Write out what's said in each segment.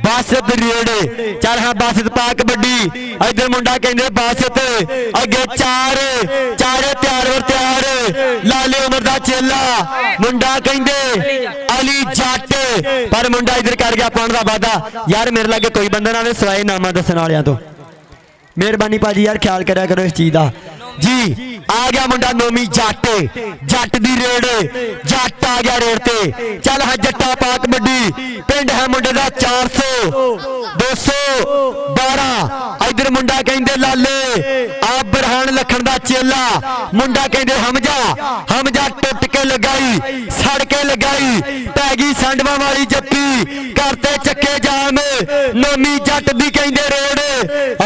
बासत रेड़े चल हाँ बासत पा कबड्डी इधर मुंडा कहते बासत अगे चार चारे तैयार और तैयार लाले उमर दा चेला मुंडा कहते अली जट पर मुंडा इधर कर गया पाने का वादा यार मेरे लागे कोई बंदा ना सवाए नामा दसन वालियां तो मेहरबानी भाजी यार ख्याल करा करो इस चीज का जी आ गया मुंडा नोमी जट जट दी रेड़ जट आ गया रेड़ ते चल हाँ जट्टा पा कबड्डी पिंड है मुंडे दा 400 212 इधर मुंडा कहंदे लाले आ बरहान लखन दा चेला मुंडा कहंदे हमजा टुट के लगाई सड़ के लगाई पैगी संडवा वाली जप्पी करते चक्के जाम नोमी जट दी कहंदे रेड़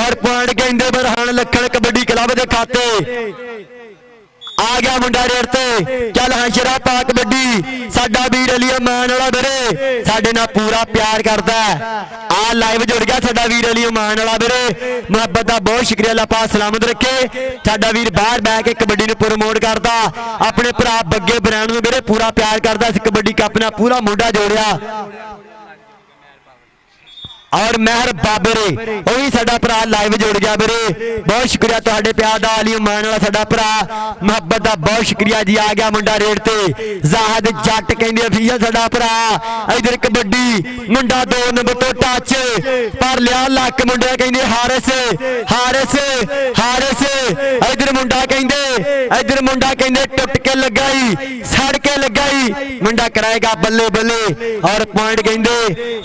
और पॉइंट कहंदे बरहान लखन कबड्डी क्लब दे खाते आ गया मुंडा रेड़ ते चल हाँ शरा पा कबड्डी साडा वीर अली अमान वाला वीरे साडे नाल पूरा प्यार करदा आ लाइव जुड़ गया साडा वीर अली अमान वाला वीरे मुहब्बत दा बहुत शुक्रिया अल्लाह पाक सलामत रखे साडा वीर बाहर बैठ के कबड्डी नूं प्रमोट करदा अपने भरा बग्गे ब्रांड नूं वीरे पूरा प्यार करदा इस कबड्डी कप नाल पूरा मुंडा जोड़िया और मेहर बाबरे वही साडा भरा लाइव जुड़ गया वीरे बहुत शुक्रिया तुहाडे प्यार दा अली मान वाला साडा भरा मुहब्बत दा बहुत शुक्रिया जी आ गया मुंडा रेड़ ते जाहद जट कहंदे अफीजल साडा भरा इधर कबड्डी मुंडा 2 नंबर तो टच पर लिया लक मुंडा कहंदे हारिस हारिस हारिस इधर मुंडा कहंदे टुट के लगाई सड़ के लगाई मुंडा कराएगा बल्ले बल्ले और पॉइंट कहंदे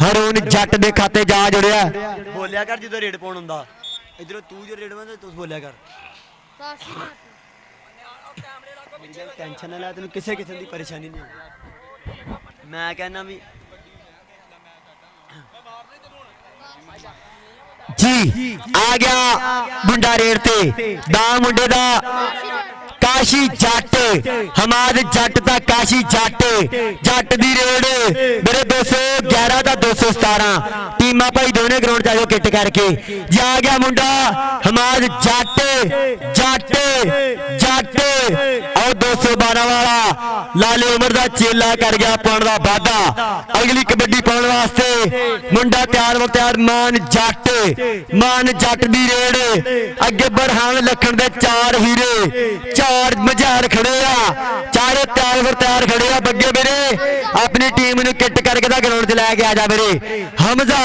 हरून जट दे खाते जा जुड़िया बोलिया कर जो रेड पाउण हुंदा इधरों तू जो रेड बंदा तू बोलिया कर टेंशन ना लै तेन किसी किस्म की परेशानी नहीं मैं कहना भी जी आ गया मुंडा रेड ते दा मुंडे दा काशी जट हमाद जट दा काशी जट दी रेड़ मेरे 211 दा 217 टीमा भाई दोनों ग्राउंड जाओ किट करके जी आ गया मुंडा हमाद जट और 212 वाला लाले उमर दा चेला कर गया पाने का वादा अगली कबड्डी पाने वास्ते मुंडा तैयार मान जट दी रेड़ अगे बरहान लखन दे 4 हीरे 4 मजार खड़े आ चारे तैयार खड़े आ बग्गे मेरे अपनी टीम नूं किट करके दा ग्राउंड च लैके आ जा मेरे हमजा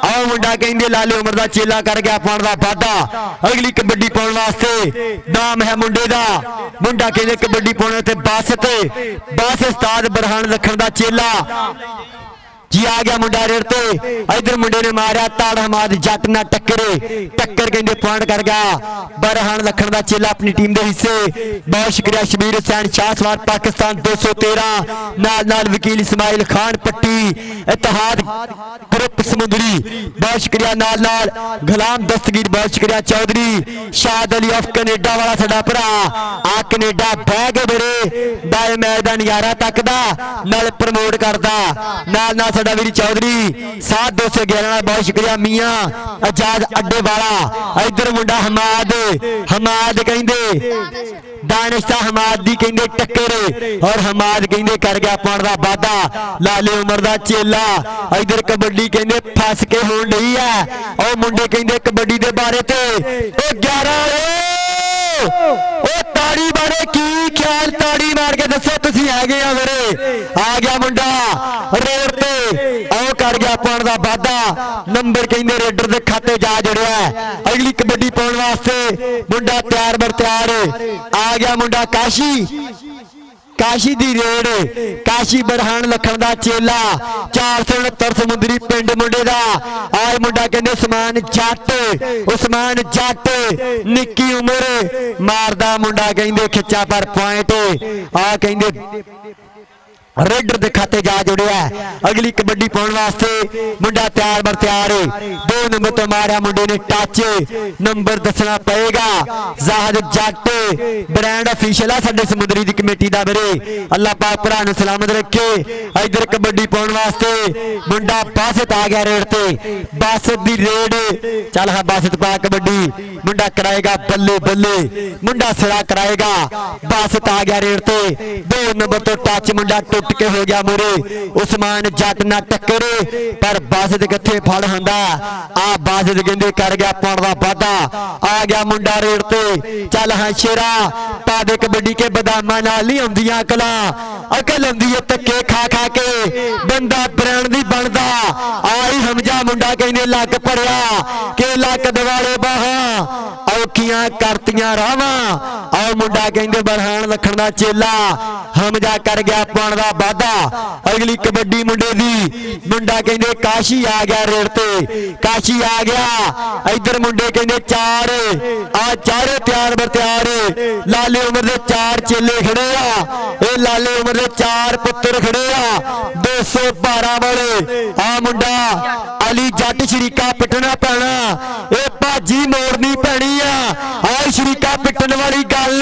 आओ मुंडा कहंदे लाले उमर दा चेला कर गया पाने का वादा अगली कबड्डी पाने वास्ते नाम है मुंडे दा मुंडा कहंदे कबड्डी पाने ते बस उस्ताद बरहान लखन दा चेला जी आ गया मुंडा रेड़ ते इधर मुंडे ने मारिया ताड़ हमाद जट ना टक्कर कहंदे पॉइंट कर गया बरहान लखन दा चेला अपनी टीम दे हिस्से बहुत शुक्रिया शबीर हुसैन शाह सवार पाकिस्तान 213 नाल वकील इस्माइल खान पट्टी इत्तेहाद ग्रुप समुंदरी बहुत शुक्रिया नाल गुलाम दस्तगीर बहुत शुक्रिया चौधरी शाद अली ऑफ कनेडा वाला साडा भरा आ कनेडा बह गए मेरे बाए मैच दा नजारा तकदा नाल प्रमोट करदा नाल साडा वीर चौधरी साथ 211 बहुत शुक्रिया मियां आजाद अड्डे वाला इधर मुंडा हमाद कहंदे दानिश हमाद दी कहंदे टक्कर और हमाद कहंदे कर गया पाने का वादा लाले उमर दा चेला इधर कबड्डी कहंदे फस के होण ढई है और मुंडे कहंदे कबड्डी दे बारे ते ओ 11 ओ ताड़ी बारे की ख्याल ताड़ी मार के दसो तुसी हैगे आ मेरे आ गया मुंडा रेड ते आओ कर गया पाने का वादा नंबर कहंदे रेडर दे खाते जा जुड़िया अगली कबड्डी पाने वास्ते मुंडा तैयार आ गया मुंडा काशी दी रेड़ काशी बरहान लखन दा चेला 469 समुंदरी पिंड मुंडे दा आए मुंडा कहंदे उस्मान जट निक्की उम्र मारदा मुंडा कहंदे खिच्चा पर पॉइंट आ कहंदे रेडर दे खाते जा जुड़िया अगली कबड्डी पाने वास्ते मुंडा तैयार 2 2 नंबर तो मारिया मुंडे ने टच नंबर दसना पेगा ज़ाहिद जट ब्रांड ऑफिशियल है साडे समुद्री दी कमेटी दा वीरे अल्लाह पाक भरा नूं सलामत रखे। इधर कबड्डी पाउण वास्ते मुंडा बासत आ गया रेड ते बासत दी रेड चल हाँ बासत पा कबड्डी मुंडा कराएगा बल्ले बल्ले मुंडा सिरा कराएगा बासत आ गया रेड ते 2 नंबर तो टच मुंडा टुट के हो गया मोरे उस्मान जट ना टक्करे पर बासत किथे फड़ हुंदा आ बासत कहंदे कर गया पाउण दा वाधा आ गया मुंडा रेड ते चल हाँ शेरा पा दे कबड्डी के बदामां नाल नहीं आउंदियां अकलां अकल आउंदी है धक्के खा खा के बंदा ब्रांड दी बनदा आई हमजा मुंडा कहंदे लक भरिया के लक दिवाले बाहां औखियां करतियां रावां आओ मुंडा कहंदे बरहान लखण दा चेला हमजा कर गया पाउण दा वाधा अगली कबड्डी मुंडे दी मुंडा कहंदे काशी आ गया रेड ते काशी आ गया इधर मुंडे कहंदे 4 आ चारे तैयार बर तैयार लाले उमर दे 4 चेले खड़े आ लाले उमर दे 4 पुत्र खड़े आ 212 वाले आ मुंडा अली जट शरीका पिटना पैना भाजी मोड़नी पैनी आ शरीका पिटन वाली गल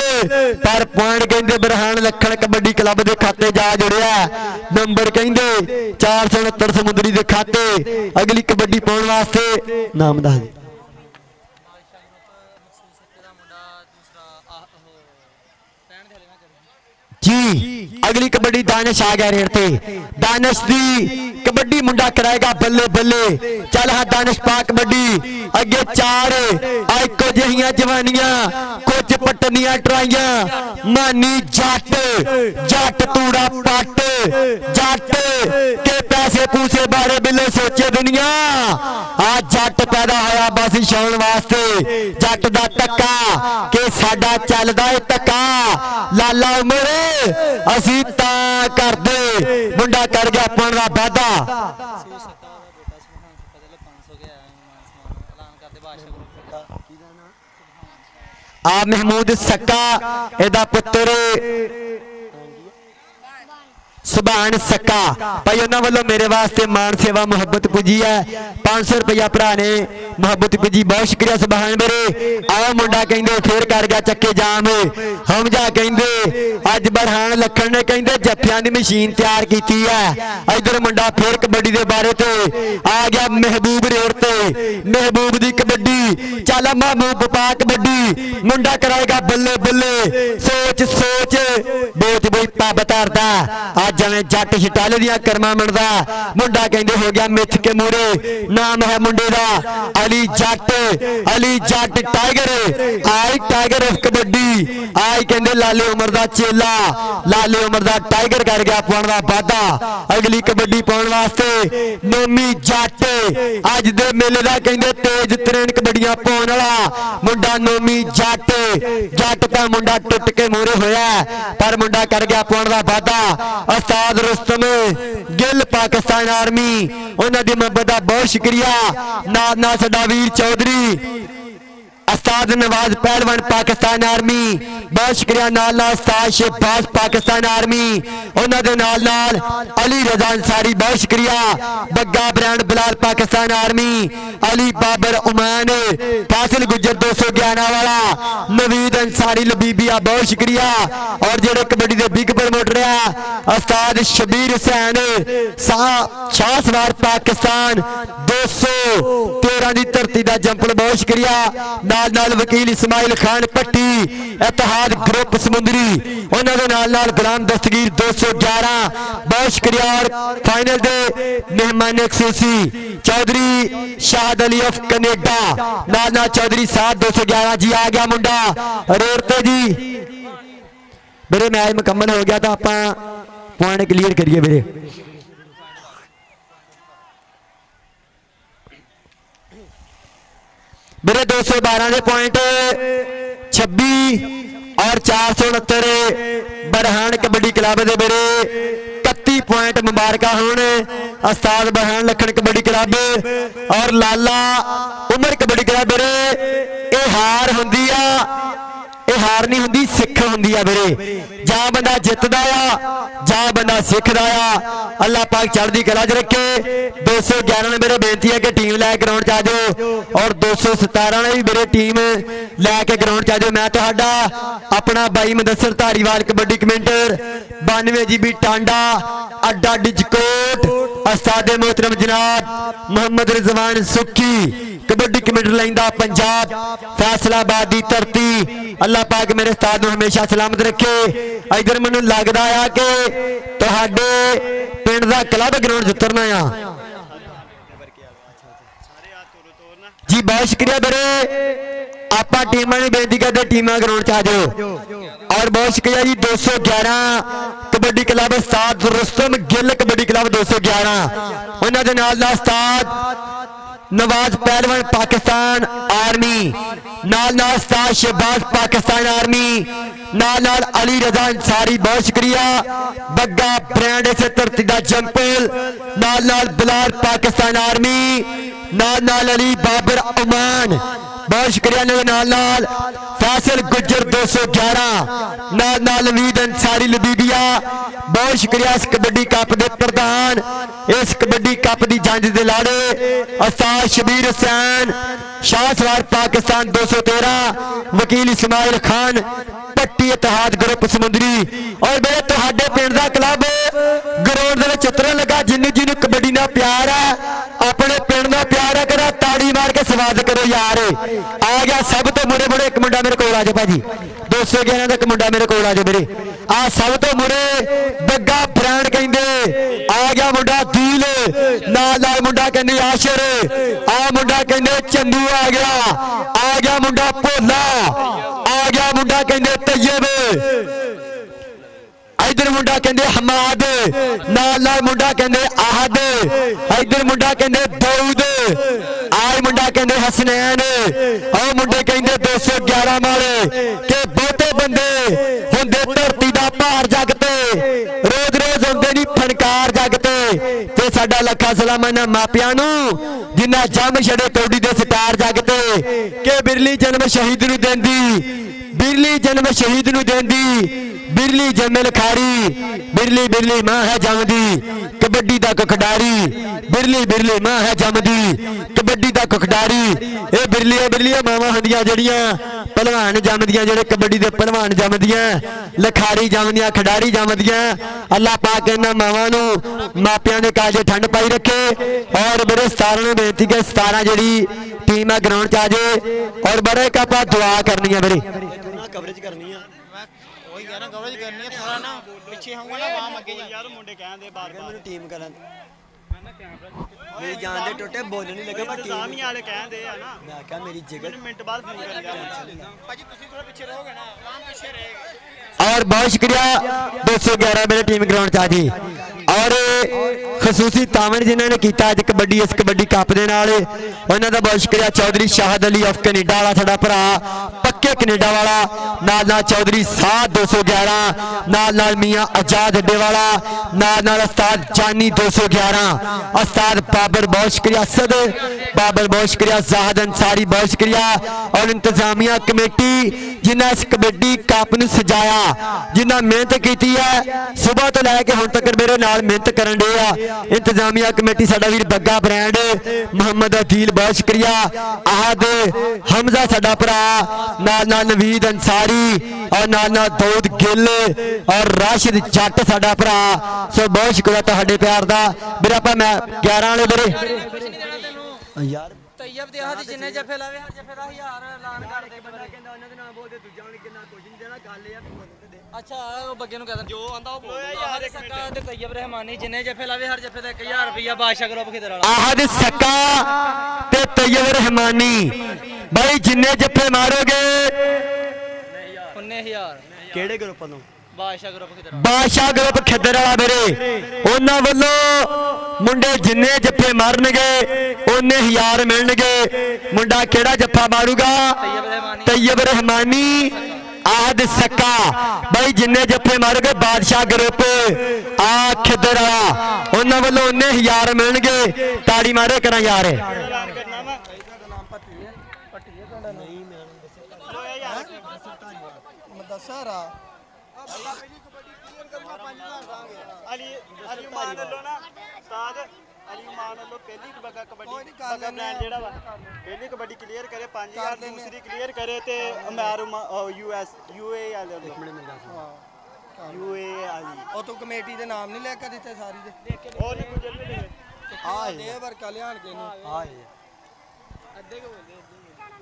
पर पॉइंट कहंदे बरहान लखण कबड्डी क्लब दे खाते जा जुड़िया नंबर कहंदे 469 समुद्री दे खाते अगली कबड्डी पाउण वास्ते नाम दस जी अगली कबड्डी दानिश आ गया रेड ते दानिश दी कबड्डी मुंडा कराएगा बल्ले बल्ले चल हाँ दानिश पा कबड्डी अगे 4 इको जिहियां जवानियां कुछ पटनियां ट्राइयां मानी जट जट तूड़ा पट जट के पैसे पूसे बारे बिल्ले सोचे दुनिया आ जट पैदा होया बस छाउण वास्ते जट दा टक्का के साडा चलदा है टक्का लाला उमर असी तां करदे मुंडा कर गया पाउण दा वाधा आ महमूद सक्का एदा पुत्र सुभान सक्का भाई उन्होंने वालों मेरे वास्ते मान सेवा मुहब्बत पुजी है 500 रुपया भरा ने मुहब्बत पुजी बहुत शुक्रिया सुभान मेरे आओ मुंडा कहंदे फिर कर गया चक्के जाम हमजा कहंदे अज बरहान लखण ने कहंदे जफ्फियां दी मशीन तैयार कीती है इधर मुंडा फिर कबड्डी दे बारे ते आ गया महबूब रेड ते महबूब दी कबड्डी चल महबूब पा कबड्डी मुंडा कराएगा बल्ले बल्ले सोच सोच बोच बोच पा बतारदा जवें जट छटाले दियां कर्मा मनदा मुंडा कहंदे हो गया मिथ के मूरे नाम है मुंडे दा अली जट टाइगर आई टाइगर ऑफ कबड्डी आई कहंदे लाले उमर दा चेला लाले उमर दा टाइगर कर गया पाउण दा वाधा अगली कबड्डी पाउण वास्ते नोमी जट अज दे मेले दा कहंदे तेज तरीन कबड्डियां पाउण वाला मुंडा नोमी जट जट दा मुंडा टुट के मूरे होया पर मुंडा कर गया पाउण दा वाधा उस्ताद रुस्तम गिल पाकिस्तान आर्मी उन्हां दी मोहब्बत दा बहुत शुक्रिया नाल नाल साडा वीर चौधरी उस्ताद नवाज पहलवान पाकिस्तान आर्मी बहुत शुक्रिया नाल नाल उस्ताद शहबाज पाकिस्तान आर्मी उन्हां दे नाल नाल अली रजा अंसारी बहुत शुक्रिया बग्गा ब्रांड बिलाल पाकिस्तान आर्मी अली बाबर उमान फासिल गुजर 211 वाला नवीद अंसारी लबीबिया बहुत शुक्रिया और जेड़े कबड्डी दे बिग प्रमोटर है उस्ताद शबीर हुसैन शाह सवार पाकिस्तान 213 दी धरती दा जंपल बहुत शुक्रिया नाल नाल वकील इस्माइल खान पट्टी इतिहाद ग्रुप समुंदरी उन्हां दे नाल नाल गुलाम दस्तगीर 211 बहुत शुक्रिया और फाइनल दे मेहमान एक्सेसी चौधरी शाहद अली ऑफ कनेडा नाल नाल चौधरी साहब 211 जी आ गया मुंडा रोड ते जी मेरे मैच मुकम्मल हो गया तो आप पॉइंट क्लियर करिए मेरे मेरे 212 के पॉइंट 26 और 469 बरहान कबड्डी क्लब के मेरे 31 पॉइंट मुबारक होने उस्ताद बरहान लखन कबड्डी क्लब और लाला उमर कबड्डी क्लब मेरे ये हार होंदी आ हार नहीं हुंदी सिख हुंदी आ वीरे जा बंदा जितदा आ जा बंदा सिखदा आ अल्लाह पाक चढ़दी कला च रखे 211 ने मेरे बेनती है कि टीम लै ग्राउंड च आ जाओ और 217 ने भी मेरे टीम लैके ग्राउंड च आ जाओ मैं तुहाडा अपना by Mudassir Dhariwal kabaddi commenter 92 GB Tanda अड्डा डिजकोट उस्ताद मोहतरम जनाब मोहम्मद रिजवान सुखी कबड्डी कमेंटर लैंदा पंजाब फैसलाबाद की धरती अल्लाह पाक मेरे उस्ताद नूं हमेशा सलामत रखे इधर मैनूं लगदा आ कि तुहाडे पिंड दा क्लब ग्राउंड च उतरना आ जी बहुत शुक्रिया बड़े आप टीमां ने बेनती करते टीमां ग्राउंड च आ जाओ और बहुत शुक्रिया जी 211 कबड्डी क्लब उस्ताद रुस्तम गिल कबड्डी क्लब 211 उन्हां दे नाल दा उस्ताद नवाज पहलवान पाकिस्तान आर्मी नाल नाल उस्ताद शहबाज पाकिस्तान आर्मी नाल नाल अली रजा अंसारी बहुत शुक्रिया बग्गा ब्रांड इस धरती दा जंपल नाल नाल बिलाल पाकिस्तान आर्मी नाल नाल अली बाबर ओमान बहुत शुक्रिया नाल नाल फैसल गुजर 211 नाल नाल वीद अंसारी लबीबिया बहुत शुक्रिया इस कबड्डी कप के प्रधान इस कबड्डी कप की जंज के लाड़े उस्ताद शबीर हुसैन शाह सवार पाकिस्तान 213 वकील इस्माइल खान पट्टी इतिहाद ग्रुप समुंदरी और मेरे तुहाडे पिंड दा क्लब ग्राउंड दे विच उतरन लगा जिन्नू जिन्नू कबड्डी नाल प्यार है अपने पिंड नाल प्यार है करा ताड़ी मार के स्वागत करो यार आ गया सब तो मुड़े मुड़े एक मुंडा मेरे कोल आ जाओ भाजी 211 का एक मुंडा मेरे कोल आ जाओ मेरे आ सब तो मुड़े बग्गा ब्रांड कहंदे आ गया मुंडा दील नाल नाल मुंडा कहंदे आशर आ मुंडा कहंदे चंदू आ गया मुंडा भोला आ गया मुंडा कहंदे तैयब इधर मुंडा कहंदे हमाद नाल नाल मुंडा कहंदे आहद इधर मुंडा कहंदे दाऊद आए मुंडा कहंदे हसनैन आ मुंडे कहंदे 211 वाले के बहुते बंदे हुंदे धरती दा भार जग ते रोज रोज हुंदे नहीं फनकार जग ते साडा लखा सलाम इन्हां मापियां नूं जिन्हां जम छड़े कौडी दे सितार जग ते के बिरली जन्म शहीद नूं देंदी बिरली जन्म शहीद नूं देंदी बिरली जन्म लखारी बिरली बिरली मां है जमदी कबड्डी दा खिडारी बिरली बिरली मां है जमदी कबड्डी दा खिडारी ए बिरलियां मावां हुंदियां जड़ियां पहलवान जमदियां जेड़े कबड्डी दे पहलवान जमदियां लखारी जमदियां खिडारी जमदियां अल्लाह पाक इन्हां मावां नूं मापियां दे काजे ठंड पाई रखे और मेरे 17 ने बेनती कि 17 जेड़ी टीम है ग्राउंड च आ जाए और बड़े एक आपां दुआ करनी है मेरे कवरेज करनी है वही कह रहा कवरेज करनी है थोड़ा ना पीछे होऊंगा ना वहां आगे यार मुंडे कहंदे बार-बार मेनू टीम करन मेरी जान दे टोटे बोल नहीं लगे पर सामी वाले कहंदे है ना मैं कहा मेरी जगह मिनट बाद फोन कर लिया भाजी तुसी थोड़ा पीछे रहोगे ना वहां पीछे रहेगा और बहुत शुक्रिया 211 मेरी टीम ग्राउंड च आ जी और खसूसी तावन जिन्होंने किया अज कबड्डी इस कबड्डी कप के नाल उन्होंने का बहुत शुक्रिया चौधरी शाहद अली ऑफ कनेडा वाला साडा भरा पक्के कनेडा वाला नाल नाल चौधरी साध 211 नाल नाल मियां आजाद अड्डे वाला नाल नाल उस्ताद जानी 211 उस्ताद बाबर बहुत शुक्रिया असद बाबर बहुत शुक्रिया जाहद अंसारी बहुत शुक्रिया और इंतजामिया कमेटी जिन्हें इस कबड्डी कप नूं सजाया जिन्हें मेहनत की है सुबह तो लैके हुण तक मेरे नाल मेहनत करन दे आ इंतजामिया कमेटी साडा वीर बग्गा ब्रांड मोहम्मद अदील बहुत शुक्रिया आहद हमजा साडा भरा नाल नाल नवीद अंसारी और नाल नाल दाऊद गिल और राशिद जट साडा भरा सो बहुत शुक्रिया तुहाडे प्यार दा मेरा भा मैं 11 वाले मेरे यार तैयब दे आहद जिन्ने जफे लावे हर जफे दा 1000 ऐलान कर दे बंदा कहंदा उन्हां दे नाम बोलदे दूजा उन्हें किन्ना कुछ नहीं देना गल यार अच्छा वो बग्गे नु कहदा जो आंदा वो बोल यार सक्का ते तैयब रहमानी जिन्ने जफे लावे हर जफे दा 1000 रुपया बादशाह ग्रुप खिदर वाला आहद सक्का ते तैयब रहमानी भाई जिन्ने जफे मारोगे 19000 केड़े ग्रुप नु बादशाह ग्रुप खिदर वाला मेरे उन्हां वल्लों मुंडे जिन्ने जफे मारनगे उन्ने 1000 मिलणगे मुंडा केड़ा जफा मारूगा तैयब रहमानी आहद सक्का भाई जिन्ने जफे मारोगे बादशाह ग्रुप आ खिदर वाला उन्हां वल्लों उन्ने 1000 मिलणगे ताड़ी मारे करा यार ਦਾ ਸਹਾਰਾ ਅਲੀ ਉਮਾਨ ਵੱਲੋਂ ਨਾ ਉਸਤਾਦ ਅਲੀ ਉਮਾਨ ਵੱਲੋਂ ਪਹਿਲੀ ਕਬੱਡੀ ਬ੍ਰਾਂਡ ਜਿਹੜਾ ਵਾ ਪਹਿਲੀ ਕਬੱਡੀ ਕਲੀਅਰ ਕਰੇ 5000 ਦੂਸਰੀ ਕਲੀਅਰ ਕਰੇ ਤੇ ਅਮਰ ਯੂਏ ਵਾਲੇ ਯੂਏ ਵਾਲੀ ਉਹ ਤੂੰ ਕਮੇਟੀ ਦੇ ਨਾਮ ਨਹੀਂ ਲੈ ਕੇ ਦਿੱਤੇ ਸਾਰੀ ਦੇ ਉਹ ਨਹੀਂ ਗੁਜਰ ਨਹੀਂ ਲਗੇ ਇਹ ਵਰਕਾ ਲਿਆਣ ਕੇ ਨੂੰ ਅੱਧੇ ਕੋ ਬੋਲਦੇ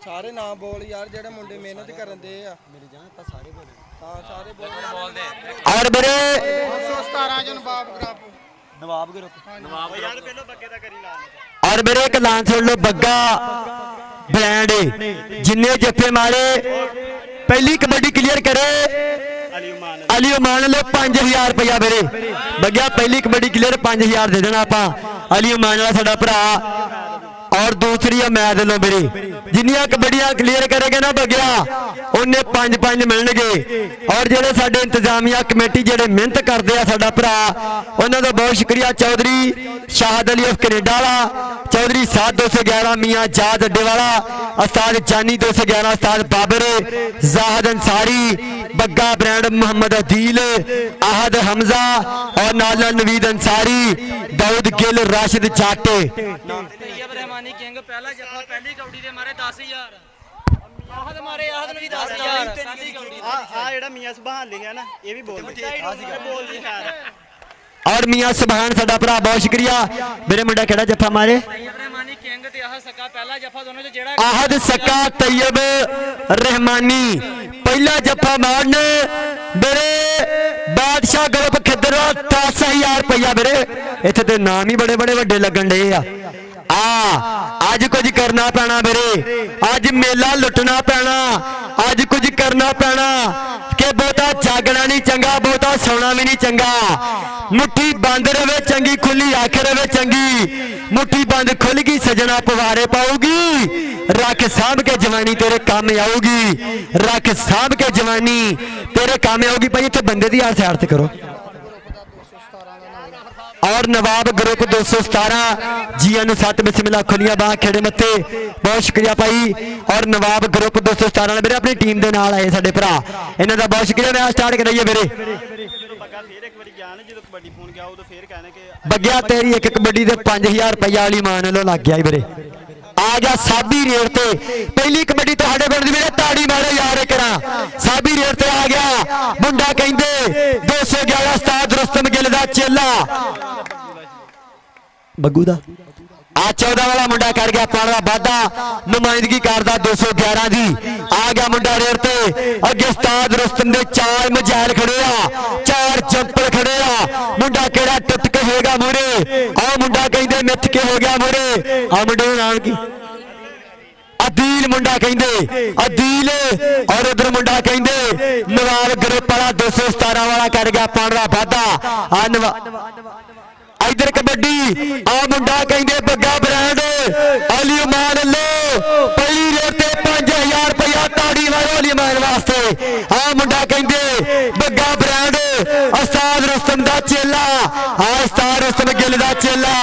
ਸਾਰੇ ਨਾਮ ਬੋਲ ਯਾਰ ਜਿਹੜੇ ਮੁੰਡੇ ਮਿਹਨਤ ਕਰਨ ਦੇ ਆ ਮੇਰੀ ਜਾਨ ਆਪਾਂ ਸਾਰੇ ਬੋਲੇ ਹਾਂ ਸਾਰੇ ਬੋਲਦੇ ਔਰ ਵੀਰੇ 217 ਜਨ ਨਵਾਬ ਗਰੁੱਪ ਨਵਾਬ ਯਾਰ ਪਹਿਲਾਂ ਬੱਗੇ ਦਾ ਕਰੀ ਲਾ ਔਰ ਮੇਰੇ ਇੱਕ ਐਲਾਨ ਸੁਣ ਲਓ ਬੱਗਾ ਬ੍ਰਾਂਡ ਜਿੰਨੇ ਜੱਫੇ ਮਾਰੇ ਪਹਿਲੀ ਕਬੱਡੀ ਕਲੀਅਰ ਕਰੇ ਅਲੀ ਉਮਾਨ ਲੈ 5000 ਰੁਪਇਆ ਵੀਰੇ ਬੱਗਿਆ ਪਹਿਲੀ ਕਬੱਡੀ ਕਲੀਅਰ 5000 ਦੇ ਦੇਣਾ ਆਪਾਂ ਅਲੀ ਉਮਾਨ ਵਾਲਾ ਸਾਡਾ ਭਰਾ और दूसरी मैच लो मेरी जिन्नियां कबड्डियां क्लीयर करेगा ना बगिया उन्हें 5-5 मिलणगे और जेडे साडे इंतजामिया कमेटी जेडे मेहनत करते हैं साडा भरा उन्हां दा बहुत शुक्रिया चौधरी शाहद अली ऑफ कनेडा वाला चौधरी साद 211 मियां जाद अड्डे वाला उस्ताद जानी 211 उस्ताद बाबर जाहद अंसारी बग्गा ब्रांड मोहम्मद अदील आहद हमजा और नाला नवीद अंसारी दाऊद गिल राशिद जाटे किंग पहला जफा पहली कौड़ी दे मारे 10000 आहद मारे आहद ਨੂੰ ਵੀ 10000 ਪਹਿਲੀ ਕੌਡੀ ਆ ਜਿਹੜਾ ਮੀਆਂ ਸੁਭਾਨ ਲਿਖਿਆ ਨਾ ਇਹ ਵੀ ਬੋਲਦੇ ਆ ਸੀਗਾ ਬੋਲਦੀ ਖੈਰ और मियां सुभान साडा भरा बहुत शुक्रिया मेरे मुंडा केड़ा जफा मारे रहमानी किंग ते आहद सक्का पहला जफा दोनों ਚ ਜਿਹੜਾ आहद सक्का तैयब रहमानी पहला जफा मारने मेरे बादशाह ग्रुप खिदरा 10000 रुपया मेरे इत्थे ते नाम ही बड़े बड़े वड्डे लगन डे आज कुछ करना पैना मेरे आज मेला लुटना पैना आज कुछ करना पैना कि बहुता जागना नहीं चंगा बहुता सोना भी नहीं चंगा मुट्ठी बंद रहे चंगी खुली आख रहे चंगी मुट्ठी बंद खुल गई सजना पवारे पाऊगी रख साहब के जवानी तेरे काम आऊगी रख साहब के जवानी तेरे काम आऊगी भाई इतने बंदे की अर्थ करो और नवाब ग्रुप 217 जी अनुसात बिस्मिल्लाह खुलिया बाह खेड़े मत्थे बहुत शुक्रिया भाई और नवाब ग्रुप 217 मेरे अपनी टीम के नाल आए साडे भरा इन्हां दा बहुत शुक्रिया मैं स्टार्ट कराइए मेरे बग्गिया तेरी एक कबड्डी दे 5000 रुपया वाली मान लो लग गया मेरे आ गया साबी रेट ते पहली कबड्डी तुहाडे पिंड दी मेरे ताड़ी मारे यार करा साबी रेट ते आ गया मुंडा कहंदे 211 उस्ताद रुस्तम गिल दा चेला बग्गू दा आ 14 वाला मुंडा कर गया पाड़ा वादा नुमाइंदगी करदा 211 दी आ गया मुंडा रेट ते अगे उस्ताद रुस्तम दे 4 मजाल खड़े आ 4 जंपर खड़े आ मुंडा केड़ा टुट के होगा मूरे आ मुंडा कहंदे मिथ के हो गया मूरे आ मुंडे दा नाम की अदील मुंडा कहंदे अदील और उधर मुंडा कहंदे नवाब ग्रुप वाला 217 वाला कर गया पाड़ा वादा आ इधर कबड्डी आ मुंडा कहंदे बग्गा ब्रांड अली उमान लो पहली रेट ते 5000 रुपया ताड़ी वाले अली उमान वास्ते आ मुंडा कहंदे बग्गा ब्रांड उस्ताद रुस्तम दा चेला आ उस्ताद रुस्तम गिल दा चेला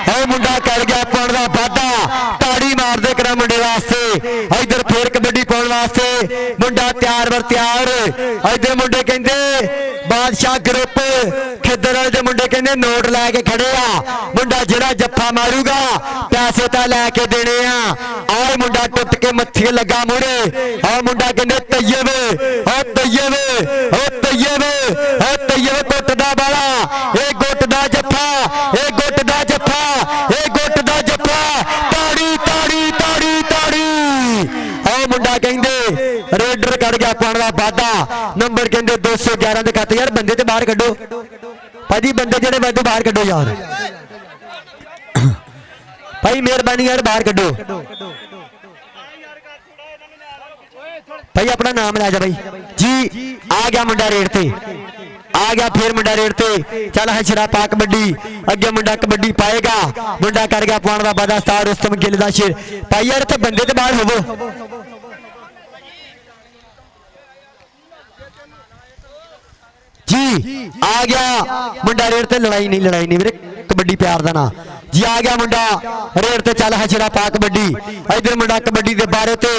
ए मुंडा कर गया पाउण दा वादा ताड़ी मार दे करा मुंडे वास्ते इधर फिर कबड्डी पाउण वास्ते मुंडा तैयार वर तैयार इधर मुंडे कहंदे बादशाह ग्रुप खिदर वाले दे मुंडे कहंदे नोट लै के खड़े आ मुंडा जिहड़ा जफ्फा मारूगा पैसे तां लैके देने आ आए मुंडा टुट के मत्थे लगा मूरे आ मुंडा कहंदे तैयब ओ तैयब ओ तैयब ओ तैयब गुट दा बाला ए गुट दा जफ्फा ए गुट दा जफ्फा ए गुट दा जफ्फा ताड़ी ताड़ी ताड़ी ताड़ी आ मुंडा कहंदे रेडर कट गया पाउण दा वादा नंबर कहंदे 211 दे खाते यार बंदे ते बाहर कड्डो भाजी बंदे जेडे वादू बाहर कड्डो यार भाई मेहरबानी यार बाहर कड्डो भाई अपना नाम लै जा भाई जी आ गया मुंडा रेट ते आ गया फिर मुंडा रेट ते चल है शरा पा कबड्डी अगे मुंडा कबड्डी पाएगा मुंडा कर गया पाउण दा वादा उस्ताद रुस्तम गिल दा शेर भाई यार इत्थे बंदे ते बाहर होवो जी आ गया मुंडा रेट ते लड़ाई नहीं मेरे कबड्डी प्यार दा ना जी आ गया मुंडा रेड ते चल हशरा पा कबड्डी इधर मुंडा कबड्डी दे बारे ते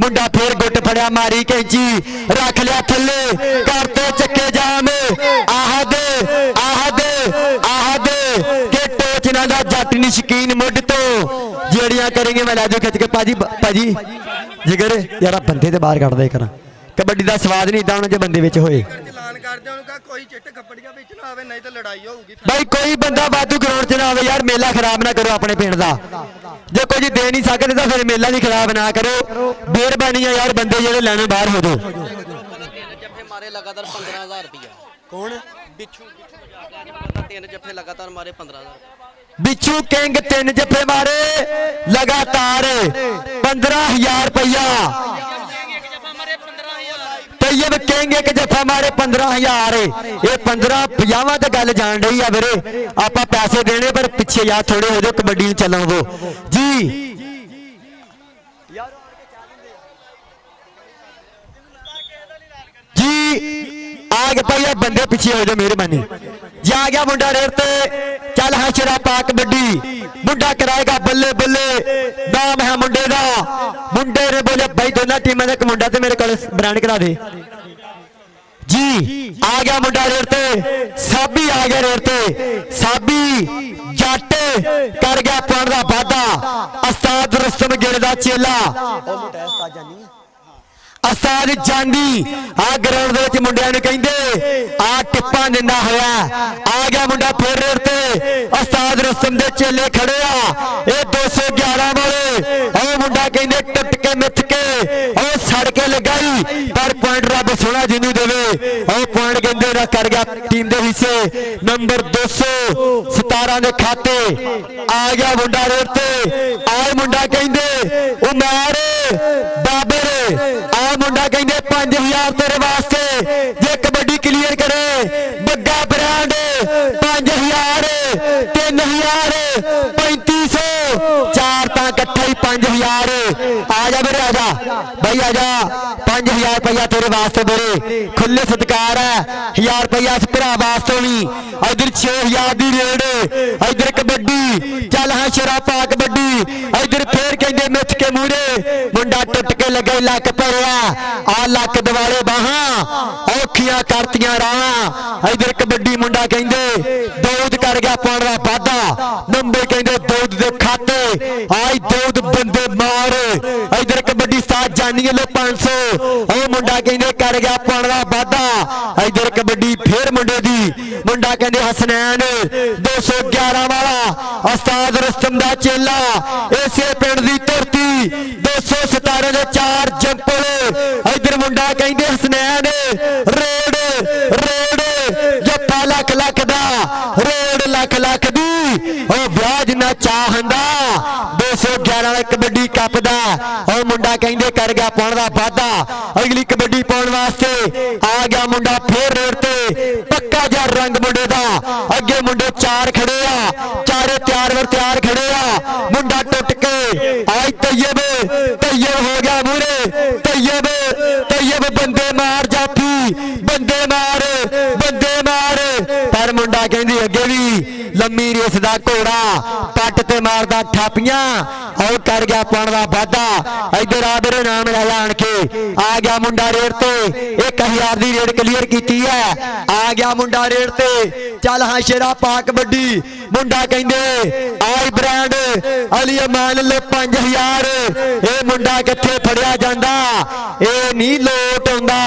मुंडा फिर गुट फड़िया मारी कैंची रख लिया थल्ले करते चक्के जाम आहद के टोचना दा जट नी शकीन मुड तो जेड़ियां करेंगे मैं लै दू खिच के भाजी जिगर यार बंदे ते बाहर कढ़ दे करा कबड्डी का स्वाद नहीं इदा जो बंदे विच होए ਚਲਾਨ ਕਰਦੇ ਉਹਨੂੰ ਕਹਾ ਕੋਈ ਚਿੱਟ ਕੱਪੜੀਆਂ ਵਿੱਚ ਨਾ ਆਵੇ ਨਹੀਂ ਤਾਂ ਲੜਾਈ ਹੋਊਗੀ भाई कोई बंदा वाधू ग्राउंड च ना आवे यार मेला खराब ना करो अपने पिंड दा जे कोई दे नहीं सकते तो फिर मेला भी खराब ना करो मेहरबानी है यार बंदे जेडे लैने बाहर हो दो जफ्फे मारे लगातार 15,000 रुपया कौन बिच्छू तीन जफ्फे लगातार मारे 15,000 बिच्छू किंग 3 जफ्फे मारे लगातार 15,000 रुपया तैयब किंग एक जफा मारे 15,000 ये 15-50 तो गल जान रही है वीरे आप पैसे देने पर पिछे यार थोड़े हो जाओ कबड्डी चलन दो जी जी आ गए भाई बंदे पिछे हो जाओ मेहरबानी जी आ गया मुंडा रेड ते चल हशरा पा कबड्डी मुंडा कराएगा बल्ले बल्ले नाम है मुंडे दा मुंडे ने बोले भाई दोनों टीमां दा एक मुंडा ते मेरे कोल ब्रांड करा दे जी आ गया मुंडा रेड ते साबी आ गया रेड ते साबी जट कर गया पौंड दा वादा उस्ताद रुस्तम गिल दा चेला उस्ताद जानी आ ग्राउंड दे विच मुंडियां नूं कहिंदे आ टिप्पा दिंदा होया आ गया मुंडा फिर रेड ते उस्ताद रुस्तम दे चेले खड़े आ ए 211 वाले ओ मुंडा कहिंदे टुट के मिथ के ओ सड़ के लगाई पर पॉइंट रब सोना जिन्नू देवे ओ पॉइंट कहंदे ना कर गया टीम दे हिस्से नंबर 217 दे खाते आ गया मुंडा रेड ते आ मुंडा कहिंदे उमर बाबर आ मुंडा कहंदे 5,000 तेरे वास्ते जे कबड्डी क्लियर करे बग्गा ब्रांड 5,000 3,000 3,500 चार ता इकट्ठे ही 5,000 आ जा मेरे आ जा भाई आ जा 5,000 रुपया तेरे वास्ते मेरे खुले सत्कार है 1,000 रुपया इस भरा वास्ते भी इधर 6,000 दी रेड इधर कबड्डी चल हाँ शरा पा कबड्डी इधर फिर कहंदे मिथ के मूरे मुंडा टुट के लगे लक भरिया आ लक दिवाले बाहां औखियां करतियां राहां इधर कबड्डी मुंडा कहंदे दूध कर गया पौंड दा वादा नंबर कहंदे दूध दे खाते आई दूध बंदे मार इधर कबड्डी साथ जानिए लो 500 ओ मुंडा कहंदे कर गया पौंड दा वादा इधर कबड्डी फिर मुंडे दी मुंडा कहंदे हसनैन 211 वाला उस्ताद रुस्तम दा चेला इसे पिंड दी धरती 217 दे 4 जंपल इधर मुंडा कहंदे हसनैन रेड रेड जप्पा लख लख दा रेड लख लख दी ओ ब्याज ना चाहंदा 211 वाला कबड्डी कप दा ओ मुंडा कहंदे कर गया पौंड दा वादा अगली कबड्डी पाउण वास्ते आ गया मुंडा फिर रेड ते पक्का जा रंग मुंडे दा अगे मुंडे 4 खड़े आ चारे तैयार खड़े आ मुंडा टुट के आई तैयब हो गया मूरे तैयब बंदे मार जाफी बंदे मार पर मुंडा कहंदी अगे भी लम्मी रेस दा घोड़ा पट ते मारदा थापियां और कर गया पौंड दा वादा इधर आ मेरे नाम लाया आण के आ गया मुंडा रेड ते 1,000 दी रेड क्लियर कीती है आ गया मुंडा रेड ते चल हाँ शेरा पा कबड्डी मुंडा कहंदे आई ब्रांड अली अमान ले 5,000 ए मुंडा किथे फड़िया जांदा ए नहीं लोट आउंदा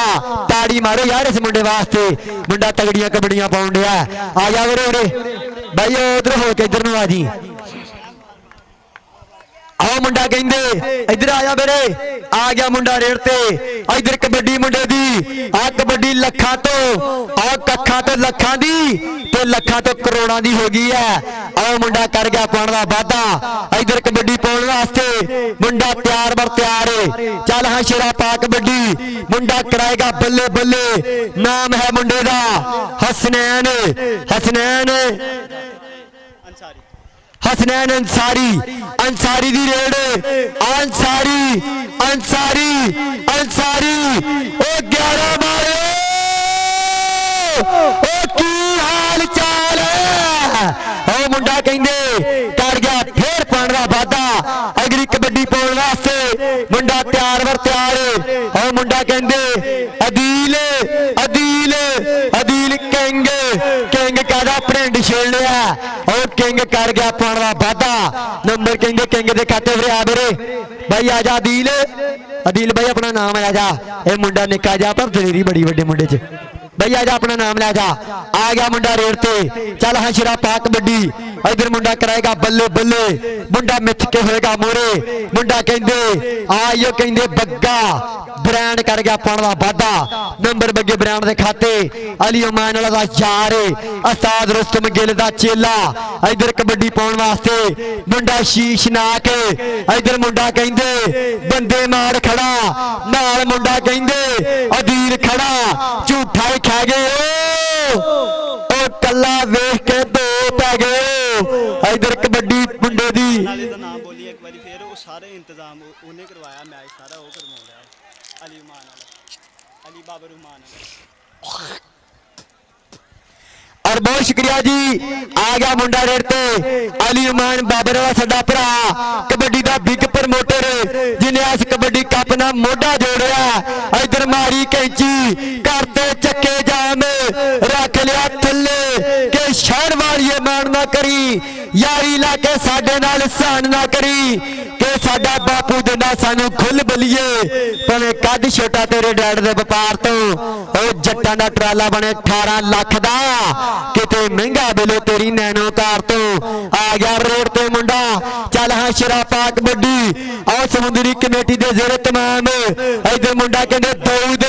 ताड़ी मारो यार इस मुंडे वास्ते मुंडा तगड़ियां कबड्डियां पाउण दिया आ जा वीरे भाई उधर हो के इधर नूं आ जी आओ मुंडा कहंदे इधर आया मेरे आ गया मुंडा रेड ते इधर कबड्डी मुंडे दी आ कबड्डी लखा तो आ कखा तो लखा दी ते लखा तो करोड़ां दी हो गई है आओ मुंडा कर गया पौंड दा वादा इधर कबड्डी पाउण वास्ते मुंडा तैयार बर तैयार चल हाँ शेरा पा कबड्डी मुंडा कराएगा बल्ले बल्ले नाम है मुंडे दा हसनैन हसनैन अंसारी दी रेड अंसारी ओ 11 मारे ओ की हाल चाल है ओ मुंडा कहंदे कर ਮੁੰਡਾ ਤਿਆਰ ਵਰ ਤਿਆਰ ਉਹ ਮੁੰਡਾ ਕਹਿੰਦੇ ਅਦੀਲ ਅਦੀਲ ਅਦੀਲ ਕਿੰਗ ਕਿੰਗ ਕਾਦਾ ਭਰਿੰਡ ਛੇੜ ਲਿਆ ਉਹ ਕਿੰਗ ਕਰ ਗਿਆ ਪਾਣ ਦਾ ਵਾਧਾ ਨੰਬਰ ਕਹਿੰਦੇ ਕਿੰਗ ਦੇ ਖਾਤੇ ਵੀਰੇ ਆ ਵੀਰੇ ਭਾਈ ਆ ਜਾ ਅਦੀਲ ਅਦੀਲ ਭਾਈ ਆਪਣਾ ਨਾਮ ਲੈ ਜਾ ਇਹ ਮੁੰਡਾ ਨਿੱਕਾ ਜਾ ਪਰ ਦਲੇਰੀ ਬੜੀ ਵੱਡੇ ਮੁੰਡੇ 'ਚ भैया जा अपना नाम ले जा आ गया मुंडा रेड ते चल हाँ शिरा पा कबड्डी इधर मुंडा कराएगा बल्ले बल्ले मुंडा मिथ के होएगा मोरे मुंडा कहंदे आयो कहंदे बग्गा ब्रांड कर गया पाण दा वाधा नंबर बग्गे ब्रांड दे खाते अली ओमान वाला दा यार उस्ताद रुस्तम गिल दा चेला इधर कबड्डी पाउण वास्ते मुंडा शीश नाक इधर मुंडा कहंदे बंदे मार खड़ा नाल मुंडा कहंदे अधीर खड़ा झूठा खा गए ओ कल्ला वेख के दो पै गए इधर कबड्डी मुंडे दी नाले दा नाम बोली एक बारी फिर वो सारे इंतजाम उन्हें करवाया मैच सारा वो करवाया अली उमान वाला अली बाबर उमान वाला और बहुत शुक्रिया जी आ गया मुंडा रेड ते अली उमान बाबर वाला साडा भरा कबड्डी दा बिग प्रमोटर जिन्हें इस कबड्डी कप नाल मोढा जोड़िया इधर मारी कैंची करते चक्के जाम रख लिया थल्ले के शहर वाली मान ना करी यारी ला के साडे नाल सहन ना करी के साडा बापू दिंदा सानू खुल बलिए भावें कद छोटा तेरे डैड दे व्यापार तो ओ जट्टां दा ट्राला बने 18 लाख दा किते महंगा बिलो तेरी नैनो कार तो आ गया रोड ते मुंडा चल हाँ शिरा पा कबड्डी आओ समुद्री कमेटी दे जेरे तमाम इधर मुंडा कहंदे दाऊद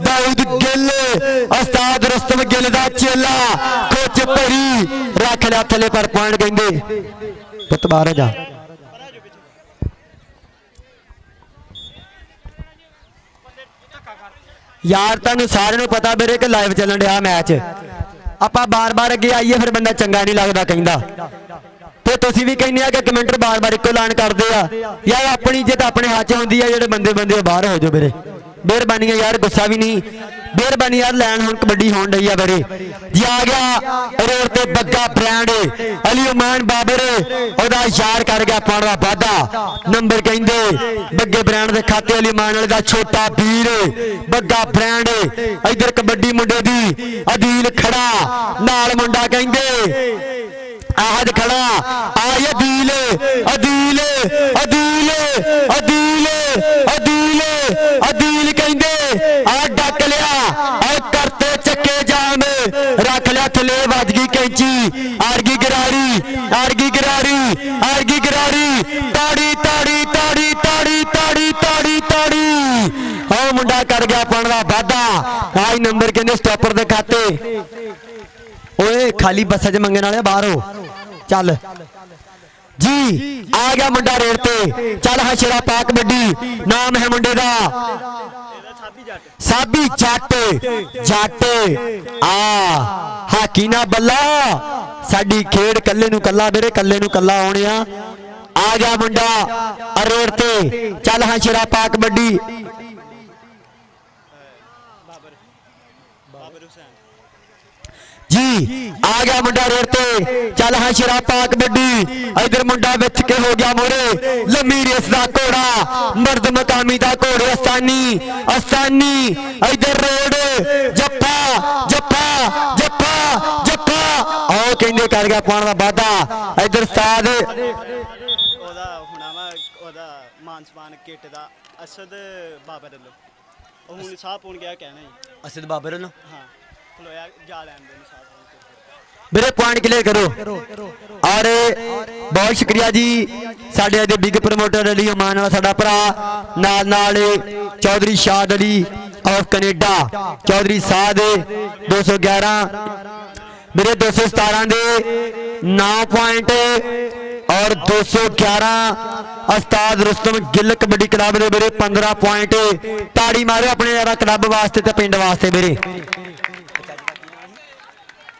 दाऊद गिल उस्ताद रुस्तम गिल दा चेला कोच भरी रख लिया थले पर पॉइंट कहंदे पुत बाहर जा यार तुहानू सारे पता मेरे कि लाइव चलन रहा मैच ਆਪਾਂ ਬਾਰ-ਬਾਰ ਅੱਗੇ ਆਈਏ ਫਿਰ ਬੰਦਾ ਚੰਗਾ ਨਹੀਂ ਲੱਗਦਾ ਕਹਿੰਦਾ ਤੇ ਤੁਸੀਂ ਵੀ ਕਹਿੰਦੇ ਆ ਕਿ ਕਮੈਂਟਰ ਬਾਰ-ਬਾਰ ਇੱਕੋ ਐਲਾਨ ਕਰਦੇ ਆ ਯਾਰ ਆਪਣੀ ਜੇ ਤਾਂ ਆਪਣੇ ਹੱਥ 'ਚ ਹੁੰਦੀ ਆ ਜਿਹੜੇ ਬੰਦੇ ਬਾਹਰ ਹੋ ਜਾਓ ਵੀਰੇ ਮਿਹਰਬਾਨੀ ਯਾਰ ਗੁੱਸਾ ਵੀ ਨਹੀਂ ਮਿਹਰਬਾਨੀ ਯਾਰ ਲੈਣ ਹੁਣ ਕਬੱਡੀ ਹੋਣ ਰਹੀ ਆ ਵੀਰੇ ਜੀ ਆ ਗਿਆ ਰੋਡ ਤੇ ਬੱਗਾ ਬ੍ਰਾਂਡ ਅਲੀ ਉਮਾਨ ਬਾਬਰ ਉਹਦਾ ਯਾਰ ਕਰ ਗਿਆ ਪਾਣ ਦਾ ਵਾਧਾ ਨੰਬਰ ਕਹਿੰਦੇ ਬੱਗੇ ਬ੍ਰਾਂਡ ਦੇ ਖਾਤੇ ਅਲੀ ਉਮਾਨ ਵਾਲੇ ਦਾ ਛੋਟਾ ਵੀਰ ਬੱਗਾ ਬ੍ਰਾਂਡ ਇਧਰ ਕਬੱਡੀ ਮੁੰਡੇ ਦੀ ਅਦੀਲ ਖੜਾ ਨਾਲ ਮੁੰਡਾ ਕਹਿੰਦੇ आहद खड़ा आय अदील अदील अदील अदील अदील अदील कहंदे आ डक लिया आ करते चक्के जाम रख लिया थले वज गई कैंची आरगी गिरारी आरगी गिरारी आरगी गिरारी ताड़ी ताड़ी ताड़ी ताड़ी ताड़ी ताड़ी ताड़ी ओ मुंडा कर गया पाण दा वाधा आई नंबर कहंदे स्टॉपर दे खाते ओए खाली बसा च मंगण वाले बाहर हो चल जी आ गया मुंडा रेड ते चल हाँ शिरा पा कबड्डी नाम है मुंडे दा साबी जट जट आ हाकी ना बल्ला साडी खेड कल्ले नू कल्ला मेरे कल्ले नू कल्ला आउणे आ गया मुंडा रेड ते चल हाँ शिरा पा कबड्डी जी आ गया मुंडा रेड ते चल हाँ शिरा पा कबड्डी इधर मुंडा विच के हो गया मोरे लम्मी रेस दा घोड़ा मर्द मकामी दा घोड़े अस्तानी अस्तानी इधर रोड जप्पा जप्पा जप्पा जप्पा आओ कहंदे कर गया पाण दा वाधा इधर उस्ताद ਉਹਦਾ ਹੁਣਾਵਾ ਉਹਦਾ ਮਾਨ ਸਮਾਨ ਕਿੱਟ ਦਾ ਅਸਦ ਬਾਬਰ ਵੱਲੋਂ ਉਹ ਹੁਣ ਸਾਹ ਪੂਣ ਗਿਆ ਕਹਿਣਾ ਜੀ असद बाबर नो ਹਾਂ ਖਲੋਇਆ ਜਾ ਲੈਣ ਦੇ ਸਾਹ मेरे पॉइंट क्लियर करो और बहुत शुक्रिया जी साडे दे बिग प्रमोटर अली उमान वाला साडा भरा नाल नाल चौधरी शाद अली ऑफ कनेडा चौधरी साद 211 मेरे 217 दे 9 पॉइंट और 211 उस्ताद रुस्तम गिल कबड्डी क्लब दे मेरे 15 पॉइंट ताड़ी मारे अपने यारा क्लब वास्ते ते पिंड वास्ते मेरे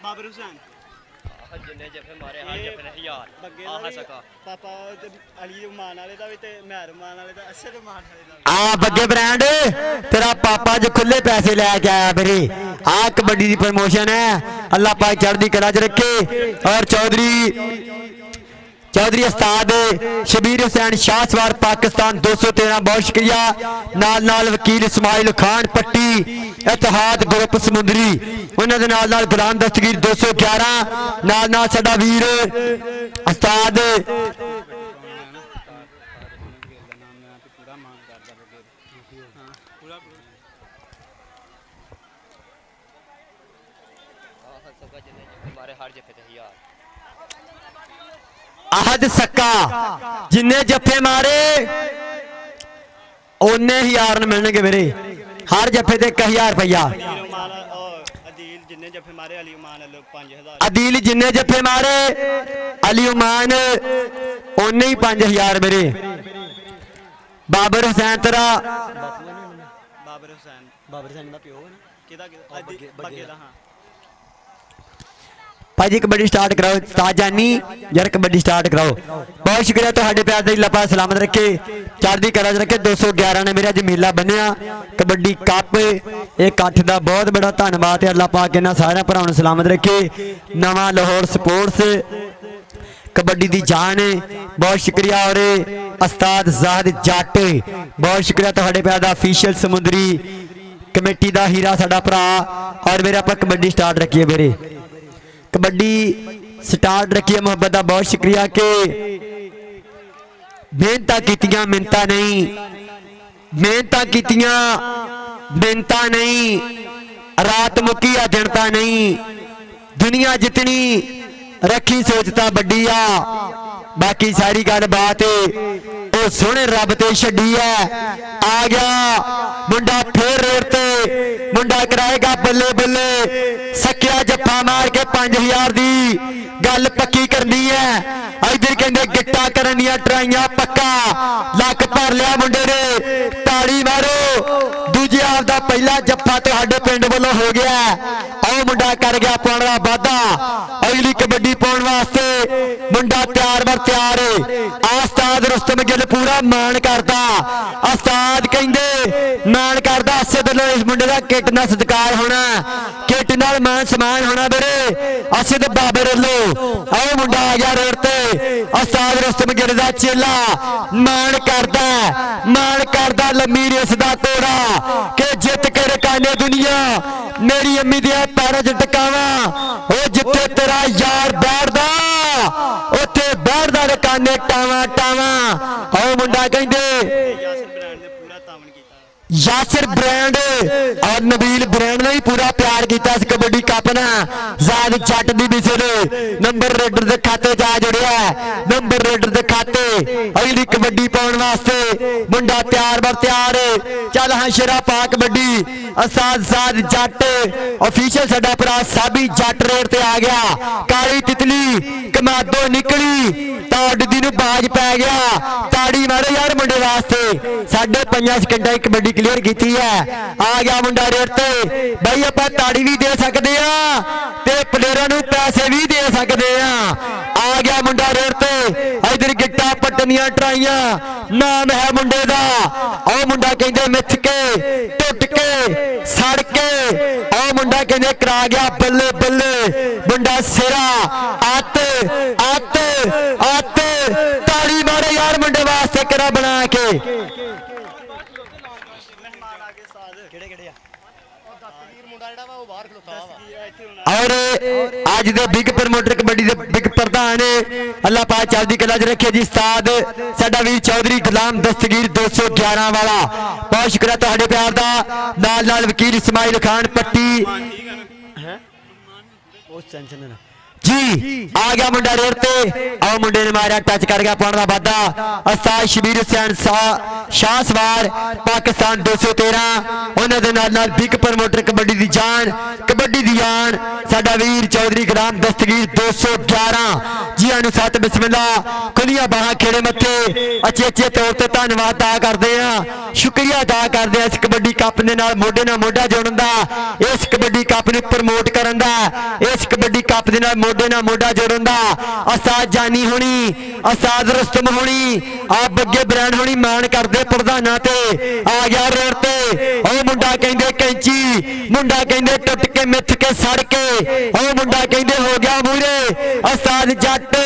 ਬਾਬਰ ਹੁਸੈਨ ਜਿੰਨੇ ਜਫੇ ਮਾਰੇ ਹਰ ਜਫੇ ਨੇ 1000 ਬੱਗੇ ਆਹ ਦਾ ਸਕਾ ਪਾਪਾ ਤੇ ਅਲੀ ਉਮਾਨ ਵਾਲੇ ਦਾ ਵੀ ਤੇ ਮਹਿਰ ਉਮਾਨ ਵਾਲੇ ਦਾ ਅਸਦ ਉਮਾਨ ਵਾਲੇ ਦਾ आ बग्गे ब्रांड तेरा पापा जो खुले पैसे लेके आया मेरे आ कबड्डी की प्रमोशन है अल्लाह पाक चढ़दी कला च रखे और चौधरी चौधरी उस्ताद शबीर हुसैन शाहसवार पाकिस्तान 213 बहुत शुक्रिया नाल नाल वकील इस्माइल खान पट्टी इतिहाद ग्रुप समुंदरी उन्होंने नाल नाल गुलाम दस्तगीर 211 नाल नाल साडा वीर उस्ताद आहद सक्का जिन्ने जफे मारे उन्ने ही यार मिलने मेरे हर जफे ते 1000 रुपया ਅਦੀਲ ਜਿੰਨੇ ਜੱਫੇ ਮਾਰੇ ਅਲੀ ਉਮਾਨ ਵੱਲੋਂ 5000 अदील जिन्ने जफे मारे अली उमान उन्ने ही 5000 मेरे बाबर हुसैन तेरा ਬਾਬਰ ਹੁਸੈਨ ਦਾ ਪਿਓ ਹੈ ਨਾ ਕਿਹਦਾ ਬੱਗੇ ਦਾ ਹਾਂ भाजी कबड्डी स्टार्ट कराओ ताजानी यार कबड्डी स्टार्ट कराओ बहुत शुक्रिया तो प्यार दी अल्लाह पाक सलामत रखे चढ़दी कला च रखे 211 ने मेरा जमीला बनया कबड्डी कप ये कठ का बहुत बड़ा धन्यवाद है अल्लाह पाक इन्हां सारे भरावां नूं सलामत रखे नवा लाहौर स्पोर्ट्स कबड्डी दी जान बहुत शुक्रिया और उस्ताद ज़ाहिद जट बहुत शुक्रिया तो प्यार दा ऑफिशियल समुंदरी कमेटी दा हीरा साडा भरा और मेरे आप कबड्डी स्टार्ट रखिए मेरे कबड्डी स्टार्ट रखिए मोहब्बत का बहुत शुक्रिया के मेहनत कीतियां मिन्नतां नहीं मेहनत कीतियां मिन्नतां नहीं रात मुकी आ जनता नहीं दुनिया जितनी रखी सोचता बड़ी आ बाकी सारी गल बात ओ सोहने रब ते छड्डी है आ गया मुंडा फिर रेट ते मुंडा कराएगा बल्ले बल्ले सकिया जप्पा मार के 5000 दी गल पक्की करनी है इधर कहते गिट्टा करन दियां ट्राइयां पक्का लक भर लिया मुंडे ने ताड़ी मारो दूजे आप दा पहला जप्पा तुहाडे पिंड वालों हो गया आओ मुंडा कर गया पाउण दा वादा अगली कबड्डी पाउण वास्ते मुंडा तैयार बर तैयार है उस्ताद रुस्तम गिल पूरा मान करदा उस्ताद कहंदे मान करदा असे दिलों इस मुंडे दा किट नाल सत्कार होना किट नाल मान समान होना मेरे असे ते बाबे रलो आओ मुंडा आ गया रोड ते उस्ताद रुस्तम गिल दा चेला मान करदा लम्मी रेस दा तोड़ा के जित के रकाने दुनिया मेरी अम्मी दिया पैरों च टकावा ओ जिथे तेरा यार बैठदा उत्थे बैठदा रकाने टावा टावा आओ मुंडा कहंदे ਯਾਸਰ ਬ੍ਰਾਂਡ ਨੇ ਪੂਰਾ ਤਾਮਨ ਕੀਤਾ यासर ब्रांड और नबील ब्रांड ने भी पूरा प्यार किया इस कबड्डी कप ना ज़ाद जट दी विसे ने नंबर रेडर दे खाते जा जुड़िया नंबर रेडर दे खाते अगली कबड्डी पाउण वास्ते मुंडा तैयार बर तैयार चल हाँ शेरा पा कबड्डी उस्ताद ज़ाद जट ऑफिशियल साडा भरा साबी जट रेड ते आ गया काली तितली कमादो निकली ताड़ दी नूं बाज पै गया ताड़ी मारो यार मुंडे वास्ते 5.5 सेकंडां कबड्डी क्लीयर की है आ गया मुंडा रेट ते भाई आप ताड़ी भी दे सकते हैं ते प्लेयरां नूं पैसे भी दे सकते हैं आ गया मुंडा रेट ते इधर गिट्टा पट्टनियां ट्राइयां नाम है मुंडे दा ओ मुंडा कहंदे मिथ के टुट के सड़ के ओ मुंडा कहंदे करा गया बल्ले बल्ले मुंडा सिरा आत आत आत ताड़ी मारे यार मुंडे वास्ते करा बना के ਮਹਿਮਾਨ ਆ ਗਏ ਸਾਦ ਕਿਹੜੇ ਕਿਹੜੇ ਆ ਉਹ ਦਸਤਗੀਰ ਮੁੰਡਾ ਜਿਹੜਾ ਵਾ ਉਹ ਬਾਹਰ ਖਲੋਤਾ ਵਾ ਇੱਥੇ ਹੋਣਾ और आज दे बिग प्रमोटर कबड्डी दे बिग प्रधान अल्लाह पाक चढ़दी कला च रखे जी उस्ताद साडा वीर चौधरी गुलाम दस्तगीर 211 वाला बहुत शुक्रिया तुहाडे प्यार दा नाल नाल वकील इस्माइल खान पट्टी है उस टेंशन ना जी आ गया मुंडा रेड ते आओ मुंडे ने मारा टच कर गया पाउण दा वादा उस्ताद शबीर हुसैन शाहसवार पाकिस्तान 213 उन्हां दे नाल बिग प्रमोटर कबड्डी दी जान साडा वीर चौधरी गुलाम दस्तगीर 211 जी आनु सत बिस्मिल्लाह खुलियां बाहां खेड़े मत्थे अच्छे तौर ते धन्नवाद अदा करदे आ शुक्रिया अदा करदे आ इस कबड्डी कप दे नाल मोढे जुड़न दा इस कबड्डी कप नूं प्रमोट करन दा इस कबड्डी कप दे नाल ਮੋਢੇ ਨਾਲ ਮੋਢਾ ਜੋੜਨ ਦਾ ਉਸਤਾਦ ਜਾਨੀ ਹੋਣੀ, ਉਸਤਾਦ ਰੁਸਤਮ ਹੋਣੀ, ਆ ਬੱਗੇ ਬ੍ਰਾਂਡ ਹੋਣੀ ਮਾਣ ਕਰਦੇ ਪ੍ਰਧਾਨਾਂ ਤੇ। ਆ ਗਿਆ ਰੋਡ ਤੇ ਉਹ ਮੁੰਡਾ ਕਹਿੰਦੇ ਕੈਂਚੀ, ਮੁੰਡਾ ਕਹਿੰਦੇ ਟੁੱਟ ਕੇ ਮਿੱਥ ਕੇ ਸੜ ਕੇ, ਉਹ ਮੁੰਡਾ ਕਹਿੰਦੇ ਹੋ ਗਿਆ ਮੂਰੇ ਉਸਤਾਦ ਜੱਟ।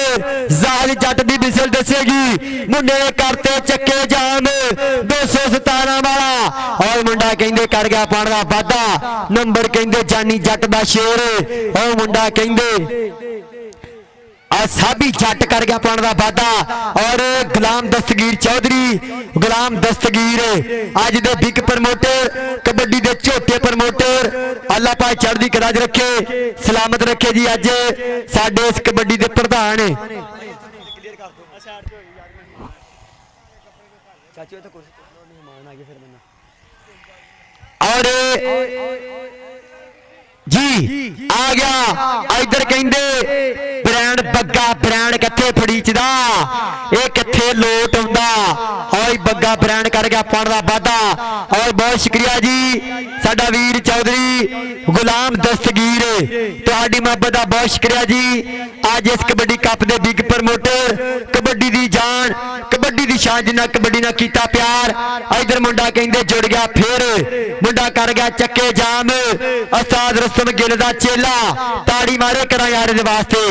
ਜ਼ਾਹਿਦ ਜੱਟ ਦੀ ਵਿਸਲ ਦੱਸੇਗੀ, ਮੁੰਡੇ ਨੇ ਕਰਤੇ ਚੱਕੇ ਜਾਮ 217 ਵਾਲਾ। ਉਹ ਮੁੰਡਾ ਕਹਿੰਦੇ ਕਰ ਗਿਆ ਪਾਣ ਦਾ ਵਾਧਾ, ਨੰਬਰ ਕਹਿੰਦੇ ਜਾਨੀ ਜੱਟ ਦਾ ਸ਼ੇਰ। ਉਹ ਮੁੰਡਾ ਕਹਿੰਦੇ ਆ ਸਾਬੀ ਜੱਟ कर गया पाने का वादा। और गुलाम दस्तगीर चौधरी, गुलाम दस्तगीर अज दे बिग प्रमोटर, कबड्डी दे झोटे प्रमोटर, अल्लाह पाक चढ़दी कला च रखे, सलामत रखे जी। अज साडे इस कबड्डी दे प्रधान और जी आ गया इधर कहंदे ब्रांड बग्गा, ब्रांड किथे फड़ीचदा, ये किथे लोट आउंदा। और बग्गा ब्रांड कर गया पाण दा वादा। और बहुत शुक्रिया जी साडा वीर चौधरी गुलाम दस्तगीर, तुहाडी मुहब्बत दा बहुत शुक्रिया जी। आज इस कबड्डी कप दे बिग प्रमोटर, कबड्डी दी जान, कबड्डी दी शान, जिन्ना कबड्डी नाल कीता प्यार। इधर मुंडा कहंदे जुड़ गया फिर, मुंडा कर गया चक्के जाम, उस्ताद रुस्तम गिल दा चेला, ताड़ी मारे करा यार दे वास्ते।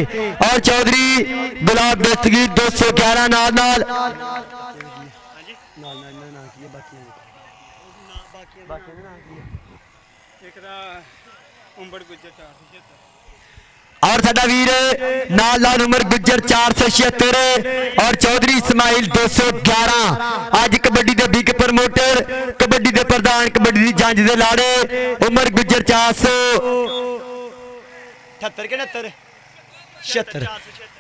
और चौधरी गुलाम दस्तगीर 211 नाल नाल और साडा वीर नाल नाल उमर गुज्जर 476 और चौधरी इस्माइल 211। आज कबड्डी दे बिग प्रमोटर, कबड्डी दे प्रधान, कबड्डी दी जंज दे लाड़े उमर गुज्जर 476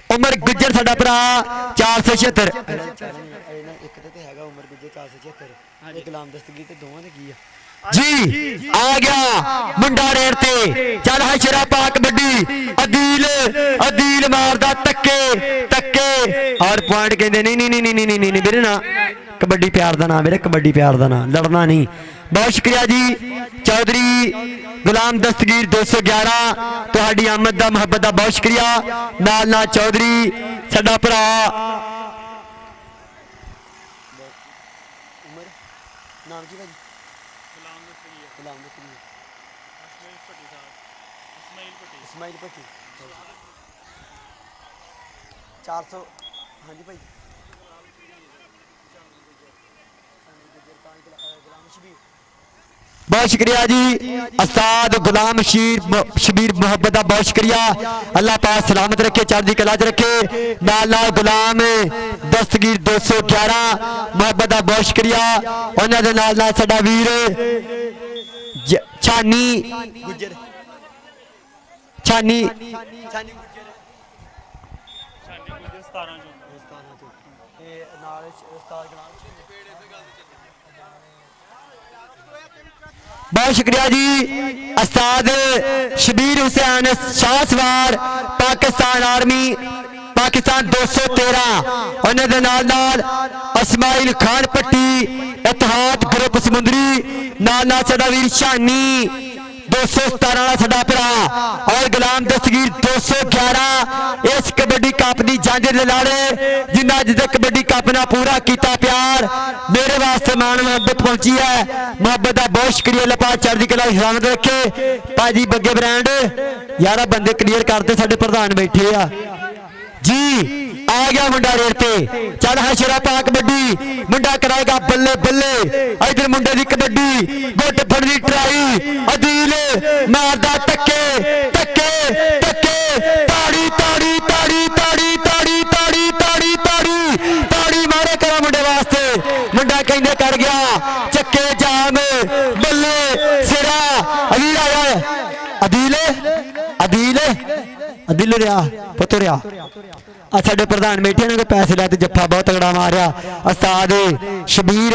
उमर गुज्जर साडा भरा 476 गुलाम दस्तगीर ते दोवां दे की आ जी। आ गया मुंडा रेड़ ते, चल हशरा पा कबड्डी, अदील अदील मारदा तक्के तक्के। और पॉइंट कहंदे नहीं नहीं नहीं नहीं नहीं मेरे ना कबड्डी प्यार दा नाम, मेरे कबड्डी प्यार दा नाम, लड़ना नहीं। बहुत शुक्रिया जी चौधरी गुलाम दस्तगीर 211, तुहाडी आमद दा मुहब्बत दा बहुत शुक्रिया। नाल नाल चौधरी साडा भरा नाम की भाजी इस्माइल भट्टी 400। हाँ जी भाई बहुत शुक्रिया जी उस्ताद गुलाम शबीर मोहब्बत का बहुत शुक्रिया। अल्लाह पाक सलामत रखे, चढ़दी कला च रखे। नाल नाल गुलाम दस्तगीर 211 मोहब्बत का बहुत शुक्रिया। उन्हां दे नाल नाल साडा वीर छानी गुज्जर, छानी बहुत शुक्रिया जी उस्ताद शबीर हुसैन शाहसवार, पाकिस्तान आर्मी, पाकिस्तान 213। उन्हें दे नाल नाल इस्माइल खान भट्टी, इतिहाद ग्रुप समुंदरी, नाल नाल साडा वीर शानी 217 वाला साडा भरा। और गुलाम दस्तगीर 211 इस कबड्डी कप की जंज दे लाड़े, जिन्ना अज तक कबड्डी कप ने पूरा किया प्यार, मेरे वास्ते मान मुहब्बत पहुंची है। मुहब्बत का बहुत शुक्रिया। लपा चढ़दी कला सलामत रखे भाजी बग्गे ब्रांड। यार बंदे क्लीयर करते साडे प्रधान बैठे आ जी। आ गया मुंडा रेड़ ते, चल हशरा पा कबड्डी, मुंडा कराएगा बल्ले बल्ले। इधर मुंडे की कबड्डी गुट फड़नी ट्राई, अदील मारदा तक्के तक्के तक्के, ताड़ी ताड़ी ताड़ी ताड़ी ताड़ी ताड़ी ताड़ी ताड़ी ताड़ी मारे करा मुंडे वास्ते। मुंडा कहंदे कर गया चक्के जाम, बल्ले सिरा। अदील आया, अदील अदील अदील रहा पुत रहा। साडे प्रधान बैठे ने पैसे लैते, जफ्फा बहुत तगड़ा मारिया। उस्ताद शबीर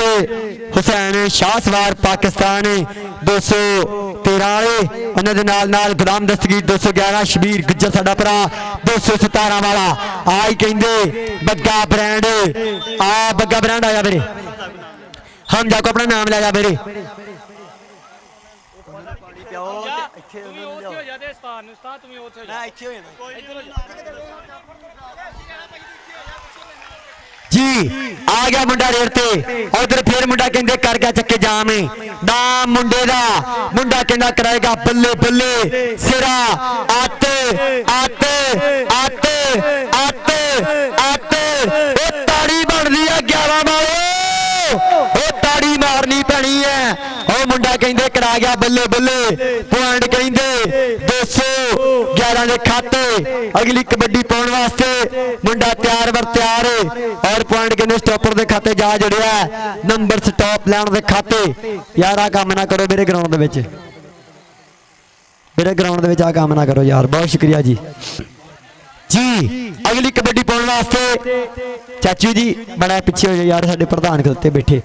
हुसैन शाहसवार पाकिस्तान 213 वाले, उन्होंने नाल नाल गुलाम दस्तगीर 211, शबीर गुज्जर साडा भरा 217 वाला। आई कहंदे बग्गा ब्रांड, आ बग्गा ब्रांड आया मेरे, हम जाको अपना नाम ले जा मेरे। ਪਿਓ ਤੇ ਇੱਥੇ ਤੂੰ ਵੀ ਉਹਨਾਂ ਨੂੰ ਉੱਥੇ ਲਿਆਓ ਹੋ ਜਾ ਤੇ ਉਸਤਾਦ ਨੂੰ ਉਸਤਾਦ ਤੂੰ ਵੀ ਉੱਥੇ ਹੋ ਜਾ ਮੈਂ ਇੱਥੇ ਹੋ ਜਾਣਾ ਇੱਧਰ ਹੋ ਜੀ ਆ ਗਿਆ ਮੁੰਡਾ ਰੇਡ ਤੇ ਉਧਰ ਫੇਰ ਮੁੰਡਾ ਕਹਿੰਦੇ ਕਰ ਗਿਆ ਚੱਕੇ ਜਾਮ ਨਾਮ ਮੁੰਡੇ ਦਾ ਮੁੰਡਾ ਕਹਿੰਦਾ ਕਰਾਏਗਾ ਬੱਲੇ ਬੱਲੇ ਸਿਰਾ ਆਤੇ ਆਤੇ ਆਤੇ ਆਤੇ ਆਤੇ ਇਹ ਤਾੜੀ ਬਣਦੀ ਆ 11 ਵਾਲੇ ਉਹ ਤਾੜੀ ਮਾਰਨੀ ਪੈਣੀ ਹੈ ਉਹ ਮੁੰਡਾ ਕਹਿੰਦੇ ਕਰਾ ਗਿਆ ਬੱਲੇ ਬੱਲੇ ਪੁਆਇੰਟ ਕਹਿੰਦੇ 211 ਦੇ ਖਾਤੇ ਅਗਲੀ ਕਬੱਡੀ ਪਾਉਣ ਵਾਸਤੇ ਮੁੰਡਾ ਤਿਆਰ ਵਰ ਤਿਆਰ ਔਰ ਪੁਆਇੰਟ ਕਹਿੰਦੇ ਸਟਾਪਰ ਦੇ ਖਾਤੇ ਜਾ ਜੁੜਿਆ ਨੰਬਰ ਸਟਾਪ ਲੈਣ ਦੇ ਖਾਤੇ ਯਾਰ ਆ ਕੰਮ ਨਾ ਕਰੋ ਮੇਰੇ ਗਰਾਊਂਡ ਦੇ ਵਿੱਚ ਆ ਕੰਮ ਨਾ ਕਰੋ ਯਾਰ ਬਹੁਤ ਸ਼ੁਕਰੀਆ ਜੀ ਅਗਲੀ ਕਬੱਡੀ ਪਾਉਣ ਵਾਸਤੇ ਚਾਚੂ ਜੀ ਬੜਾ ਪਿੱਛੇ ਹੋ ਜਾ ਯਾਰ ਸਾਡੇ ਪ੍ਰਧਾਨ ਖਲੋਤੇ ਬੈਠੇ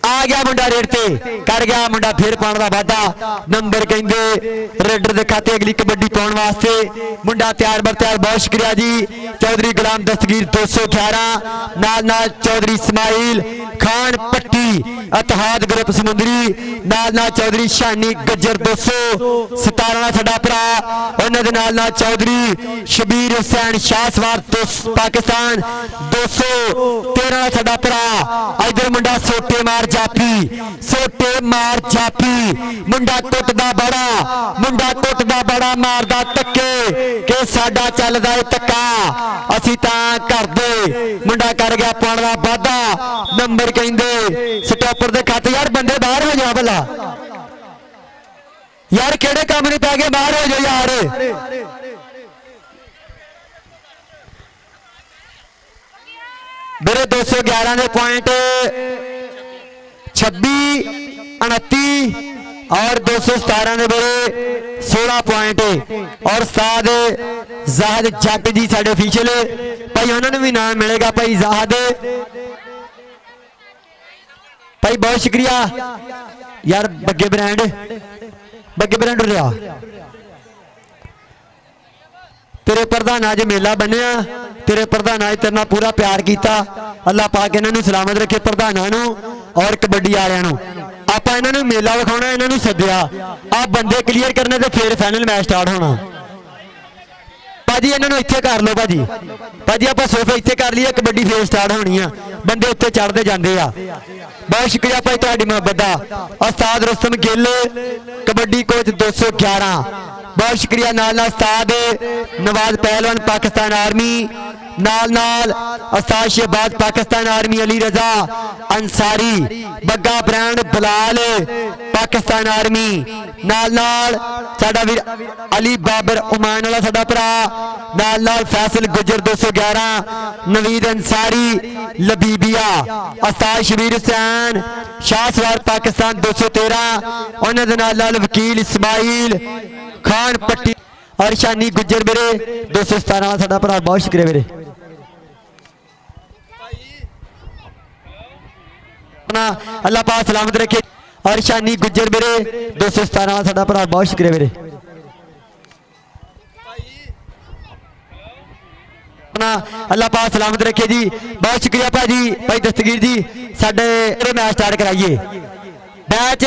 ਆ ਗਿਆ ਮੁੰਡਾ ਰੇਡ ਤੇ ਕਰ ਗਿਆ ਮੁੰਡਾ ਫੇਰ ਪਾਉਣ ਦਾ ਵਾਅਦਾ ਨੰਬਰ ਕਹਿੰਦੇ ਰੇਡਰ ਦੇ ਖਾਤੇ ਅਗਲੀ ਕਬੱਡੀ ਪਾਉਣ ਵਾਸਤੇ ਮੁੰਡਾ ਤਿਆਰ ਬਰ ਤਿਆਰ ਬਹੁਤ ਸ਼ੁਕਰੀਆ ਜੀ ਚੌਧਰੀ ਗੁਲਾਮ ਦਸਤਗੀਰ 211 ਨਾਲ ਚੌਧਰੀ ਇਸਮਾਈਲ ਖਾਨ ਪੱਟੀ ਇਤਿਹਾਦ ਗਰੁੱਪ ਸਮੁੰਦਰੀ ਨਾਲ ਚੌਧਰੀ ਸ਼ਾਨੀ ਗੱਜਰ 217 ਨਾਲ ਸਾਡਾ ਭਰਾ ਉਹਨਾਂ ਦੇ ਨਾਲ ਚੌਧਰੀ ਸ਼ਬੀਰ ਹੁਸੈਨ ਸ਼ਾਹਸਵਾਰ ਪਾਕਿਸਤਾਨ 213 ਨਾਲ ਸਾਡਾ ਭਰਾ ਇਧਰ ਮੁੰਡਾ ਸੋਟੇ ਮਾਰ ਜਾਪੀ ਮੁੰਡਾ ਟੁੱਟਦਾ ਬੜਾ ਮਾਰਦਾ ਧੱਕੇ ਕਿ ਸਾਡਾ ਚੱਲਦਾ ਏ ਧੱਕਾ ਅਸੀਂ ਤਾਂ ਕਰਦੇ ਮੁੰਡਾ ਕਰ ਗਿਆ ਪਾਉਣ ਦਾ ਵਾਅਦਾ ਨੰਬਰ ਕਹਿੰਦੇ ਸਟਾਪਰ ਦੇ ਖਾਤੇ ਯਾਰ ਬੰਦੇ ਬਾਹਰ ਹੋ ਜਾ ਭਲਾ ਯਾਰ ਕਿਹੜੇ ਕੰਮ ਨਹੀਂ ਪੈ ਗਏ ਬਾਹਰ ਹੋ ਜਾ ਯਾਰ ਮੇਰੇ 211 ਦੇ ਪੁਆਇੰਟ 26 29 और 217 ਦੇ ਮੇਰੇ 16 ਪੁਆਇੰਟ ਔਰ ਉਸਤਾਦ ਜ਼ਾਹਦ ਜੱਟ ਜੀ ਸਾਡੇ ਅਫੀਸ਼ੀਅਲ ਭਾਈ ਉਹਨਾਂ ਨੂੰ ਵੀ ਨਾਮ ਮਿਲੇਗਾ ਭਾਈ ਜ਼ਾਹਦ ਭਾਈ ਬਹੁਤ ਸ਼ੁਕਰੀਆ ਯਾਰ ਬੱਗੇ ਬ੍ਰਾਂਡ ਰਿਹਾ ਤੇਰੇ ਪ੍ਰਧਾਨ ਅੱਜ ਮੇਲਾ ਬਣਿਆ ਤੇਰੇ ਪ੍ਰਧਾਨ ਅੱਜ ਤੇਰੇ ਨਾਲ ਪੂਰਾ ਪਿਆਰ ਕੀਤਾ ਅੱਲਾਹ ਪਾਕ ਇਹਨਾਂ ਨੂੰ ਸਲਾਮਤ ਰੱਖੇ ਪ੍ਰਧਾਨਾਂ ਨੂੰ ਔਰ ਕਬੱਡੀ ਵਾਲਿਆਂ ਨੂੰ ਆਪਾਂ ਇਹਨਾਂ ਨੂੰ ਮੇਲਾ ਵਿਖਾਉਣਾ ਇਹਨਾਂ ਨੂੰ ਸੱਦਿਆ ਆ ਬੰਦੇ ਕਲੀਅਰ ਕਰਨੇ ਤੇ ਫੇਰ ਫਾਈਨਲ ਮੈਚ ਸਟਾਰਟ ਹੋਣਾ ਭਾਜੀ ਇਹਨਾਂ ਨੂੰ ਇੱਥੇ ਕਰ ਲਓ ਭਾਜੀ ਆਪਾਂ ਸੋਫੇ ਇੱਥੇ ਕਰ ਲਈਏ ਕਬੱਡੀ ਫੇਰ ਸਟਾਰਟ ਹੋਣੀ ਆ ਬੰਦੇ ਉੱਤੇ ਚੜਦੇ ਜਾਂਦੇ ਆ ਬਹੁਤ ਸ਼ੁਕਰੀਆ ਭਾਈ ਤੁਹਾਡੀ ਮੁਹੱਬਤ ਦਾ ਉਸਤਾਦ ਰੁਸਤਮ ਗਿੱਲ ਕਬੱਡੀ ਕੋਚ 211 बहुत शुक्रिया नाल उस्ताद नवाज पहलवान पाकिस्तान आर्मी नाल उस्ताद शहबाज पाकिस्तान आर्मी अली रजा अंसारी बग्गा ब्रांड बलाल पाकिस्तान आर्मी नाल साडा वीर अली बाबर उमान वाला साडा भरा नाल फैसल गुजर 211 नवीद अंसारी लबीबिया उस्ताद शबीर हुसैन शाहसवार पाकिस्तान 213 उन्हां दे नाल वकील इस्माइल खान पट्टी और शानी गुज्जर मेरे 217 साडा भरा बहुत शुक्रिया मेरे अल्लाह पाक सलामत रखे और शानी गुज्जर मेरे 217 साडा भरा बहुत शुक्रिया मेरे अल्लाह पाक सलामत रखे जी बहुत शुक्रिया भाजी भाई दस्तगीर जी साडे मैच स्टार्ट कराइए मैच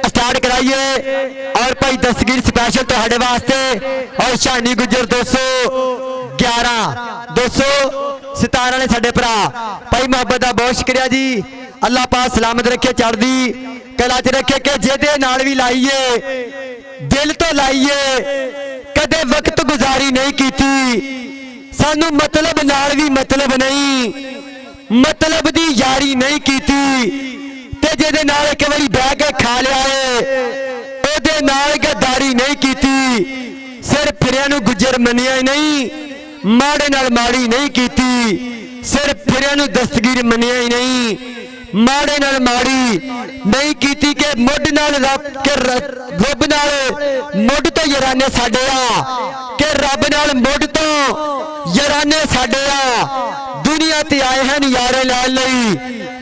स्टार्ट कराइए और भाई दस्तगीर स्पेशल तुहाडे वास्ते और शानी गुजर 211 217 ने साडे भरा भाई मोहब्बत दा बहुत शुक्रिया जी अल्लाह पाक सलामत रखे चढ़दी कला च रखे कि जेदे नाल भी लाइए दिल तो लाइए कदे वक्त गुजारी नहीं कीती सानू मतलब नाल भी मतलब नहीं मतलब दी यारी नहीं कीती ਜਿਹਦੇ ਨਾਲ ਇੱਕ ਵਾਰੀ ਬਹਿ ਕੇ ਖਾ ਲਿਆ ਏ ਉਹਦੇ ਨਾਲ ਗੱਦਾਰੀ ਨਹੀਂ ਕੀਤੀ ਸਿਰ ਫਿਰਿਆਂ ਨੂੰ ਗੁੱਜਰ ਮੰਨਿਆ ਹੀ ਨਹੀਂ ਮਾੜੇ ਨਾਲ ਮਾੜੀ ਨਹੀਂ ਕੀਤੀ ਸਿਰ ਫਿਰਿਆਂ ਨੂੰ ਦਸਤਗੀਰ ਮੰਨਿਆ ਹੀ ਨਹੀਂ ਮਾੜੇ ਨਾਲ ਮਾੜੀ ਨਹੀਂ ਕੀਤੀ ਕਿ ਮੁੱਢ ਨਾਲ ਰੱਬ ਨਾਲ ਮੁੱਢ ਤੋਂ ਯਾਰਾਨੇ ਸਾਡੇ ਆ ਕਿ ਰੱਬ ਨਾਲ ਮੁੱਢ ਤੋਂ ਯਾਰਾਨੇ ਸਾਡੇ ਆ ਦੁਨੀਆ ਤੇ ਆਏ ਹਨ ਯਾਰੇ ਲੈਣ ਲਈ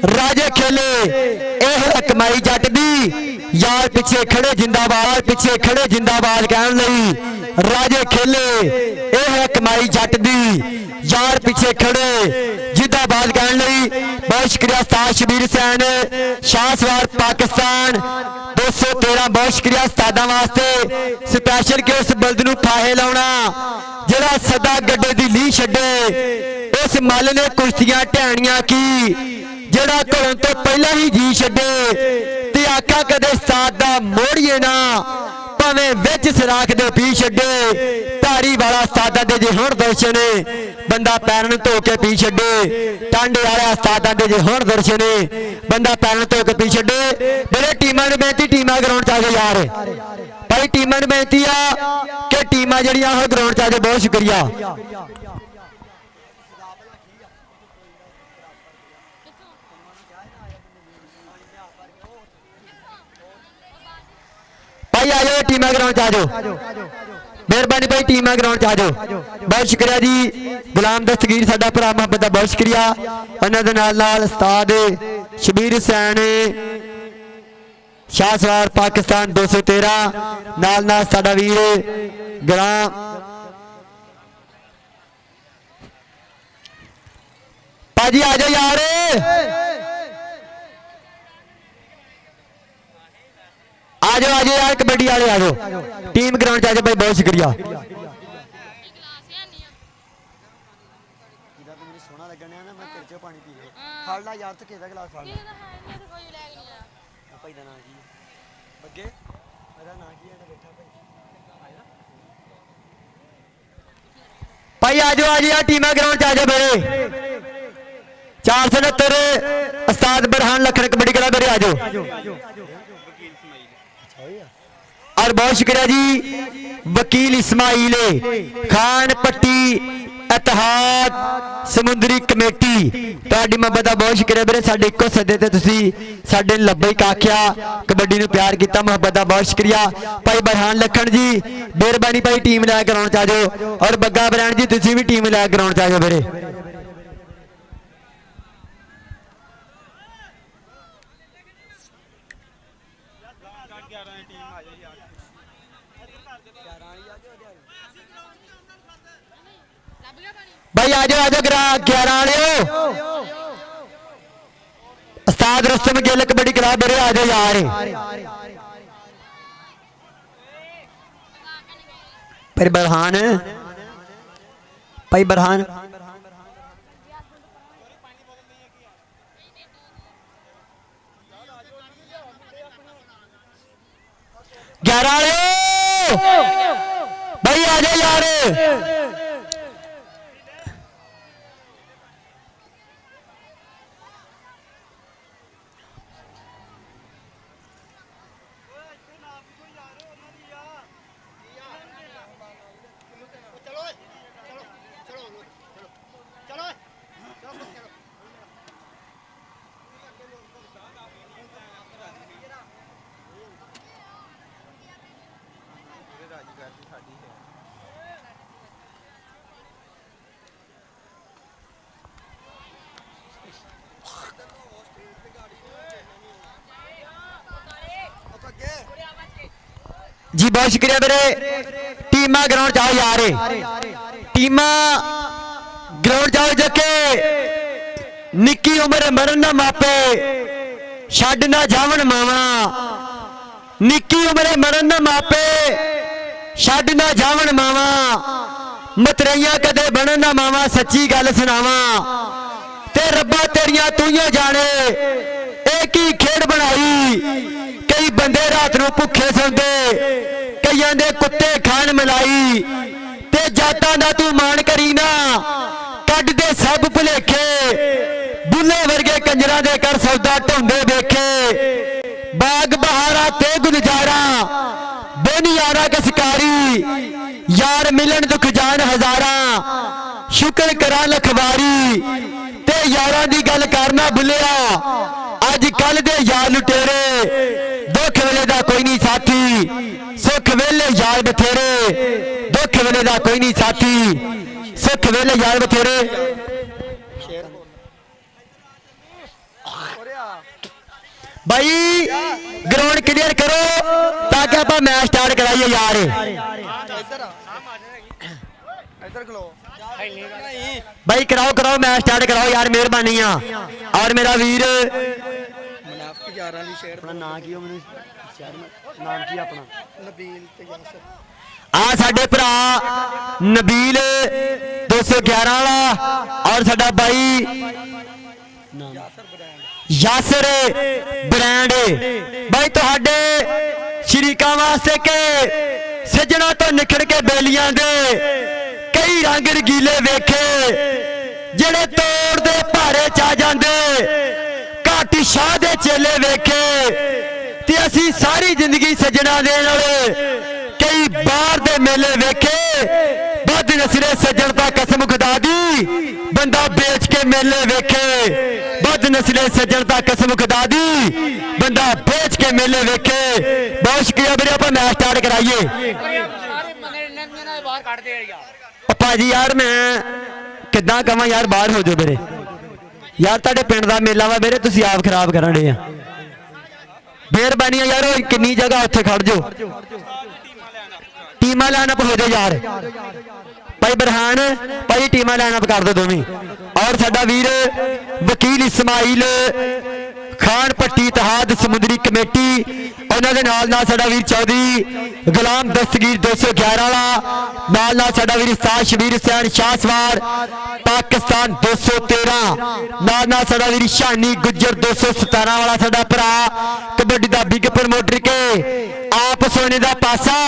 राजे खेले यह कमाई जट दी यार पिछे खड़े जिंदाबाद पिछे खड़े जिंदाबाद कहन लई राजे खेले यह कमाई जट दी यार पिछे खड़े जिंदाबाद कहने लई बहुत शुक्रिया उस्ताद शबीर हुसैन शाहसवार पाकिस्तान 213 बहुत शुक्रिया उस्तादा वास्ते स्पैशल कि उस बल्द नूं फाहे लाउणा जिहड़ा सदा गड्डे दी लीह छड्डे उस मल ने कुश्तियां ढैणियां की जिहड़ा घरों तो पहला ही जी छड्डे ते आखा कदे उस्ताद दा मोड़िए ना भावें विच सराख दे पी छड्डे धारी वाला उस्तादा दे जे हुण दर्शन बंदा पैरन धो के पी छड्डे टांडे वाले उस्तादा दे जे हुण दर्शन बंदा पैरन धो के पी छड्डे मेरे टीमां नूं बेनती टीमां ग्राउंड च आ जाओ यार भाई टीमां नूं बेनती आ कि टीमां जिहड़ियां ओह ग्राउंड च आ जाओ बहुत शुक्रिया भाई आ जाओ टीमां ग्राउंड च आ जाओ मेहरबानी भाई टीमां ग्राउंड च आ जाओ बहुत शुक्रिया जी गुलाम दस्तगीर साडा भरा मोहब्बत दा बहुत शुक्रिया उन्हां दे नाल उस्ताद शबीर हुसैन शाहसवार पाकिस्तान 213 नाल साडा वीर गुलाम भाजी आ जाओ यार आ जाओ यार कबड्डी वाले आ जाओ टीम ग्राउंड आ जाओ भाई बहुत शुक्रिया सोना लगने ना मैं तेरे पानी पी गया फड़ ला यार तो किहदा गिलास फड़ भाई दा नाम की बग्गे मेरा नाम की है बैठा भाई आ जाओ यार टीम ग्राउंड आ जाओ मेरे 469 उस्ताद बरहान लखन कबड्डी क्लब मेरे आ जाओ और बहुत शुक्रिया जी वकील इस्माइल खान पट्टी इतिहाद समुद्री कमेटी तुहाडी मोहब्बत दा बहुत शुक्रिया मेरे साडे इक्को सदे ते तुसी साडे लब्बे ही आख्या कबड्डी नूं प्यार कीता मोहब्बत दा बहुत शुक्रिया भाई बरहान लखन जी मेहरबानी भाई टीम लै ग्राउंड च आ जाओ और बग्गा ब्रांड जी तुसी भी टीम लै ग्राउंड च आ जाओ मेरे भाई आ जाओ 11 वाले उस्ताद रस्तम गिल कबड्डी क्लब मेरे आ जाओ यार फिर बरहान भाई बरहान ग्यारह भाई आ जाओ यार जी बहुत शुक्रिया मेरे टीमा ग्राउंड जाओ यार टीमा ग्राउंड जाओ जके निक्की उम्र मरन ना मापे छड़ ना जावन मावा निक्की उम्र मरन ना मापे छड़ ना जावन मावा मतरैया कदे बनन ना मावा सच्ची गल सुनावा ते रब्बा तेरिया तूइयों जाने एक ही खेड बनाई कई बंदे रात नूं भुखे सौंदे कईयां दे कुत्ते खान मलाई ते जातां दा तू मान करी ना कड्ड दे सब भुलेखे बुल्ले वर्गे कंजरां दे कर सौदा ढोंदे वेखे बाग बहारा ते गुलजारा बोनी यारा कसकारी यार मिलन दुख जान हजारा शुक्र करा लखवारी ते यारां दी गल करना भुलिया अज कल दे यार लुटेरे दुख वेले दा कोई नहीं साथी सुख वेले यार बथेरे दुख वेले दा कोई नहीं साथी सुख वेले यार बथेरे भाई ग्राउंड क्लियर करो ताकि आप मैच स्टार्ट कराइए यार इधर खलो भाई कराओ कराओ मैच स्टार्ट कराओ यार मेहरबानी आ। और मेरा वीर ਮੁਨਾਫਿਕ ਯਾਰਾਂ ਦੀ ਸ਼ੇਰ अपना नाम की हो मैंने शहर में नाम की अपना ਨਬੀਲ ਤੇ ਯਾਸਰ आ साडे भरा नबील 211 वाला और साडा भाई यासर ब्रांड भाई तुहाडे शरीकां वास्ते के सज्जणा तो निखड़ के बेलियां दे कई रंग रंगीले वेखे जेड़े तोड़ दे भारे चा जांदे घाटी शाह दे चेले वेखे ते असी सारी जिंदगी सज्जणा दे नाल कई बार दे मेले वेखे बद नसरे सज्जणता कसम खुदा दी बंदा बेच के मेले वेखे बद नसरे सज्जणता कसम खुदा दी बंदा बेच के मेले वेखे। बहुत शुक्रिया मेरे आप मैच स्टार्ट कराइए भाजी यार मैं किदा कह यार बाहर हो जाओ मेरे यार तुहाडे पिंड दा मेला वा मेरे तुसीं आप खराब करन डे आ मेहरबानी यार किन्नी जगह उत्थे खड़ जाओ टीमां लाइनअप हो जाओ यार भाई बरहान भाई टीमां लाइनअप कर दो दोवें। और साडा वीर वकील इस्माइल खान पट्टी इतिहाद समुद्री कमेटी उन्होंने नाल साडा वीर चौधरी गुलाम दस्तगीर 211 वाला नाल साडा वीर उस्ताद शबीर हुसैन शाहसवार पाकिस्तान 213 नाल साडा वीर शानी गुज्जर 217 वाला साडा भरा कबड्डी दा बिग प्रमोटर के आप सोने दा पासा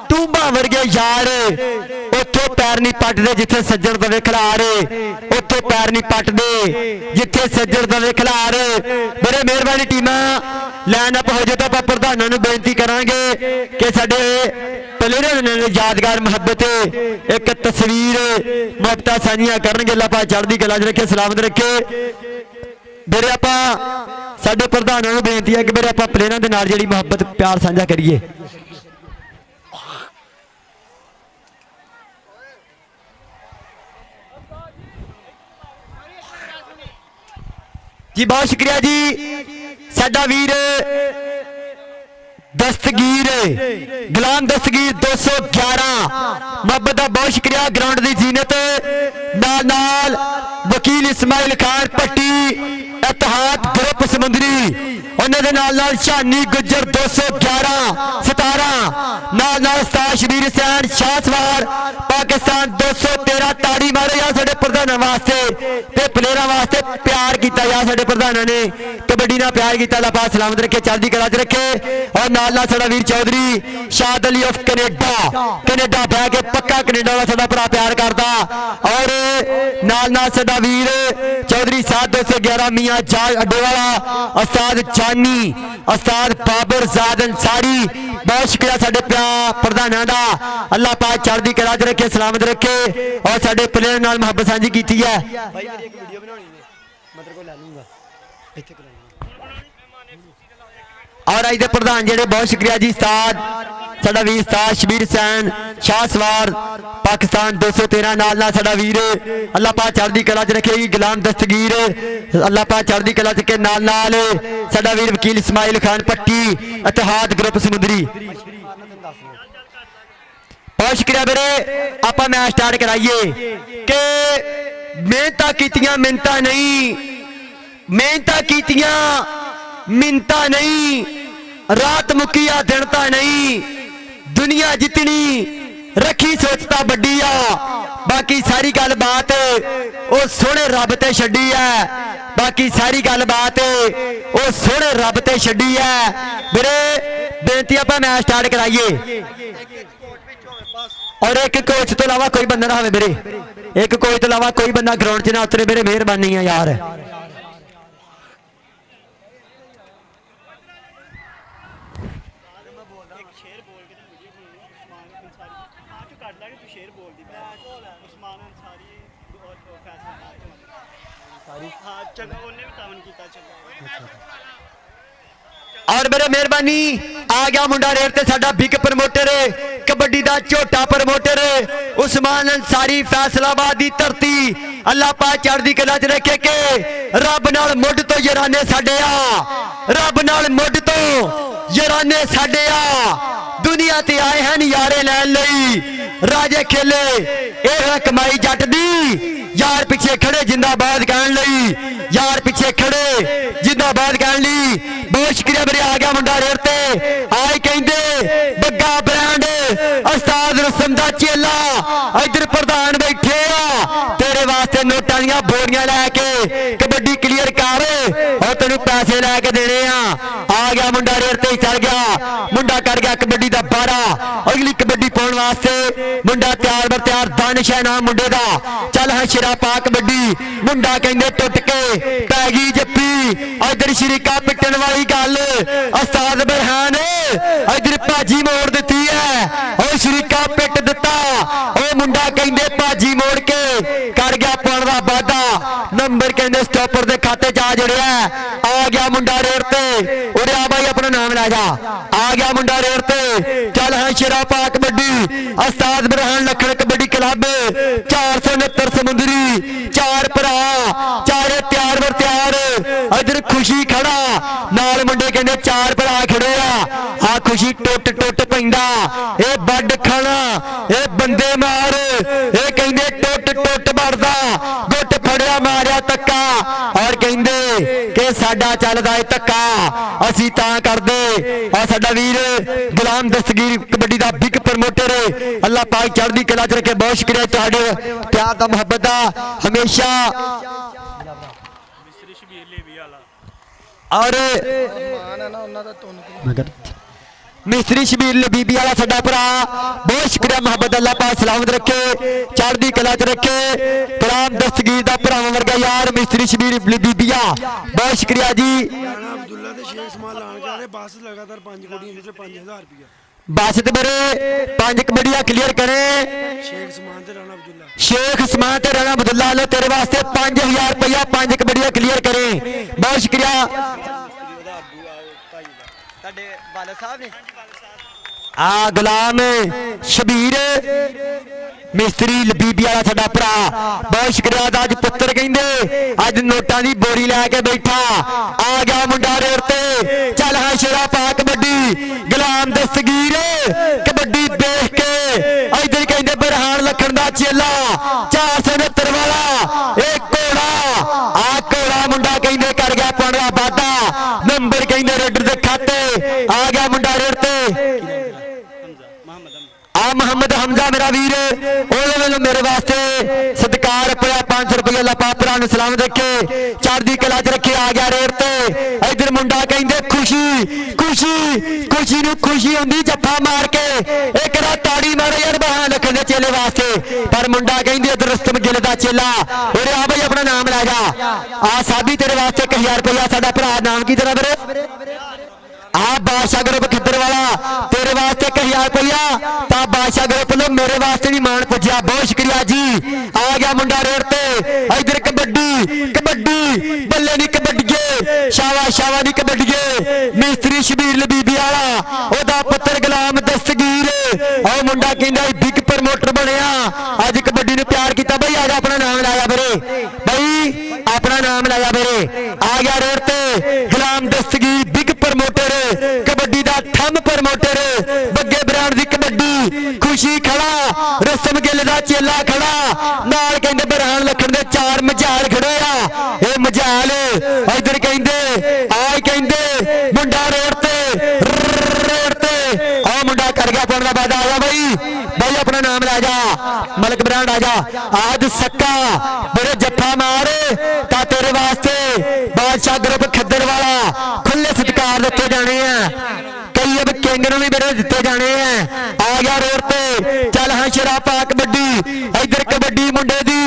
टूंबा वर्गे यार उतो पैर नहीं पटते जिथे सज्जण दवे खिलार उतो पैर नहीं पटते जिथे सज्जण दवे खिलार। बड़े मेहरबानी टीमां लाइनअप हो जाए तो आप प्रधानों को बेनती करांगे कि साडे प्लेयरां ने यादगार मुहब्बत एक तस्वीर मुहब्बतां साझियां करनगे। अल्लाह पाक चढ़दी कला च रखे सलामत रखे। मेरे आपां साडे प्रधानों को बेनती है कि मेरे आपां प्लेयरां दे नाल जिहड़ी मुहब्बत प्यार साझा करिए। जी बहुत शुक्रिया जी साडा वीर दस्तगीर गुलाम दस्तगीर 211 मोहब्बत का बहुत शुक्रिया। ग्राउंड की जीनत नाल नाल वकील इस्माइल खान पट्टी इतिहाद ग्रुप समुद्री उन्होंने नाल नाल शानी गुज्जर 211 17 नाल नाल उस्ताद शबीर हुसैन शाहसवार पाकिस्तान 213 ताड़ी मारो यार साडे प्रधानों वास्ते ते प्लेयरां वास्ते प्यार किया यार साडे प्रधानों ने कबड्डी नाल प्यार किया। अल्लाह पाक सलामत रखे चढ़दी कला च रखे। और नाल नाल साडा वीर चौधरी शाद अली ऑफ कनेडा बह के पक्का कनेडा वाला साडा भरा प्यार करता। और नाल नाल साडा वीर चौधरी साहब 211 मियां जाग अड्डे वाला उस्ताद जानी उस्ताद बाबर ज़ाद अंसारी बहुत शुक्रिया साडे प्रधानों का। अल्लाह पाक चढ़दी कला च रखे सलामत रखे। और साडे प्लेयर नाल मुहब्बत साझी की है। भाई मेरी एक वीडियो बनानी है मैं तेरे को ला लूंगा इत्थे करा। और अज दे प्रधान जेडे बहुत शुक्रिया जी उस्ताद साडा वीर उस्ताद शबीर हुसैन शाहसवार पाकिस्तान 213 नाल नाल साडा वीर अल्लाह पाक चढ़दी कला च रखेगी गुलाम दस्तगीर अल्लाह पाक चढ़दी कला च के नाल नाल साडा वीर वकील इस्माइल खान पट्टी इतिहाद ग्रुप समुद्री। बहुत शुक्रिया मेरे आप मैच स्टार्ट कराइए कि मेहनत कीतियां मिन्नतां नहीं मेहनत कीतियां मिन्नतां नहीं रात मुकिया दिनता नहीं दुनिया जितनी रखी सोचता बड़ी आ बाकी सारी गल बात वो सोहने रब ते छड्डी है बाकी सारी गल बात वो सोहने रब ते छड्डी है। मेरे बेनती आप मैच स्टार्ट कराइए और एक कोच तो इलावा कोई बंदा ना हो मेरे एक कोच तो इलावा कोई बंदा ग्राउंड च ना उतरे मेरे मेहरबानी है यार। और मेरे मेहरबानी आ गया मुंडा रेट ते साडा बिग प्रमोटर कबड्डी दा झोटा प्रमोटर उस्मान अंसारी फैसलाबाद दी धरती अल्लाह पाक चढ़दी कला च रखे के रब नाल मुੱਢ तो यराने साडे आ रब नाल मुੱਢ तो यराने साडे आ ਦੁਨੀਆ ਤੇ ਆਏ ਹਨ ਯਾਰੇ ਲੈਣ ਲਈ ਰਾਜੇ ਖੇਲੇ ਇਹ ਹੈ ਕਮਾਈ ਜੱਟ ਦੀ ਯਾਰ ਪਿੱਛੇ ਖੜੇ ਜਿੰਦਾਬਾਦ ਕਹਿਣ ਲਈ ਯਾਰ ਪਿੱਛੇ ਖੜੇ ਜਿੰਦਾਬਾਦ ਕਹਿਣ ਲਈ ਬਹੁਤ ਸ਼ੁਕਰੀਆ ਵੀਰੇ ਆ ਗਿਆ ਮੁੰਡਾ ਰੇਰ ਤੇ ਆਏ ਕਹਿੰਦੇ ਬੱਗਾ ਬ੍ਰਾਂਡ ਉਸਤਾਦ ਰਸਮ ਦਾ ਚੇਲਾ ਇਧਰ ਪ੍ਰਧਾਨ ਬੈਠੇ ਆ ਤੇਰੇ ਵਾਸਤੇ ਨੋਟਾਂ ਦੀਆਂ ਬੋਰੀਆਂ ਲੈ ਕੇ ਕਬੱਡੀ ਕਲੀਅਰ ਕਰ ਉਹ ਤੈਨੂੰ ਪੈਸੇ ਲੈ ਕੇ ਦੇਣੇ ਆ ਗਿਆ ਮੁੰਡਾ ਰੇਰ ਤੇ ਚੜ ਗਿਆ ਮੁੰਡਾ ਕਰ ਗਿਆ ਕਬੱਡੀ ਦਾ 12 ਅਗਲੀ ਕਬੱਡੀ ਪਾਉਣ ਵਾਸਤੇ ਮੁੰਡਾ ਤਿਆਰ ਬਰ ਤਿਆਰ ਦਾਨਿਸ਼ ਹੈ ਨਾਮ ਮੁੰਡੇ ਦਾ ਚੱਲ ਹਾਂ ਸ਼ਿਰਾ ਪਾ ਕਬੱਡੀ ਮੁੰਡਾ ਕਹਿੰਦੇ ਟੁੱਟ ਕੇ ਪੈ ਗਈ ਜੱਫੀ ਇਧਰ ਸ਼ਰੀਕਾ ਪਿੱਟਣ ਵਾਲੀ ਗੱਲ ਉਸਤਾਦ ਬਰਹਾਨ ਇਧਰ ਭਾਜੀ ਮੋੜ ਦਿੱਤੀ ਹੈ ਉਹ ਸ਼ਰੀਕਾ ਪਿੱਟ ਦਿੱਤਾ ਉਹ ਮੁੰਡਾ ਕਹਿੰਦੇ ਭਾਜੀ ਮੋੜ ਕੇ ਕਰ ਗਿਆ ਪਾਉਣ ਦਾ ਵਾਦਾ ਨੰਬਰ ਕਹਿੰਦੇ ਸਟਾਪਰ ਦੇ ਖਾਤੇ ਚ ਆ ਜੜਿਆ ਆ ਗਿਆ ਮੁੰਡਾ ਰੇਰ ਤੇ ਉਰੇ ਆ ਬਾਈ ਆਪਣਾ ਨਾਮ ਲੈ ਜਾ ਆ ਗਿਆ ਮੁੰਡਾ ਰੇਰ ਤੇ ਚੱਲ ਹਾਂ ਸ਼ਿਰਾ ਪਾ ਕਬੱਡੀ ਉਸਤਾਦ ਬਰਹਾਨ ਲਖਣ ਕਬੱਡੀ ਕਲੱਬ 469 ਸਮੁੰਦਰੀ ਚਾਰ ਭਰਾ ਚਾਰੇ ਤਿਆਰ ਬਰ ਤਿਆਰ ਇਧਰ ਖੁਸ਼ੀ ਖੜਾ ਨਾਲ ਮੁੰਡੇ ਕਹਿੰਦੇ ਚਾਰ ਭਰਾ ਖੜੇ ਆ ਖੁਸ਼ੀ ਟੁੱਟ ਟੁੱਟ ਪੈਂਦਾ ਇਹ ਵੱਡ ਖਾਣਾ ਇਹ ਬੰਦੇ ਮਾਰ ਇਹ ਕਹਿੰਦੇ ਟੁੱਟ ਟੁੱਟ ਵੜਦਾ ਗੁੱਟ ਫੜਿਆ ਮਾਰਿਆ ਤੱਕਾ ਔਰ ਕਹਿੰਦੇ ਕਿ ਸਾਡਾ ਚੱਲਦਾ ਏ ਧੱਕਾ ਅਸੀਂ ਤਾਂ ਕਰਦੇ ਆ ਸਾਡਾ ਵੀਰ ਗੁਲਾਮ ਦਸਤਗੀਰ ਕਬੱਡੀ ਦਾ ਬਿਗ ਪ੍ਰਮੋਟਰ ਅੱਲਾਹ ਪਾਕ ਚੜ੍ਹਦੀ ਕਲਾ ਚ ਰੱਖੇ ਬਹੁਤ ਸ਼ੁਕਰੀਆ ਤੁਹਾਡੇ ਪਿਆਰ ਦਾ ਮੁਹੱਬਤ ਦਾ ਹਮੇਸ਼ਾ ਔਰ ਮਾਨ ਹੈ ਨਾ ਉਹਨਾਂ ਦਾ ਤੁਨ ਮਿਸਤਰੀ ਸ਼ਬੀਰ ਲਬੀਬੀ ਵਾਲਾ ਸਾਡਾ ਭਰਾ ਬਹੁਤ ਸ਼ੁਕਰੀਆ ਮੁਹੱਬਤ ਅੱਲਾਹ ਪਾਕ ਸਲਾਮਤ ਰੱਖੇ ਚੜ੍ਹਦੀ ਕਲਾ ਚ ਰੱਖੇ ਗੁਲਾਮ ਦਸਤਗੀਰ ਦਾ ਭਰਾਵਾਂ ਵਰਗਾ ਯਾਰ ਮਿਸਤਰੀ ਸ਼ਬੀਰ ਲਬੀਬੀਆ ਬਹੁਤ ਸ਼ੁਕਰੀਆ ਜੀ ਰਾਣਾ ਅਬਦੁੱਲਾ ਤੇ ਸ਼ੇਖ ਸਮਾਨ ਲਾਣ ਜਾ ਰਹੇ ਬਸ ਲਗਾਤਾਰ 5 ਕੋਟੀਆਂ ਵਿੱਚ 5000 ਰੁਪਇਆ ਬਸ ਤੇ ਮੇਰੇ 5 ਕਬੱਡੀਆਂ ਕਲੀਅਰ ਕਰੇ ਸ਼ੇਖ ਸਮਾਨ ਤੇ ਰਾਣਾ ਅਬਦੁੱਲਾ शेख उस्मान ते राणा अब्दुल्ला लो तेरे वास्ते 5000 रुपया 5 कबड्डियां क्लियर करें बहुत शुक्रिया ਤੁਹਾਡੇ ਵਾਲਾ ਸਾਹਿਬ ਨੇ आ गुलाम शबीर मिस्त्री लबीबी वाला साडा भरा बहुत शुक्रिया दा अज पुत्र कहंदे अज नोटां दी बोरी लैके बैठा आ गया मुंडा रेर ते चल हां शेरा पा कबड्डी गुलाम दस्तगीर कबड्डी देख के इधर कहंदे बरहान लखन दा चेला 469 वाला एक घोड़ा आ घोड़ा मुंडा कहंदे कर गया पाउण दा वादा नंबर कहंदे रेडर दे खाते आ गया मुंडा रेर ते आ मोहम्मद हमजा मेरा वीर ओले वेलो मेरे वास्ते सत्कार अपना 500 रुपया लपा भरा नु सलाम रखे चढ़दी कला च रखे आ गया रेर ते इधर मुंडा कहंदे खुशी खुशी खुशी नु खुशी हुंदी जफ्फा मार के एक रा ताड़ी मारे यार बहां लखन दे चेले वास्ते पर मुंडा कहंदे इधर रस्तम गिल दा चेला ओरे आ भाई अपना नाम ला जा आ साबी तेरे वास्ते 1000 रुपया साडा भरा नाम की तेरा वीरे आ बादशाह ग्रुप खिद्दर वाला तेरे वास्ते 1000 रुपया ता बादशाह ग्रुप लो मेरे वास्ते भी मान पुज्या बहुत शुक्रिया जी आ गया मुंडा रेड ते इधर कबड्डी कबड्डी बल्ले दी कबड्डीए शावा शावा दी कबड्डीए मिस्त्री शबीर लबीबी वाला ओदा पुत्र गुलाम दस्तगीर ओ मुंडा कहंदा बिग प्रमोटर बनया अज कबड्डी नु प्यार कीता भाई आ जा अपना नाम लाया वीरे भाई अपना नाम लाया वीरे आ गया रेड ते गुलाम दस्तगीर बिग प्रमोटर कबड्डी दा थम प्रमोटर बग्गे ब्रांड दी कबड्डी खुशी खड़ा रसम गिल दा चेला खड़ा नाल कहंदे बरहान लखन दे 4 मजाल खड़े आ ए मजाल इधर कहंदे आए कहंदे मुंडा रोड ते आ मुंडा कर गया पाउण दा वादा आया भाई अपना नाम ला जा मलक ब्रांड आ जा आज सक्का बड़े जफ्फा मार ता तेरे वास्ते बादशाह ग्रुप खद्दर वाला खुले सत्कार दिते जाने हैं कई अब किंग नूं भी बड़े दिते जाने हैं आ गया रोड ते चल हां शरा पा कबड्डी इधर कबड्डी मुंडे दी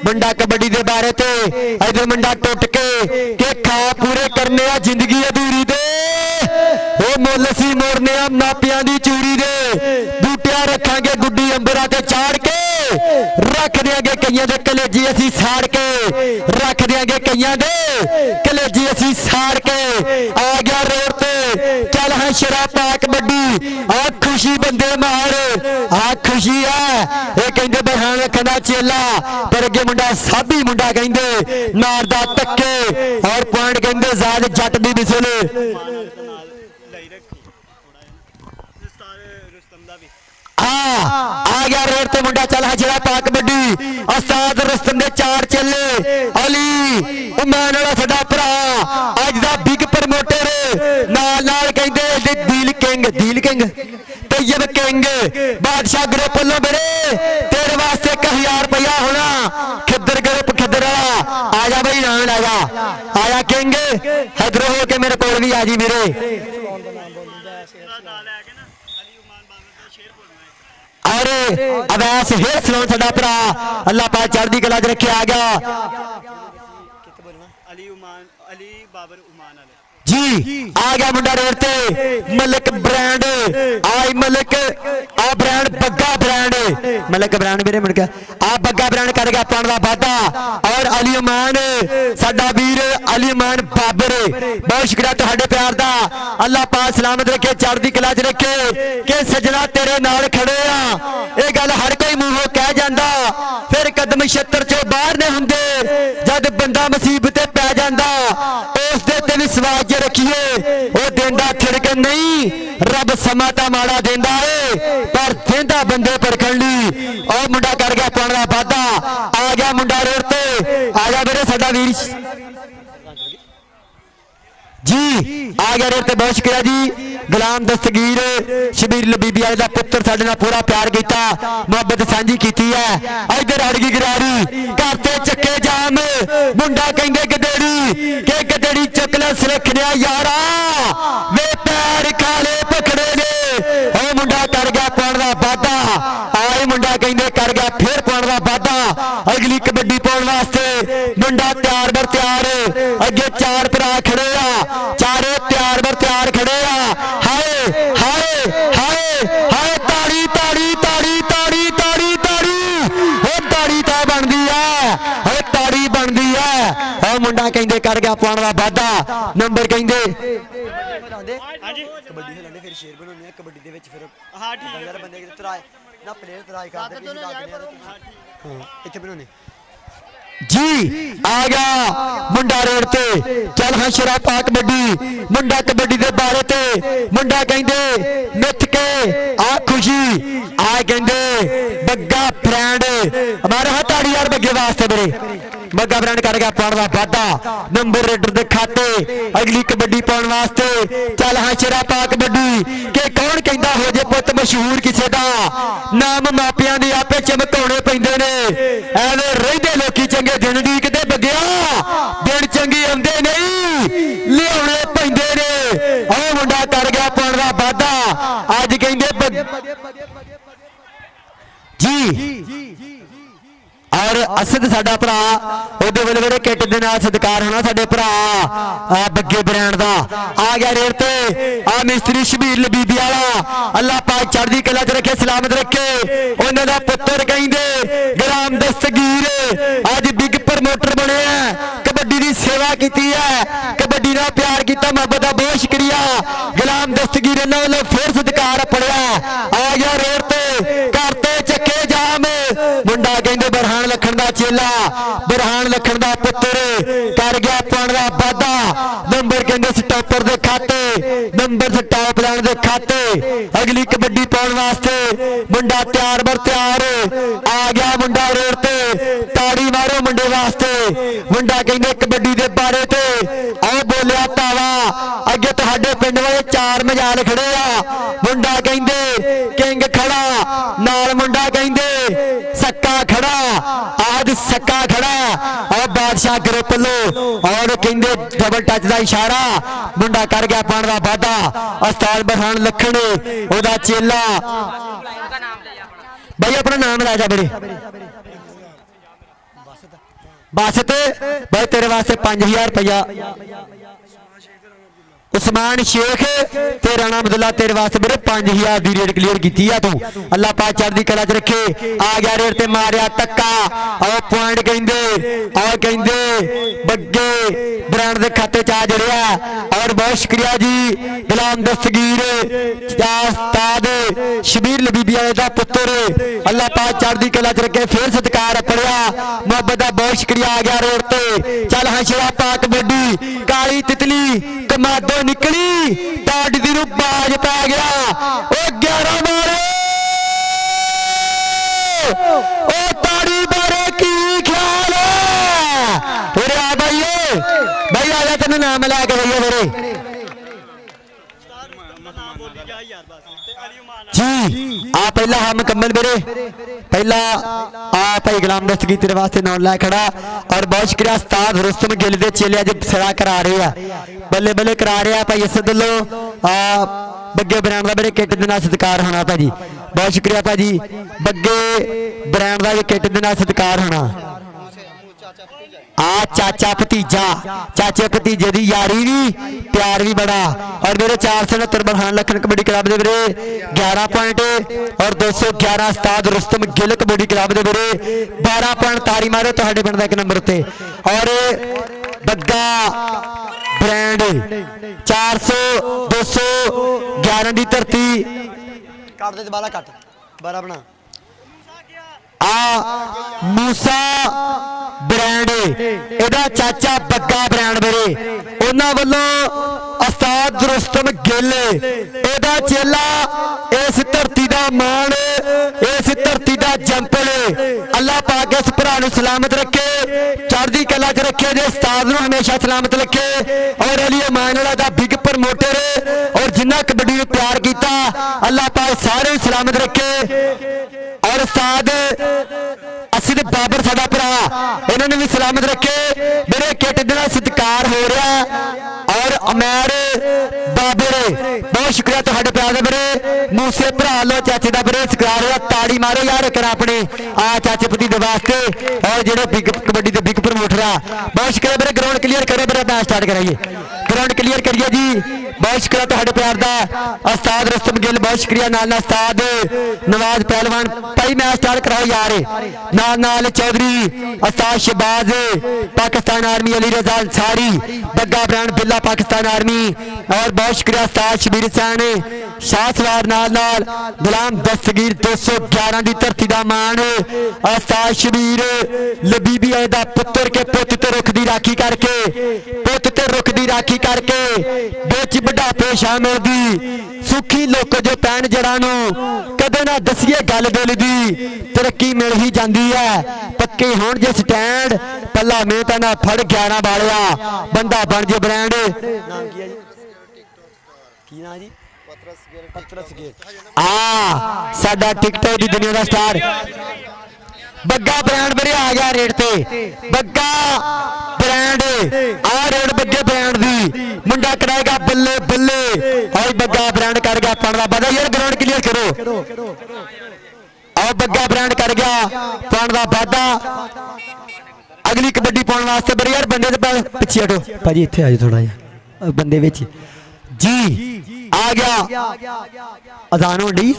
मुंडा कबड्डी दे बारे ते इधर मुंडा टुट के खा पूरे करने आ जिंदगी अधूरी दे ओ मुल सी मोड़ने आ मापियां दी चूरी दे बूटियां रखांगे गुड्डी अंबरां ते चाड़ के रख देंगे कईयां दे कलेजी असी साड़ के रख देंगे कईयां दे कलेजी असी साड़ के आ गया रोड ते चल हां शरा पा कबड्डी आ खुशी बंदे मार आ खुशी है ये कहंदे बरहान लखन दा चेला पर अगे मुंडा साबी मुंडा कहंदे मारदा तक्के और पॉइंट कहंदे ज़ाद जट दी बिसल ਉਸਤਾਦ ਰੁਸਤਮ ਦਾ ਵੀ आ गया रेड ते मुंडा चल हजरा पा कबड्डी उस्ताद रुस्तम दे 4 चेले अली उमान वाला साडा भरा अज दा बिग प्रमोटर नाल नाल कहंदे दिल किंग तैयब किंग बादशाह ग्रुप वालों मेरे तेरे वास्ते 1000 रुपया होना खिदर ग्रुप खिदर वाला आजा भाई नाल आजा किंग इधर हो के मेरे कोल भी आ जी मेरे ਨਾਲ ਲੈ ਕੇ ਨਾ ਅਲੀ ਉਮਾਨ ਬਾਬਰ ਦਾ ਸ਼ੇਰ ਬੋਲਣਾ ਹੈ और अवैस हेर सलोन साडा भरा अल्लाह पाक चढ़दी कला च रखे आ गया ਅਲੀ ਉਮਾਨ ਅਲੀ ਬਾਬਰ ਉਮਾਨ ਵਾਲੇ जी आ गया मुंडा रेड ते मलिक ब्रांड आई मलिक आ brand Bagga brand Malik brand मेरे मुंड के आ बग्गा ब्रांड कर गया पान दा वादा और अली उमान साडा वीर अली उमान बाबर बहुत शुक्रिया तुहाडे प्यार दा अल्लाह पाक सलामत रखे चढ़दी कला च रखे कि सजना तेरे नाल खड़े आ ये गल हर कोई मूंहों कह जांदा फिर कदम छत्तर चों बाहर नहीं हुंदे जद बंदा मुसीबत पै जांदा उस दे ते विश्वास रखिए वो देंदा थिड़क नहीं रब समा ता माड़ा देंदा है पर देंदा बंदे परखण लई और मुंडा कर गया पाण दा वादा आ गया मुंडा रोड ते आ जा मेरे साडा वीर जी आ गया रेड ते बहुत शुक्रिया जी गुलाम दस्तगीर शबीर लबीबी वाले दा पुत्र साडे नाल पूरा प्यार कीता मुहब्बत सांझी कीती है इधर अड़ गई गिरारी घर ते चक्के जाम मुंडा कहंदे गदेड़ी के गदेड़ी चकला सुरखिया यारा वे पैर खाले पकड़े ने ओ मुंडा कर गया पाण दा वादा आए मुंडा कहंदे कर गया फिर पाण दा वादा अगली कबड्डी पाउण वास्ते मुंडा तैयार बर तैयार अगे 4 भरा खड़े आ चारे तैयार बर तैयार खड़े आ हाय हाय हाय हाय ताड़ी ताड़ी ताड़ी ताड़ी ताड़ी ताड़ी ओ ताड़ी ता बनदी है ओ ताड़ी बनदी है ओ मुंडा कहंदे कर गया पाण दा वादा नंबर कहंदे ਹਾਂਜੀ कबड्डी खेलने फिर शेर बनाने हैं कबड्डी दे विच फिर ਹਾਂ ਠੀਕ ਹੈ अगर बंदे के तराए ना प्लेयर तराए करदे कि लागने हां इत्थे बनाने जी आ गया मुंडा रेड ते चल हाँ शरा पा कबड्डी मुंडा कबड्डी दे बारे ते मुंडा कहंदे मिथ के आ खुशी आ कहंदे बग्गा ब्रांड हमारे हाथ ताड़ी यार बग्गे वास्ते मेरे बग्गा ब्रांड कर गया पाउण दा वादा नंबर रेडर दे खाते अगली कबड्डी पाउण वास्ते चल हाँ शरा पा कबड्डी के कौन कहंदा हो जे पुੱਤ मशहूर किसे दा नाम मापियां दे आपे चमकाउणे पैंदे ने एवें रहंदे लोकी चंगे दिन दी किते बग्गिया दिन चंगी आंदे नहीं लियाउणे पैंदे ने ओ मुंडा कर गया पाउण दा वादा अज कहंदे जी और असद साडा भरा ओदे वेले वेले किट दे नाल सत्कार होना साडे भरा आ बग्गे ब्रांड दा आ गया रेड ते आ मिस्त्री शबीर लबीबी वाला अल्लाह पाक चढ़दी कला च रखे सलामत रखे उन्हां दा पुत्तर कहंदे गुलाम दस्तगीर अज बिग प्रमोटर बने कबड्डी दी सेवा कीती है कबड्डी दा प्यार कीता मोहब्बत दा बहुत शुक्रिया गुलाम दस्तगीर इन्हां वालों फिर सत्कार पड़िया आ गया रेड ते करते चक्के जाम मुंडा कहंदे बरहान लखन दा चेला बरहान लखन दा पुत्र कर गया पाण दा वादा नंबर कहंदे स्टॉपर दे खाते नंबर से टॉप लाइन दे खाते अगली कबड्डी पाउण वास्ते मुंडा तैयार बर तैयार आ गया मुंडा रोड ते ताड़ी मारो मुंडे वास्ते मुंडा कहंदे कबड्डी दे बारे ते आ बोलिया तावा अगे तुहाडे पिंड वाले 4 मजाल खड़े आ मुंडा कहंदे किंग खड़ा नाल मुंडा कहंदे सक्का खड़ा आज सक्का खड़ा और बादशाह ग्रुप लो और कहंदे डबल टच दा इशारा मुंडा कर गया पाण दा वादा उस्ताद बरहान लखन ओदा चेला भाई अपना नाम ला जा बड़े बासत भाई तेरे वास्ते 5000 रुपया उस्मान शेख ते राणा अब्दुल्ला तेरे वास्ते मेरे 5000 दी रेड क्लियर कीती है तू अल्लाह पाक चढ़दी कला च रखे आ गया रेड ते मारिया तक्का और पॉइंट कहंदे बग्गे ब्रांड दे खाते च आ जड़िया और बहुत शुक्रिया जी गुलाम दस्तगीर उस्ताद शबीर लबीबी वाले दा पुत्र अल्लाह पाक चढ़दी कला च रखे फिर सत्कार पड़िया मोहब्बत दा बहुत शुक्रिया आ गया रेड ते चल हाँ शरा पा कबड्डी काली तितली कमादो निकली ताड़ दी रू ਰਾਜ ਪੈ ਗਿਆ ਉਹ 11 ਮਾਰੇ ਉਹ ਤਾੜੀ ਬਾਰੇ ਕੀ ਖਿਆਲ ਹੈ ਉਰੇ ਆ ਬਾਈਏ ਬਾਈ ਆ ਜਾ ਤੈਨੂੰ ਨਾਮ ਲੈ ਕੇ ਬਈਏ ਵੀਰੇ ਨਾਮ ਬੋਲੀ ਜਾ ਯਾਰ ਬਸ ਤੇ ਅਲੀ ਉਮਾਨ ਜੀ ਆ ਪਹਿਲਾ ਹਾਂ ਮੁਕੰਮਲ ਵੀਰੇ ਪਹਿਲਾ ਆ ਭਾਈ ਗੁਲਾਮ ਦਸਤਗੀ ਤੇਰੇ ਵਾਸਤੇ ਨਾਮ ਲੈ ਖੜਾ ਔਰ ਬਹੁਤ ਸ਼ੁਕਰੀਆ ਉਸਤਾਦ ਰੁਸਤਮ ਗਿੱਲ ਦੇ ਚੇਲੇ ਅੱਜ ਸਿਰਾ ਕਰਾ ਰਹੇ ਆ ਬੱਲੇ ਬੱਲੇ ਕਰਾ ਰਹੇ ਆ ਭਾਈ ਅਸਦੁੱਲੋ ਆ ਬੱਗੇ ਬ੍ਰਾਂਡ ਦਾ ਮੇਰੇ ਕਿੱਟ ਦੇ ਨਾਲ ਸਤਿਕਾਰ ਹੋਣਾ ਭਾਜੀ ਬਹੁਤ ਸ਼ੁਕਰੀਆ ਭਾਜੀ ਬੱਗੇ ਬ੍ਰਾਂਡ ਦਾ ਇਹ ਕਿੱਟ ਦੇ ਨਾਲ ਸਤਿਕਾਰ ਹੋਣਾ ਆ ਚਾਚਾ ਭਤੀਜਾ ਚਾਚੇ ਭਤੀਜੇ ਦੀ ਯਾਰੀ ਵੀ ਪਿਆਰ ਵੀ ਬੜਾ ਔਰ ਮੇਰੇ 469 ਬਰਹਾਨ ਲਖਨ ਕਬੱਡੀ ਕਲੱਬ ਦੇ ਵੀਰੇ 11 ਪੁਆਇੰਟ ਔਰ 211 ਉਸਤਾਦ ਰੁਸਤਮ ਗਿੱਲ ਕਬੱਡੀ ਕਲੱਬ ਦੇ ਵੀਰੇ 12 ਪੁਆਇੰਟ ਤਾਰੀ ਮਾਰੇ ਤੁਹਾਡੇ ਪਿੰਡ ਦਾ ਇੱਕ ਨੰਬਰ ਉੱਤੇ ਔਰ ਬੱਗਾ ਬ੍ਰਾਂਡ 400 211 ਦੀ ਧਰਤੀ ਕੱਟ ਦੇ ਦੁਬਾਰਾ ਕੱਟ 12 ਬਣਾ ਆ ਮੂਸਾ ਬ੍ਰਾਂਡ ਇਹਦਾ ਚਾਚਾ ਬੱਗਾ ਬ੍ਰਾਂਡ ਵੀਰੇ ਉਹਨਾਂ ਵੱਲੋਂ ਉਸਤਾਦ ਰੁਸਤਮ ਗਿੱਲ ਇਹਦਾ ਚੇਲਾ ਇਸ ਧਰਤੀ ਦਾ ਮਾਣ ਇਸ ਧਰਤੀ ਦਾ ਜੰਪਲ ਅੱਲਾਹ ਪਾਕ ਇਸ ਭਰਾ ਨੂੰ ਸਲਾਮਤ ਰੱਖੇ ਚੜ੍ਹਦੀ ਕਲਾ 'ਚ ਰੱਖੇ ਜੇ ਉਸਤਾਦ ਨੂੰ ਹਮੇਸ਼ਾ ਸਲਾਮਤ ਰੱਖੇ ਔਰ ਅਲੀ ਅਮਾਨ ਵਾਲਾ ਦਾ ਬਿਗ ਪ੍ਰਮੋਟਰ ਔਰ ਜਿੰਨਾ ਕਬੱਡੀ ਨੂੰ ਪਿਆਰ ਕੀਤਾ ਅੱਲਾਹ ਪਾਕ ਸਾਰੇ ਨੂੰ ਸਲਾਮਤ ਰੱਖੇ ਔਰ ਉਸਤਾਦ ਅਸਿਦ ਬਾਬਰ ਸਾਡਾ ਭਰਾ ਇਹਨਾਂ ਨੂੰ ਵੀ ਸਲਾਮਤ ਰੱਖੇ ਮੇਰੇ ਕਿੱਟ ਦੇ ਨਾਲ ਸਤਿਕਾਰ ਹੋ ਰਿਹਾ ਔਰ ਅਮੈਰ ਬਾਬਰ ਬਹੁਤ ਸ਼ੁਕਰੀਆ ਤੁਹਾਡੇ ਪਿਆਰ ਦਾ ਵੀਰੇ ਮੂਸੇ ਭਰਾ ਲੋ ਚਾਚੇ ਦਾ ਵੀਰੇ ਸਤਿਕਾਰ ਹੋਇਆ ਤਾੜੀ ਮਾਰੋ ਯਾਰ ਇੱਕ ਆਪਣੇ ਆ ਚਾਚੇ ਪਤੀ ਦੇ ਵਾਸਤੇ ਔਰ ਜਿਹੜੇ ਬਿਗ ਕਬੱਡੀ ਦੇ ਬਿਗ ਪ੍ਰਮੋਟਰ ਆ ਬਹੁਤ ਸ਼ੁਕਰੀਆ ਵੀਰੇ ਗਰਾਊਂਡ ਕਲੀਅਰ ਕਰੋ ਵੀਰੇ ਮੈਚ ਸਟਾਰਟ ਕਰਾਈਏ ਗਰਾਊਂਡ ਕਲੀਅਰ ਕਰੀਏ ਜੀ ਬਹੁਤ ਸ਼ੁਕਰੀਆ ਤੁਹਾਡੇ ਪਿਆਰ ਦਾ ਉਸਤਾਦ ਰੁਸਤਮ ਗਿੱਲ ਬਹੁਤ ਸ਼ੁਕਰੀਆ ਨਾਲ ਉਸਤਾਦ ਨਵਾਜ਼ ਪਹਿਲਵਾਨ ਭਾਈ ਮੈਚ ਸਟਾਰਟ ਕਰਾਓ ਯਾਰ ਨਾਲ ਚੌਧਰੀ ਉਸਤਾਦ ਸ਼ਬਾਜ਼ ਪਾਕਿਸਤਾਨ ਆਰਮੀ ਅਲੀ ਰਜ਼ਾ ਅੰਸਾਰੀ ਬੱਗਾ ਬ੍ਰਾਂਡ ਬਿੱਲਾ ਪਾਕਿਸਤਾਨ ਆਰਮੀ ਔਰ ਬਹੁਤ ਸ਼ੁਕਰੀਆ ਉਸਤਾਦ ਸ਼ਬੀਰ ਹੁਸੈਨ ਸ਼ਾਹ ਸਵਾਰ ਨਾਲ ਗੁਲਾਮ ਦਸਤਗੀਰ 211 ਦੀ ਧਰਤੀ ਦਾ ਮਾਣ ਉਸਤਾਦ ਸ਼ਬੀਰ ਲਬੀਬੀ ਦਾ ਪੁੱਤਰ ਕੇ ਪੁੱਤ ਤੇ ਰੁੱਖ ਦੀ ਰਾਖੀ ਕਰਕੇ ਪੁੱਤ ਤੇ ਰੁੱਖ ਦੀ ਰਾਖੀ ਕਰਕੇ ਵਿੱਚ ਬੁਢਾਪੇ ਸ਼ਾਮਿਲ ਦੀ ਸੁਖੀ ਲੋਕ ਜੋ ਪੈਣ ਜੜਾਂ ਨੂੰ ਕਦੇ ਨਾ ਦਸੀਏ ਗੱਲ ਦਿਲ ਦੀ ਤਰੱਕੀ ਮਿਲ ਹੀ ਜਾਂਦੀ ਹੈ ਪੱਕੇ ਹੋਣ ਜੇ ਸਟੈਂਡ ਪੱਲਾ ਮਿਹਨਤਾਂ ਨਾਲ ਫੜ 11 ਵਾਲਿਆ ਬੰਦਾ ਬਣ ਜੇ ਬ੍ਰਾਂਡ ਨਾਮ ਕੀ ਹੈ ਜੀ ਕੀ ਨਾਮ ਜੀ ਪਤਰਸ ਗਿੱਲ ਆ ਸਾਡਾ ਟਿਕਟੋਕ ਦੀ ਦੁਨੀਆ ਦਾ ਸਟਾਰ ਬੱਗਾ ਬ੍ਰਾਂਡ ਵੀਰੇ ਆ ਗਿਆ ਰੇਡ ਤੇ ਬੱਗਾ ਬ੍ਰਾਂਡ ਆ ਰੇਡ ਬੱਗੇ ਬ੍ਰਾਂਡ ਦੀ ਮੁੰਡਾ ਕਰਾਏਗਾ ਬੱਲੇ ਬੱਲੇ ਔਰ ਬੱਗਾ ਬ੍ਰਾਂਡ ਕਰ ਗਿਆ ਪੜਦਾ ਵਾਦਾ ਯਾਰ ਗਰਾਊਂਡ ਕਲੀਅਰ ਕਰੋ ਆਹ ਬੱਗਾ ਬ੍ਰਾਂਡ ਕਰ ਗਿਆ ਪਾਉਣ ਦਾ ਵਾਦਾ ਅਗਲੀ ਕਬੱਡੀ ਪਾਉਣ ਵਾਸਤੇ ਬਰੇ ਯਾਰ ਬੰਦੇ ਦੇ ਪਿੱਛੇ ਹਟੋ ਭਾਜੀ ਇੱਥੇ ਆ ਜਾ ਥੋੜਾ ਜਿਹਾ ਬੰਦੇ ਵਿੱਚ ਜੀ ਆ ਗਿਆ ਅਜ਼ਾਨ ਹੋਣੀ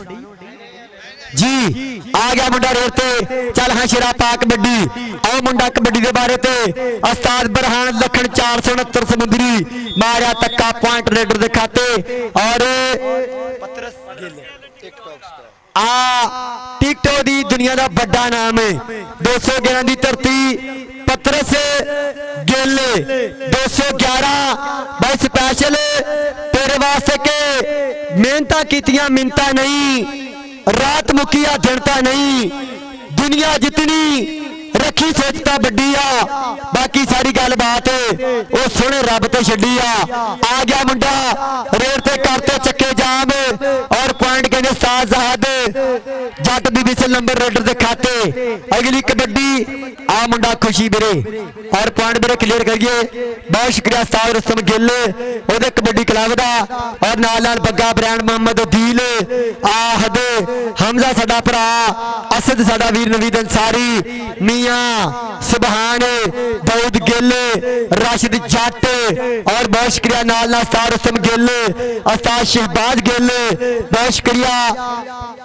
ਜੀ ਆ ਗਿਆ ਮੁੰਡਾ ਰੇਡ ਤੇ ਚੱਲ ਹਾਂ ਸ਼ੇਰਾ ਪਾ ਕਬੱਡੀ ਆਓ ਮੁੰਡਾ ਕਬੱਡੀ ਦੇ ਬਾਰੇ ਤੇ ਉਸਤਾਦ ਬਰਹਾਨ ਲਖਣ 469 ਸਮੁੰਦਰੀ ਮਾਰਿਆ ਤੱਕਾ ਪੁਆਇੰਟ ਰੇਡਰ ਦੇ ਖਾਤੇ ਔਰ ਪਤਰਸ ਗਿੱਲ ਆ ਟਿਕਟੋਕ ਦੀ ਦੁਨੀਆ ਦਾ ਵੱਡਾ ਨਾਮ ਹੈ 211 ਦੀ ਧਰਤੀ ਪਤਰਸ ਗਿੱਲ 211 ਬਾਈ ਸਪੈਸ਼ਲ ਤੇਰੇ ਵਾਸਤੇ ਕਿ ਮਿਹਨਤਾਂ ਕੀਤੀਆਂ ਮਿੰਤਾ ਨਹੀਂ ਰਾਤ ਮੁਕੀਆ ਦਿਨਤਾ ਨਹੀਂ ਦੁਨੀਆ ਜਿਤਨੀ ਰੱਖੀ ਸੋਚਤਾ ਵੱਡੀ ਆ ਬਾਕੀ ਸਾਰੀ ਗੱਲਬਾਤ ਉਹ ਸੋਹਣੇ ਰੱਬ ਤੇ ਛੱਡੀ ਆ ਗਿਆ ਮੁੰਡਾ ਰੇਡ ਤੇ ਕਰਤੇ ਚੱਕੇ ਜਾਮ ਔਰ ਪੁਆਇੰਟ ਕਹਿੰਦੇ ਉਸਤਾਦ ਜ਼ਾਹਦ ਜੱਟ ਦੀ ਵਿਸਲ ਨੰਬਰ ਰੇਡਰ ਦੇ ਖਾਤੇ ਅਗਲੀ ਕਬੱਡੀ ਆ ਮੁੰਡਾ ਖੁਸ਼ੀ ਵੀਰੇ ਔਰ ਪੁਆਇੰਟ ਵੀਰੇ ਕਲੀਅਰ ਕਰੀਏ ਬਹੁਤ ਸ਼ੁਕਰੀਆ ਉਸਤਾਦ ਰੁਸਤਮ ਗਿੱਲ ਉਹਦੇ ਕਬੱਡੀ ਕਲੱਬ ਦਾ ਔਰ ਨਾਲ ਬੱਗਾ ਬ੍ਰਾਂਡ ਮੁਹੰਮਦ ਅਦੀਲ ਆਹਦ ਹਮਜ਼ਾ ਸਾਡਾ ਭਰਾ ਅਸਦ ਸਾਡਾ ਵੀਰ ਨਵੀਦ ਅੰਸਾਰੀ ਮੀਆਂ ਸੁਭਾਨ ਦਾਊਦ ਗਿੱਲ ਰਾਸ਼ਿਦ ਜੱਟ और बहुत शुक्रिया नाल उस्ताद रस्तम गिल उस्ताद शहबाज गिल बहुत शुक्रिया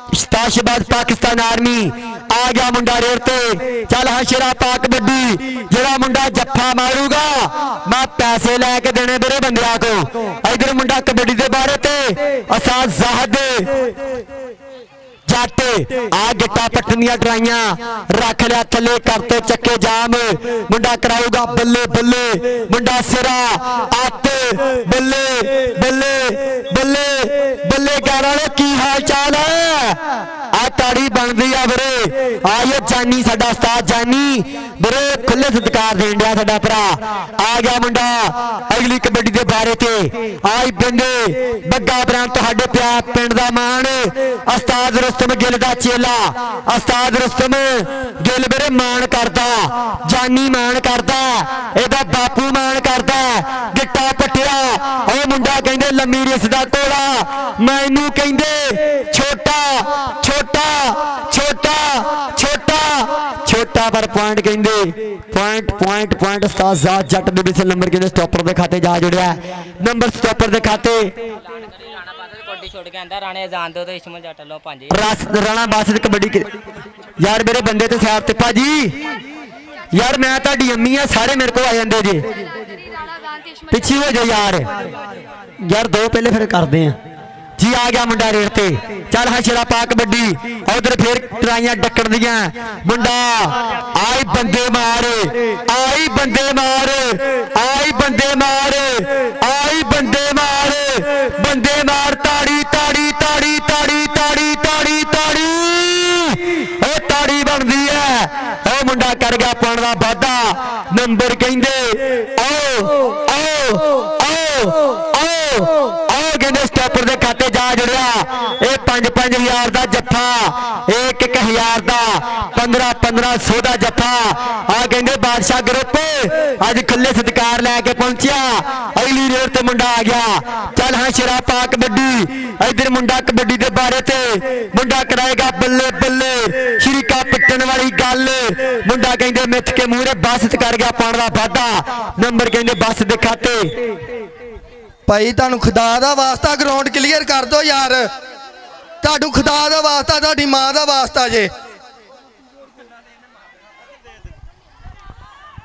उस्ताद शहबाज पाकिस्तान आर्मी आ गया मुंडा रेड ते चल हाँ शेरा पा कबड्डी जरा मुंडा जफ्फा मारूगा मैं पैसे लैके देने मेरे बंदिया को इधर मुंडा कबड्डी के बारे ते उस्ताद ज़ाहद ਜੱਟ ਆ ਗਿੱਟਾ ਪੱਟਣ ਦੀਆਂ ਟਰਾਈਆਂ ਰੱਖ ਲਿਆ ਥੱਲੇ ਕਰਤੇ ਚੱਕੇ ਜਾਮ ਮੁੰਡਾ ਕਰਾਊਗਾ ਬੱਲੇ ਬੱਲੇ ਮੁੰਡਾ ਸਿਰਾ ਅੱਤ ਬੱਲੇ ਬੱਲੇ ਬੱਲੇ ਬੱਲੇ ਗਾਰਾਂ ਵਾਲੇ ਕੀ ਹਾਲ ਚਾਲ ਹੈ ਆ ਤਾੜੀ ਬਣਦੀ ਆ ਵੀਰੇ ਆਇਓ ਜਾਨੀ ਸਾਡਾ ਉਸਤਾਦ ਜਾਨੀ ਵੀਰੇ ਖੁੱਲੇ ਸਤਿਕਾਰ ਦੇਣ ਡਿਆ ਸਾਡਾ ਭਰਾ ਆ ਗਿਆ ਮੁੰਡਾ ਅਗਲੀ ਕਬੱਡੀ ਦੇ ਬਾਰੇ ਤੇ ਆਈ ਬੰਦੇ ਬੱਗਾ ਬ੍ਰਾਂਡ ਤੁਹਾਡੇ ਪਿੰਡ ਦਾ ਮਾਣ ਉਸਤਾਦ ਰੁਸਤਮ ਗਿੱਲ ਦਾ ਚੇਲਾ ਉਸਤਾਦ ਰੁਸਤਮ ਗਿੱਲ ਵੀਰੇ ਮਾਣ ਕਰਦਾ ਜਾਨੀ ਮਾਣ ਕਰਦਾ ਇਹਦਾ ਬਾਪੂ ਮਾਣ ਕਰਦਾ ਗਿੱਟਾ ਪੱਟਿਆ ਉਹ ਮੁੰਡਾ ਕਹਿੰਦੇ ਲੰਮੀ ਰਿਸ ਦਾ ਕੋਲਾ ਮੈਨੂੰ ਕਹਿੰਦੇ ਛੋਟਾ ਛੋਟਾ ਛੋਟਾ ਛੋਟਾ ਛੋਟਾ ਪਰ ਪੁਆਇੰਟ ਕਹਿੰਦੇ ਪੁਆਇੰਟ ਉਸਤਾਦ ਜ਼ਾਤ ਜੱਟ ਦੇ ਵਿੱਚ ਨੰਬਰ ਕਹਿੰਦੇ ਸਟਾਪਰ ਦੇ ਖਾਤੇ ਜਾ ਜੁੜਿਆ ਨੰਬਰ ਸਟਾਪਰ ਦੇ ਖਾਤੇ ਕੋਡੀ ਛੋੜ ਕੇ ਆਂਦਾ ਰਾਣੇ ਜਾਣ ਦੋ ਤੇ ਇਸ਼ਮਤ ਜੱਟ ਲੋ ਪੰਜ ਰਾਣਾ ਬਾਸਤ ਕਬੱਡੀ ਯਾਰ ਮੇਰੇ ਬੰਦੇ ਤੇ ਸਾਈਡ ਤੇ ਭਾਜੀ ਯਾਰ ਮੈਂ ਤੁਹਾਡੀ ਅੰਮੀ ਆ ਸਾਰੇ ਮੇਰੇ ਕੋਲ ਆ ਜਾਂਦੇ ਜੇ ਪਿੱਛੇ ਹੋ ਜਾ ਯਾਰ ਦੋ ਪਹਿਲੇ ਫਿਰ ਕਰਦੇ ਆ ਜੀ ਆ ਗਿਆ ਮੁੰਡਾ ਰੇਡ ਤੇ ਚੱਲ ਹਾਂ ਸ਼ੇਰਾ ਪਾ ਕਬੱਡੀ ਉਧਰ ਫੇਰ ਟਰਾਈਆਂ ਡੱਕਣ ਦੀਆਂ ਮੁੰਡਾ ਆਈ ਬੰਦੇ ਮਾਰ ਆਈ ਬੰਦੇ ਮਾਰ ਆਈ ਬੰਦੇ ਮਾਰ ਆਈ ਬੰਦੇ ਮਾਰ ਬੰਦੇ ਮਾਰ ਤਾੜੀ ਤਾੜੀ ਤਾੜੀ ਤਾੜੀ ਤਾੜੀ ਤਾੜੀ ਤਾੜੀ ਉਹ ਤਾੜੀ ਬਣਦੀ ਹੈ ਉਹ ਮੁੰਡਾ ਕਰ ਗਿਆ ਪਾਉਣ ਦਾ ਵਾਧਾ ਨੰਬਰ ਕਹਿੰਦੇ ਆਓ ਆਓ ਆਓ ਆਓ ਕਹਿੰਦੇ ਸਟਾਪਰ ਦੇ ਖਾਤੇ ਜਾ ਜੁੜਿਆ ਇਹ 5-5000 ਦਾ ਜੱਫਾ 1-1000 ਦਾ 15-1500 ਦਾ ਜੱਫਾ ਆ ਕਹਿੰਦੇ ਬਾਦਸ਼ਾਹ ਗਰੁੱਪ ਅੱਜ ਖੁੱਲੇ ਸਤਿਕਾਰ ਲੈ ਕੇ ਪਹੁੰਚਿਆ ਅਗਲੀ ਰੇਡ ਤੇ ਮੁੰਡਾ ਆ ਗਿਆ ਚੱਲ ਹਾਂ ਸ਼ੇਰਾ ਪਾ ਕਬੱਡੀ ਇਧਰ ਮੁੰਡਾ ਕਬੱਡੀ ਦੇ ਬਾਰੇ ਤੇ ਮੁੰਡਾ ਕਰਾਏਗਾ ਬੱਲੇ ਬੱਲੇ ਸ਼ਰੀਕਾ ਪਿੱਟਣ ਵਾਲੀ ਗੱਲ ਮੁੰਡਾ ਕਹਿੰਦੇ ਮਿੱਥ ਕੇ ਮੂਹਰੇ ਬਾਸਤ ਕਰ ਗਿਆ ਪਾਉਣ ਦਾ ਵਾਧਾ ਨੰਬਰ ਕਹਿੰਦੇ ਬੱਸ ਦੇ ਖਾਤੇ ਭਾਈ ਤੁਹਾਨੂੰ ਖੁਦਾ ਦਾ ਵਾਸਤਾ ਗਰਾਊਂਡ ਕਲੀਅਰ ਕਰ ਦਿਓ ਯਾਰ ਤੁਹਾਨੂੰ ਖੁਦਾ ਦਾ ਵਾਸਤਾ ਤੁਹਾਡੀ ਮਾਂ ਦਾ ਵਾਸਤਾ ਜੇ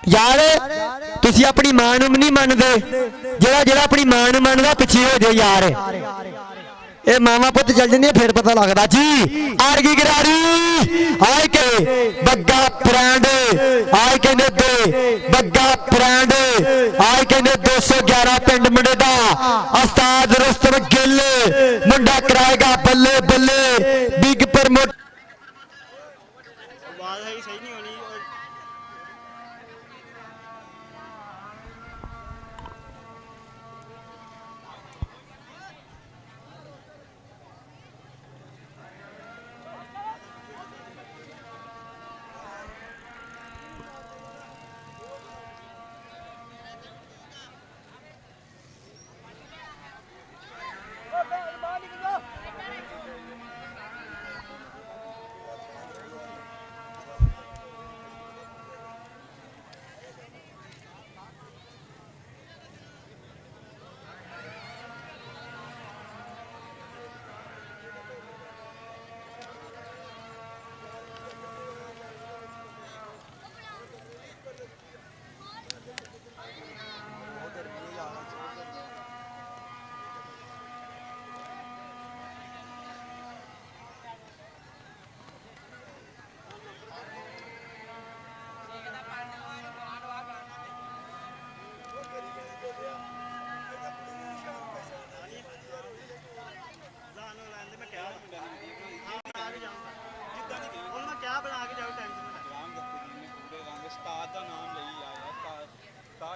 ਯਾਰ ਤੁਸੀਂ ਆਪਣੀ ਮਾਂ ਨੂੰ ਨਹੀਂ ਮੰਨਦੇ ਜਿਹੜਾ ਆਪਣੀ ਮਾਂ ਨੂੰ ਮੰਨਦਾ ਪਿੱਛੇ ਹੋ ਜਾਓ ਯਾਰ ਇਹ ਮਾਮਾ ਪੁੱਤ ਚੱਲ ਜਾਂਦੇ ਫਿਰ ਪਤਾ ਲੱਗਦਾ ਜੀ ਆਰਗੀ ਗਰਾਰੀ ਆਏ ਕੇ ਬੱਗਾ ਬ੍ਰਾਂਡ ਆਏ ਕਹਿੰਦੇ ਦੇ ਬੱਗਾ ਬ੍ਰਾਂਡ ਆਏ ਕਹਿੰਦੇ 211 ਪਿੰਡ ਮੁੰਡੇ ਦਾ ਉਸਤਾਦ ਰੁਸਤਮ ਗਿੱਲ ਮੁੰਡਾ ਕਰਾਏਗਾ ਬੱਲੇ ਬੱਲੇ ਬਿਗ ਪ੍ਰਮੋਟ ਆਵਾਜ਼ ਹੈ ਸਹੀ ਨਹੀਂ ਹੋਣੀ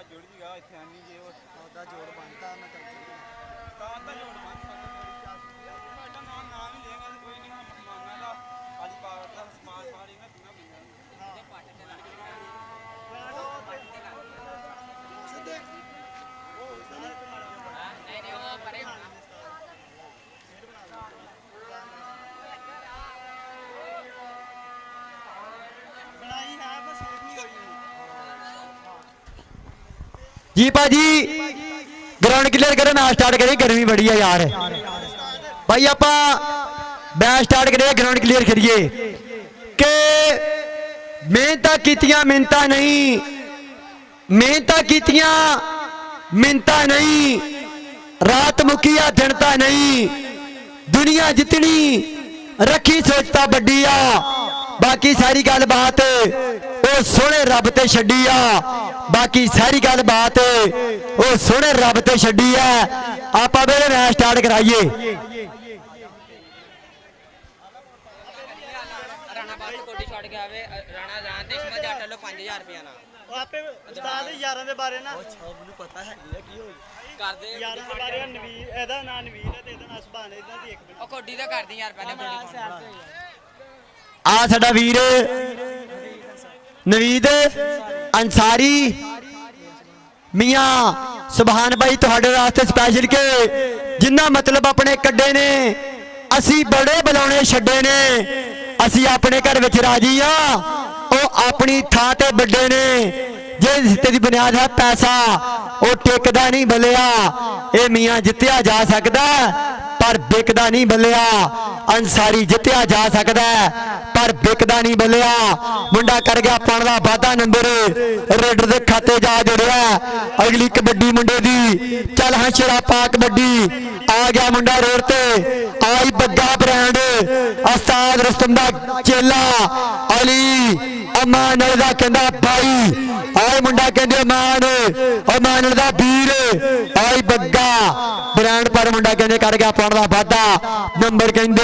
ਜੁੜ ਜੀਗਾ ਇੱਥੇ ਆਣੀ ਜੇ ਉਹਦਾ ਜੋੜ ਬਣਦਾ ਮੈਂ ਤਾਂ ਦਾ ਜੋੜ ਬਣਦਾ ਤੁਹਾਡਾ ਨਾਮ ਹੀ ਲੇਗਾ ਕੋਈ ਨਹੀਂ ਮਾਨਾ ਦਾ ਅੱਜ ਪਾਵਰ ਦਾ ਸਮਾਨ ਸਾਰੀ ਮੈਂ ਪੂਰਾ ਮਿਲਣਾ ਤੇ ਪੱਟ ਤੇ ਲੱਗ ਸਿੱਧੇ ਨਹੀਂ ਉਹ ਪਰੇ ਹੋਣਾ ਬਣਾਈ ਹੈ ਬਸ ਸੇਵ ਨਹੀਂ ਹੋਈ जी भाजी ग्राउंड क्लियर करो मैच स्टार्ट करिए गर्मी बड़ी है यार भाई आप मैच स्टार्ट करिए ग्राउंड क्लियर करिए कि मेहनत कीतियां मिन्नतां नहीं मेहनत कीतियां मिन्नतां नहीं रात मुकिया दिन तां नहीं दुनिया जितनी ਰੱਖੀ ਸੋਚਤਾ ਵੱਡੀ ਆ ਬਾਕੀ ਸਾਰੀ ਗੱਲ ਬਾਤ ਉਹ ਸੋਹਣੇ ਰੱਬ ਤੇ ਛੱਡੀ ਆ ਬਾਕੀ ਸਾਰੀ ਗੱਲ ਬਾਤ ਉਹ ਸੋਹਣੇ ਰੱਬ ਤੇ ਛੱਡੀ ਆ ਆਪਾਂ ਵੇਲੇ ਮੈਚ ਸਟਾਰਟ ਕਰਾਈਏ ਰਾਣਾ ਬਾਈ ਕੋਟੀ ਛੱਡ ਕੇ ਆਵੇ ਰਾਣਾ ਜਾਨ ਤੇ ਇਸਮਾ ਜੱਟ ਲੋ 5000 ਰੁਪਿਆ ਨਾ ਉਹ ਆਪੇ ਉਸਤਾਦ ਯਾਰਾਂ ਦੇ ਬਾਰੇ ਨਾ ਮੈਨੂੰ ਪਤਾ ਹੈ ਕੀ ਹੋਈ ਕਰਦੇ ਯਾਰਾਂ ਦੇ ਬਾਰੇ ਨਵੀਰ ਇਹਦਾ ਨਾਂ ਨਵੀਰ ਹੈ ਤੇ ਇਹਦਾ ਨਾਂ ਸੁਭਾਨ ਹੈ ਇਹਦਾ ਦੀ ਇੱਕ ਮਿੰਟ ਉਹ ਕੋਡੀ ਦਾ ਕਰਦੀ ਯਾਰ ਪਹਿਲੇ ਕੋਡੀ ਆ ਸਾਡਾ ਵੀਰ ਨਵੀਦ ਅੰਸਾਰੀ ਮੀਆਂ ਸੁਭਾਨ ਭਾਈ ਤੁਹਾਡੇ ਵਾਸਤੇ ਸਪੈਸ਼ਲ ਕੇ ਜਿੰਨਾ ਮਤਲਬ ਆਪਣੇ ਕੱਢੇ ਨੇ ਅਸੀਂ ਬੜੇ ਬੁਲਾਉਣੇ ਛੱਡੇ ਨੇ ਅਸੀਂ ਆਪਣੇ ਘਰ ਵਿੱਚ ਰਾਜੀ ਆ ਉਹ ਆਪਣੀ ਥਾਂ ਤੇ ਵੱਡੇ ਨੇ ਜੇ ਰਿਸ਼ਤੇ ਦੀ ਬੁਨਿਆਦ ਹੈ ਪੈਸਾ ਉਹ ਟਿਕਦਾ ਨਹੀਂ ਬੱਲਿਆ ਇਹ ਮੀਆਂ ਜਿੱਤਿਆ ਜਾ ਸਕਦਾ ਪਰ ਵਿਕਦਾ ਨਹੀਂ ਬੱਲਿਆ ਅੰਸਾਰੀ ਜਿੱਤਿਆ ਜਾ ਸਕਦਾ ਪਰ ਵਿਕਦਾ ਨਹੀਂ ਬੱਲਿਆ ਮੁੰਡਾ ਕਰ ਗਿਆ ਪਾਣ ਦਾ ਵਾਧਾ ਨੰਬਰ ਰੇਡਰ ਦੇ ਖਾਤੇ ਜਾ ਜੁੜਿਆ ਅਗਲੀ ਕਬੱਡੀ ਮੁੰਡੇ ਦੀ ਚੱਲ ਹਾਂ ਸ਼ਰਾ ਪਾ ਕਬੱਡੀ ਆ ਗਿਆ ਮੁੰਡਾ ਰੋਡ ਤੇ ਆਈ ਬੱਗਾ ਬ੍ਰਾਂਡ ਉਸਤਾਦ ਰਸਤਮ ਦਾ ਚੇਲਾ ਅਲੀ ਅਮਾਨ ਦਾ ਕਹਿੰਦਾ ਭਾਈ ਆਏ ਮੁੰਡਾ ਕਹਿੰਦੇ ਅਮਾਨ ਦਾ ਵੀਰ ਆਈ ਬੱਗਾ ਬ੍ਰਾਂਡ ਪਰ ਮੁੰਡਾ ਕਹਿੰਦੇ ਕਰ ਗਿਆ ਪਾਣ ਦਾ ਵਾਧਾ ਨੰਬਰ ਕਹਿੰਦੇ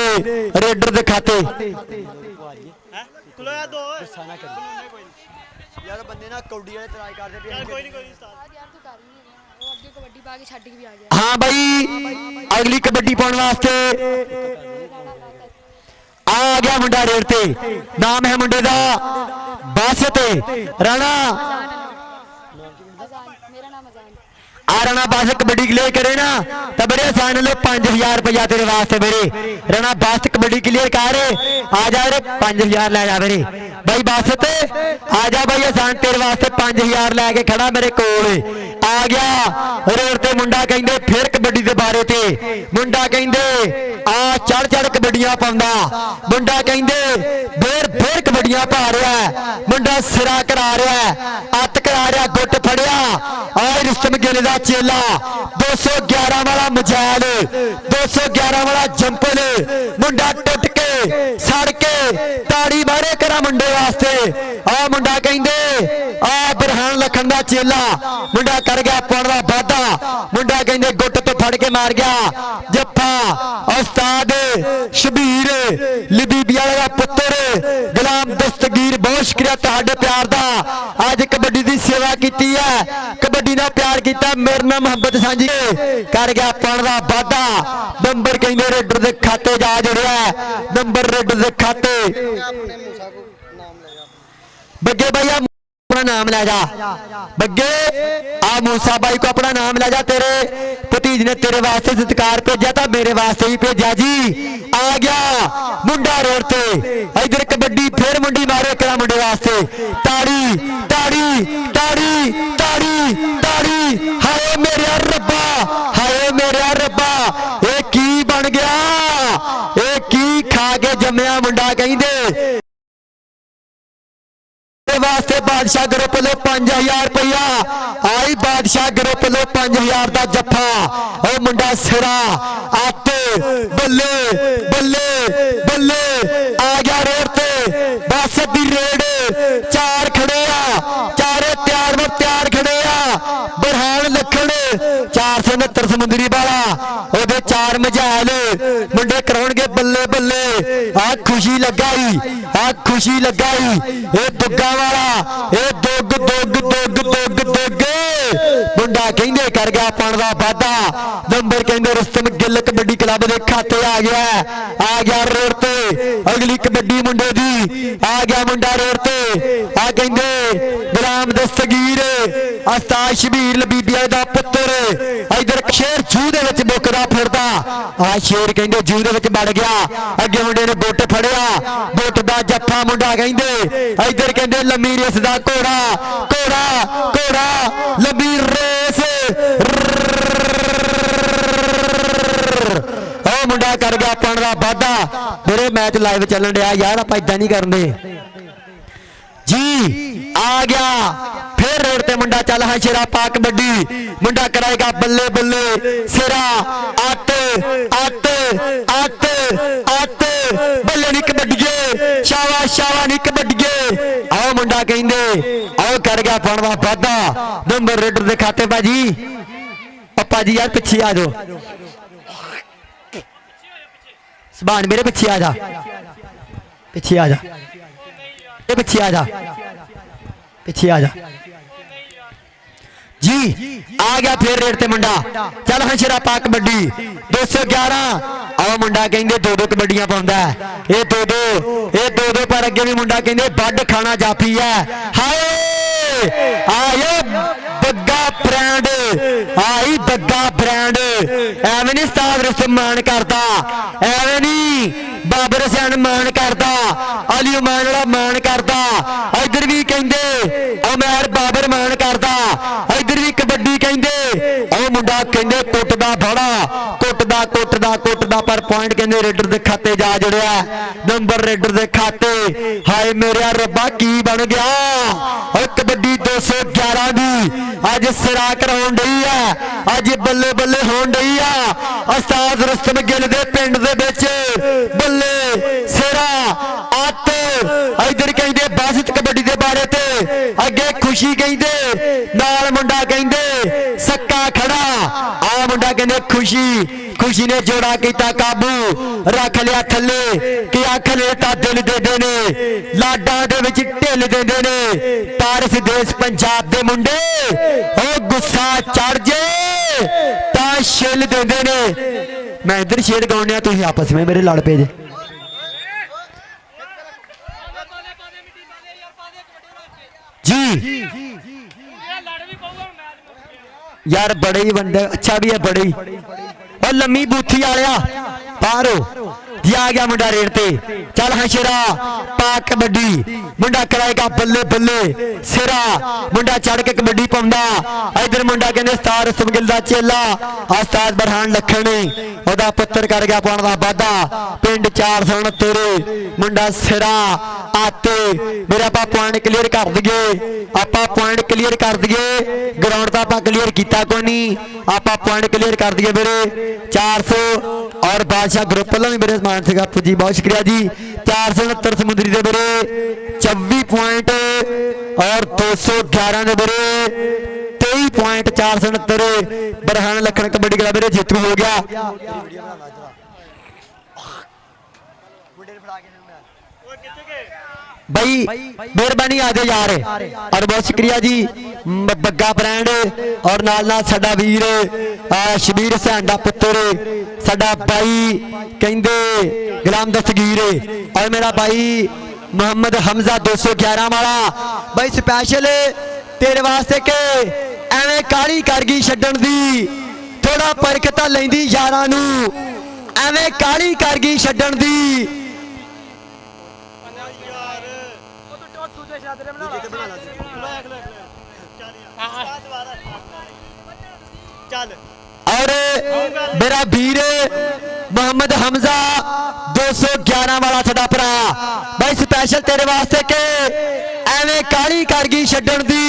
ਰੇਡਰ ਦੇ ਖਾਤੇ ਹੈ ਖਲੋਇਆ ਦੋ ਗੁੱਸਾ ਨਾ ਕਰੀ ਯਾਰ ਬੰਦੇ ਨਾ ਕੌਡੀ ਵਾਲੇ ਤਰਾਜ ਕਰਦੇ ਪਏ ਚੱਲ ਕੋਈ ਨਹੀਂ ਉਸਤਾਦ ਯਾਰ ਤੂੰ ਕਰ ਹੀ ਨਹੀਂ ਰਿਹਾ ਉਹ ਅੱਗੇ ਕਬੱਡੀ ਪਾ ਕੇ ਛੱਡ ਕੇ ਵੀ ਆ ਗਿਆ ਹਾਂ ਬਾਈ ਅਗਲੀ ਕਬੱਡੀ ਪਾਉਣ ਵਾਸਤੇ ਆ ਗਿਆ ਮੁੰਡਾ ਰੇਡ ਤੇ ਨਾਮ ਹੈ ਮੁੰਡੇ ਦਾ ਬਾਸਤ ਰਾਣਾ ਮੇਰਾ ਨਾਮ ਅਜ਼ਾਨ ਆ ਰਾਣਾ ਬਾਸਤ ਕਬੱਡੀ ਕਲੀਅਰ ਕਰੇ ਨਾ ਤਾਂ ਬੜੇ ਆਸਾਨ ਨਾਲ 5000 ਰੁਪਇਆ ਤੇਰੇ ਵਾਸਤੇ ਵੀਰੇ ਰਾਣਾ ਬਾਸਤ ਕਬੱਡੀ ਕਲੀਅਰ ਕਰ ਆ ਜਾ ਵੀਰੇ 5000 ਲੈ ਜਾ ਵੀਰੇ ਬਾਈ ਬਾਸਤ ਆ ਜਾ ਬਾਈ ਆਸਾਨ ਤੇਰੇ ਵਾਸਤੇ 5000 ਲੈ ਕੇ ਖੜਾ ਮੇਰੇ ਕੋਲ ਆ ਗਿਆ ਰੋਡ ਤੇ ਮੁੰਡਾ ਕਹਿੰਦੇ ਫਿਰ ਕਬੱਡੀ ਦੇ ਬਾਰੇ ਤੇ ਮੁੰਡਾ ਕਹਿੰਦੇ ਆ ਚੜ ਕਬੱਡੀਆਂ ਪਾਉਂਦਾ ਮੁੰਡਾ ਕਹਿੰਦੇ ਫੇਰ ਕਬੱਡੀਆਂ ਪਾ ਰਿਹਾ ਮੁੰਡਾ ਸਿਰਾ ਕਰਾ ਰਿਹਾ ਅੱਤ ਕਰਾ ਰਿਹਾ ਗੁੱਟ ਫੜਿਆ ਆਏ ਰਿਸ਼ਤਮ ਗਿੱਲ ਦਾ ਚੇਲਾ 211 ਵਾਲਾ ਮਜੈਲ 211 ਵਾਲਾ ਜੰਪਲ ਮੁੰਡਾ ਟੁੱਟ ਕੇ ਸੜ ਕੇ ਤਾੜੀ ਮਾਰੇ ਕਰਾ ਮੁੰਡੇ ਵਾਸਤੇ ਆ ਮੁੰਡਾ ਕਹਿੰਦੇ ਆ ਬਰਹਾਨ ਲਖਣ ਦਾ ਚੇਲਾ ਮੁੰਡਾ ਕਰ ਗਿਆ ਪਾਣ ਦਾ ਵਾਧਾ ਮੁੰਡਾ ਕਹਿੰਦੇ ਗੁੱਟ ਤੋਂ ਫੜ ਕੇ ਮਾਰ ਗਿਆ ਜੱਫਾ ਉਸਤਾਦ ਸ਼ਬੀਰ ਲਬੀਬੀ ਵਾਲੇ ਦਾ ਪੁੱਤਰ ਗੁਲਾਮ ਦਸਤਗੀਰ ਬਹੁਤ ਸ਼ੁਕਰੀਆ ਤੁਹਾਡੇ ਪਿਆਰ ਦਾ ਅੱਜ ਕਬੱਡੀ ਦੀ ਸੇਵਾ ਕੀਤੀ ਹੈ ਕਬੱਡੀ ਨਾਲ ਪਿਆਰ ਕੀਤਾ ਮੇਰੇ ਨਾਲ ਮੁਹੱਬਤ ਸਾਂਝੀ ਕਰ ਗਿਆ ਪਾਣ ਦਾ ਵਾਧਾ ਨੰਬਰ ਕਹਿੰਦੇ ਰੇਡਰ ਦੇ ਖਾਤੇ ਜਾ ਜੁੜਿਆ ਨੰਬਰ ਰੇਡਰ ਦੇ ਖਾਤੇ ਬੱਗੇ ਭਾਈ अपना नाम ले जा बग्गे आ मूसा भाई को अपना नाम ले जा तेरे भतीज ने तेरे वास्ते सत्कार भेजा था मेरे वास्ते भी भेजा जी आ गया मुंडा रोड ते इधर कबड्डी फिर मुंडी मारे करा मुंडे वास्ते ताड़ी ताड़ी ताड़ी ताड़ी ताड़ी हाय मेरे रब्बा ये की बन गया ये की खा के जम्मिया मुंडा कहिंदे वास्ते बादशाह ग्रुप लो 5000 रुपया आई बादशाह ग्रुप लो 5000 का जफा और मुंडा सिरा आत बल्ले बल्ले बल्ले आ गया रोड ते बस दी रेड चार खड़े चारे तैयार खड़े बरहान लखन 469 समुंदरी वाला ओदे चार मजाल मुंडे कराउणगे बल्ले बल्ले आ खुशी लगाई ए दुग्गा वाला ए दुग मुंडा कहंदे कर गया पाण दा वाधा नंबर कहंदे रस्तम गिल कबड्डी क्लब दे खाते आ गया रोड ते अगली कबड्डी मुंडे दी आ गया मुंडा रोड ते आ कहंदे गुलाम दस्तगीर उस्ताद शबीर लबीबिया दा पुत्र इधर शेर जू दे विच मुकदा फिरदा आ शेर कहंदे जू दे विच वड़ गया अगे मुंडे ने बुੱਟ फड़िया बुੱਟ दा जफ्फा मुंडा कहंदे इधर कहंदे लम्मी रेस दा घोड़ा लंबी रेस ओ मुंडा कर गया पाण दा वाधा मेरे मैच लाइव चलन रहा यार आप इदां नहीं करने जी आ गया फिर रोड ते मुंडा चल हाँ शेरा पा कबड्डी मुंडा कराएगा बल्ले बल्ले सिरा आत ਚਾਵਾ ਨਹੀਂ ਕਬੱਡੀਏ ਆਓ ਮੁੰਡਾ ਕਹਿੰਦੇ ਆਓ ਕਰ ਗਿਆ ਪਾਉਣ ਦਾ ਵਾਧਾ ਨੰਬਰ ਰੇਡਰ ਦੇ ਖਾਤੇ ਭਾਜੀ ਭਾਜੀ ਯਾਰ ਪਿੱਛੇ ਆ ਜਾਓ ਸਬਾਨ ਮੇਰੇ ਪਿੱਛੇ ਆ ਜਾ ਪਿੱਛੇ ਆ ਜਾ ਇਹ ਪਿੱਛੇ ਆ ਜਾ ਪਿੱਛੇ ਆ ਜਾ जी आ गया फिर रेड ते मुंडा चल हंशरा पा कबड्डी 211 आओ मुंडा कहंदे दो दो कबड्डियां पाउंदा है ये दो दो पर अगे भी मुंडा कहंदे बड खाना जाफी है हाय आयो बग्गा ब्रांड आई बग्गा ब्रांड एवें नहीं उस्ताद रुस्तम मान करता एवें नहीं बाबर हुसैन मान करता अली उमान वाला मान करता इधर भी कहंदे उमर बाबर मान करता इधर भी कबड्डी कहंदे ओ मुंडा कहंदे कुटदा बड़ा कुटदा पर पॉइंट कहंदे रेडर दे खाते जा जुड़िया नंबर रेडर दे खाते हाय मेरा रब्बा की बन गया और कबड्डी 211 दी अज सिरा कराउण ढई है अज बल्ले बल्ले होण ढई आ उस्ताद रुस्तम गिल दे पिंड दे विच बल्ले सिरा अत इधर कहंदे बासित कबड्डी दे बारे ते अगे खुशी कहंदे नाल मुंडा कहंदे सक्का खड़ा आ मुंडा कहंदे खुशी ने जोड़ा किया काबू रख लिया थले कि अख लेता दिल देंदे ने लाडा दे विच ढिल देंदे ने पारस देश पंजाब दे मुंडे ओ गुस्सा चढ़ जे ता छिल देंदे ने मैं इधर शेर गाउणिया तुसीं आपस में मेरे लड़ पे जे जी यार बड़े ही बंदे अच्छा भी है बड़े ही और लम्मी बूथी आलिया पारो जी आ गया मुंडा रेड ते चल हंशरा पा कबड्डी मुंडा कराएगा बल्ले बल्ले सिरा मुंडा चढ़ के कबड्डी पाउंदा इधर मुंडा कहंदे उस्ताद रुस्तम गिल दा चेला उस्ताद बरहान लखन ओदा पुत्तर कर गया पाउण दा वादा पिंड 469 मुंडा सिरा आते मेरा आपा पॉइंट क्लीयर कर दिए आपा पॉइंट क्लीयर कर दिए ग्राउंड तो आपा क्लीयर किया कोई नहीं आपा पॉइंट क्लीयर कर दिए मेरे 400 और बादशाह ग्रुप वालों भी मेरे मान से जी बहुत शुक्रिया जी 469 समुद्री दे मेरे 24 पॉइंट और 211 दे मेरे 23 पॉइंट 469 बरहान लखन कबड्डी क्लब मेरे जीतू हो गया भाई मेहरबानी आ जाओ यार और बहुत शुक्रिया जी बग्गा ब्रांड और नाल नाल साडा वीर शबीर हुसैन दा पुत्तर साडा भाई कहंदे गुलाम दस्तगीर और मेरा भाई मोहम्मद हमजा 211 वाला भाई स्पेशल तेरे वास्ते के एवें काली कर गई छड्डण दी थोड़ा परख तां लैंदी यारां नूं एवें काली कर गई छड्डण दी और मेरा वीर मोहम्मद हमजा 211 वाला साडा भरा भाई स्पेशल तेरे वास्ते के एवें काली कर गई छड्डण दी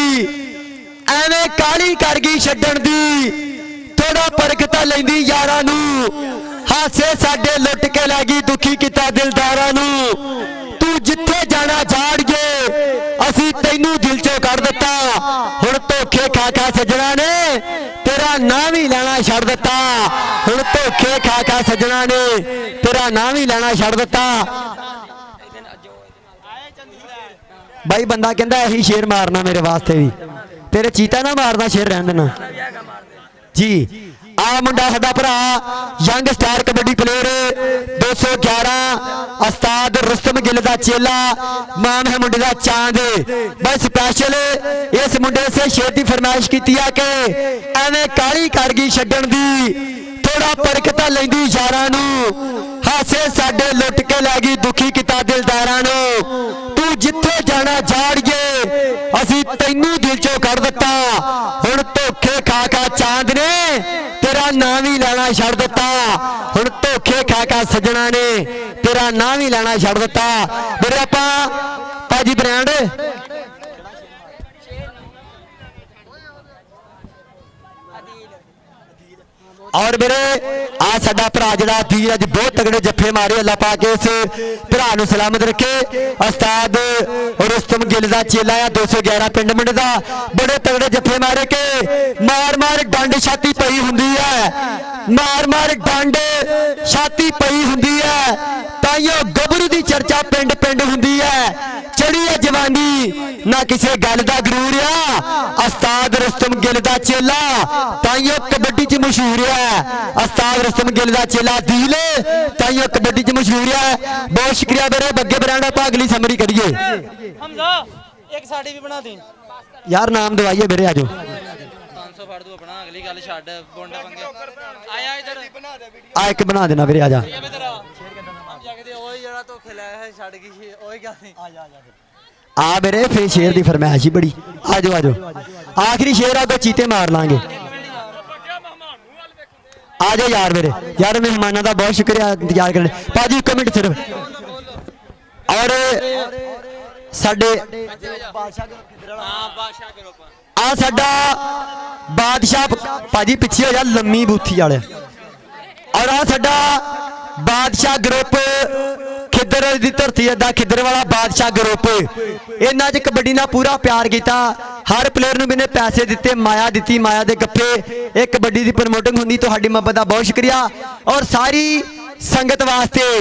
एवें काली कर गई छड्डण दी थोड़ा परख तां लैंदी यारां नूं हासे साडे लुट के लै गई दुखी किता दिलदारां नूं तू जिथे जाना जाड़िए असी तैनू दिल चो कर दिता हुण धोखे खा खा सजना ने तेरा नाम ही लेना छड़ दिता हुण धोखे खा खा सजना ने तेरा नाम ही लेना छड़ दिता भाई बंदा कहंदा यही शेर मारना मेरे वास्ते भी तेरे चीता ना मारना शेर रहन देना जी आ मुंडा साडा भरा यंग स्टार कबड्डी प्लेयर 211 उस्ताद रुस्तम गिल दा चेला नाम है मुंडे दा चांद भाई स्पेशल इस मुंडे से शेर दी फरमाइश की है कि एवें काली कर गई छड्डण दी थोड़ा परख तां लैंदी यारां नूं हासे साडे लुट के लै गई दुखी किता दिलदारां नूं तू जिथे जाना जाड़िए असी तैनू दिल चो कर दिता हुण धोखे खा खा चांद ने तेरा नाम ही लेना छड़ दिता हुण धोखे खा खा सजना ने तेरा नाम ही लेना छड़ दिता मेरे आपा भाजी ब्रांड और मेरे आ साडा भरा जिहड़ा वीर अज बहुत तगड़े जफे मारे अल्लाह पाक इस भरा नूं सलामत रखे। उस्ताद रुस्तम गिल दा चेला आ 211 पिंड मंड दा बड़े तगड़े जफे मारे के मार मार डंड छाती पई हुंदी है, मार मार डंड छाती पई हुंदी है, ताइयों गबरू दी चर्चा पिंड पिंड हुंदी है। चढ़ी है जवानी ना किसी गल दा गरूर आ, उस्ताद रुस्तम गिल दा चेला ताइयों कबड्डी च मशहूर है। उस्ताद रुस्तम गिल दा चेला दिल ताइयों कबड्डी च मशहूर है। बहुत शुक्रिया मेरे बग्गे ब्रांड आप अगली समरी करिए। हमजा एक साड़ी भी बना दी यार नाम दवाइए मेरे आजो 500 फड़ दो अपना अगली गल छੱਡ बोंडे पंगे आया इधर आ एक बना देना मेरे आजा ये इधर हम जाके दे ओए जड़ा तो खिलाया है छੱਡ गई ओए क्या नहीं आ जा आ मेरे फिर शेर दी फरमाइश ही बड़ी आजो आजो आखिरी शेर आगे चीते मार लांगे। आ जाओ यार मेरे यार मेहमानों का बहुत शुक्रिया इंतजार करने भाजी 1 मिनट सिर्फ। और साडे आ साडा बादशाह भाजी पीछे हो जा लम्मी बूथी वाले और आ साडा बादशाह ग्रुप खिदर दी धरती अड्डा खिदर वाला बादशाह ग्रुप इन्हां च कबड्डी नाल पूरा प्यार किया। हर प्लेयर नूं मैंने पैसे दिते माया दी माया दे गप्पे एक कबड्डी दी प्रमोटिंग हुंदी। तुहाडी मोहब्बत दा बहुत शुक्रिया और सारी संगत वास्ते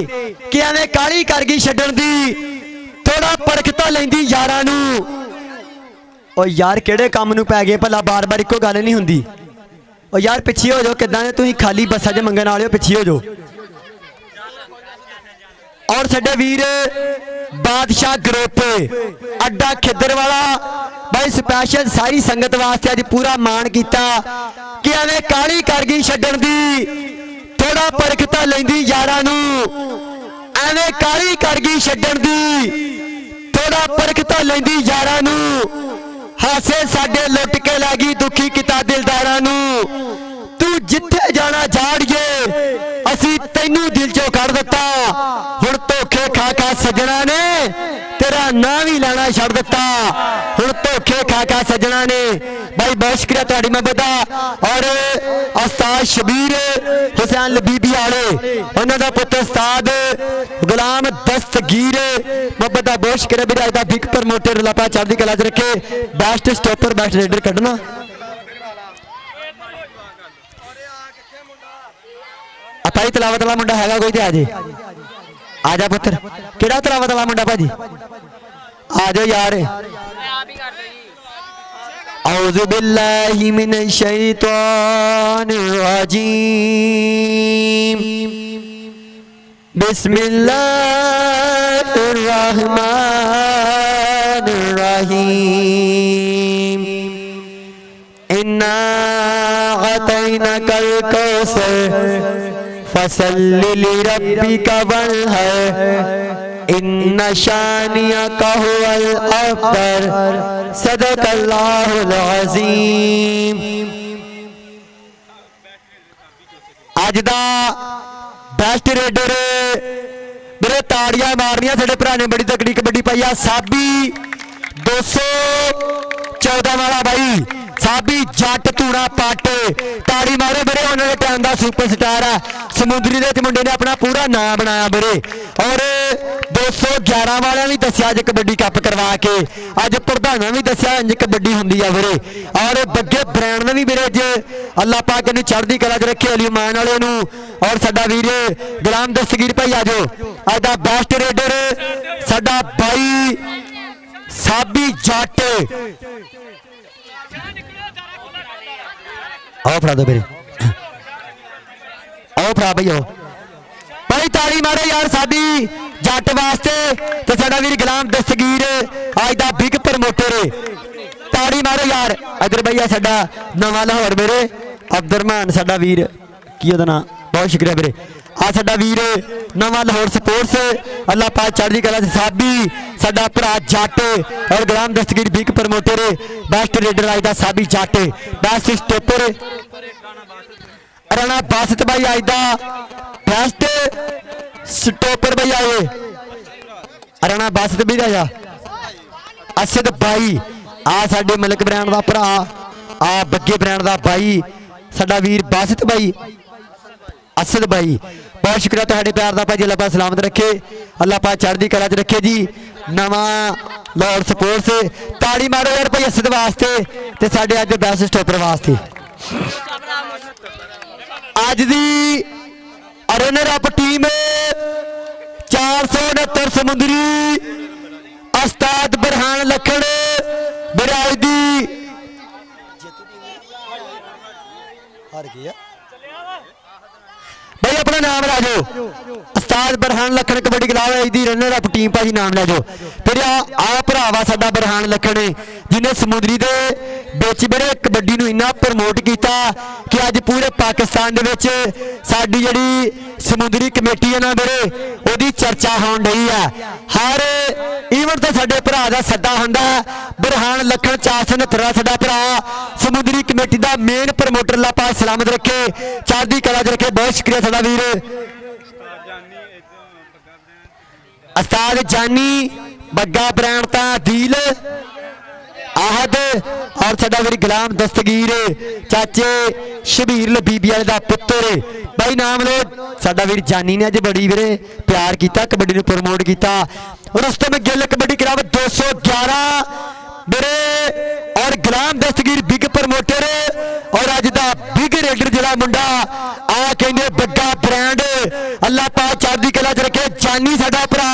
कि एवें काली कर गई छड्डण दी थोड़ा परखता लैंदी यारां नूं। ओ यार किहड़े काम नूं पै गए भला बार बार इक्को गल नहीं हुंदी। ओ यार पिछे हो जाओ किदां तुसीं खाली बस्सां 'च मंगण वाले हो पिछे हो जाओ। और साडे वीर बादशाह ग्रुप अड्डा खिदर वाला भाई स्पैशल सारी संगत वास्ते अज पूरा मान किया कि एवें काली कर गई छड्डण दी थोड़ा परखता लैंदी यारां नूं। एवें काली कर गई छड्डण दी थोड़ा परखता लैंदी यारां नूं। हासे साडे लुट के लै गई दुखी किता दिलदारां नूं। तू जिथे जाना जाड़िए असी तैनू दिल चो कढ़ दिता हुण धोखे खा खा सजना ने तेरा नाम ही लेना छड़ दिता। हुण धोखे खा खा सजना ने भाई बहुत शुक्रिया तुहाडी मोहब्बत दा। और उस्ताद शबीर हुसैन लबीबी वाले उन्हां दा पुत्र उस्ताद गुलाम दस्तगीर मोहब्बत दा बहुत शुक्रिया मेरा अज दा बिग प्रमोटर लापा चढ़दी कला च रखे बेस्ट स्टॉपर बेस्ट रेडर कढना। भाई तलावत वाला मुंडा हैगा कोई तो आजे आजा पुत्र केड़ा तलावत वाला मुंडा भाजी आ जाओ यार। औज़ु बिल्लाहि मिनश शैतानिर रजीम बिस्मिल्लाहिर रहमानिर रहीम इन्ना अतैनाकल कौसर फसल्लि लिरब्बिका वन्हर इन्ना शानिअका हुवल अब्तर सदकल्लाहुल अज़ीम। अज दा बेस्ट रेडर मेरे ताड़ियां मारनियां साडे भरा ने बड़ी तकड़ी कबड्डी पाई आ साबी 214 वाला भाई साबी जट धूड़ा पट ताड़ी मारे मेरे उन्होंने टाइम का सुपरस्टार है समुद्री दे मुंडे ने अपना पूरा नाम बनाया मेरे। और 211 वाले भी दसिया अज कबड्डी कप करवा के अज प्रधाना भी दसिया इंज कबड्डी होंगी है मेरे। और बग्गे ब्रांड ने भी मेरे अज अल्लाह पाक ने चढ़दी कला च रखे अली मान वाले और साडा वीर गुलाम दस्तगीर भाई आजो अज दा बेस्ट रेडर साडा भाई साबी जट आओ फड़ा दो मेरे आओ फड़ा भाई आओ भाई ताड़ी मारो यार साडी जट वास्ते ते साडा वीर गुलाम दस्तगीर अज दा बिग प्रमोटर ताड़ी मारो यार। इधर भाई आ साडा नवां लाहौर मेरे अब्दुररहमान साडा वीर की ओहदा नाम बहुत शुक्रिया मेरे आ साडा वीर नवां लाहौर स्पोर्ट्स अल्लाह पाक चढ़दी कला साबी साडा भरा जट और गुलाम दस्तगीर बिग प्रमोटर बेस्ट रेडर अज दा साबी जट बेस्ट स्टॉपर राणा बासित भाई अज दा बेस्ट स्टॉपर भाई आए राणा बासित भी आया असद भाई आ साडे मलिक ब्रांड दा भरा आ बग्गे ब्रांड दा भाई साडा वीर बासित भाई असद भाई बहुत शुक्रिया तुहाडे प्यार दा भाजी, अल्लाह पाक सलामत रखे, अल्लाह पाक चढ़दी कला च रखे जी। नवा लाहौर स्पोर्ट्स ताड़ी मारो यार भाई असद वास्ते ते साडे अज बेस्ट स्टॉपर वास्ते। अज दी रनर अप टीम 469 समुंदरी उस्ताद बरहान लखन बराज दी हार गया भाई अपना नाम ला जाओ। उस्ताद बरहान लखन कबड्डी क्लब दी रनर अप टीम भाजी नाम ला जाओ। फिर आ भरावा साडा बरहान लखन जिन्हें समुंदरी दे विच मेरे कबड्डी नूं इन्ना प्रमोट किया कि अज पूरे पाकिस्तान दे विच साडी जिहड़ी समुंदरी कमेटी है ना मेरे ओदी चर्चा होण रही है। हर इवेंट ते साडे भरा दा सद्दा हुंदा बरहान लखन 469 साडा भरा समुंदरी कमेटी दा मेन प्रमोटर, अल्लाह पाक सलामत रखे, चढ़दी कला च रखे। बहुत शुक्रिया साडा वीर उस्ताद जानी बग्गा ब्रांड ता दिल आहद और साडा वीर गुलाम दस्तगीर चाचे शबीर लबीबी वाले दा पुत्र भाई नाम लो साडा वीर जानी ने अज बड़ी वीरे प्यार किया, कबड्डी नूं प्रमोट किया। रुस्तम गिल कबड्डी क्लब 211 मेरे और गुलाम दस्तगीर बिग प्रमोटर और अज दा बिग रेडर जिहड़ा मुंडा आ कहंदे बग्गा ब्रांड, अल्लाह पाक चढ़दी कला च रखे। जानी साडा भरा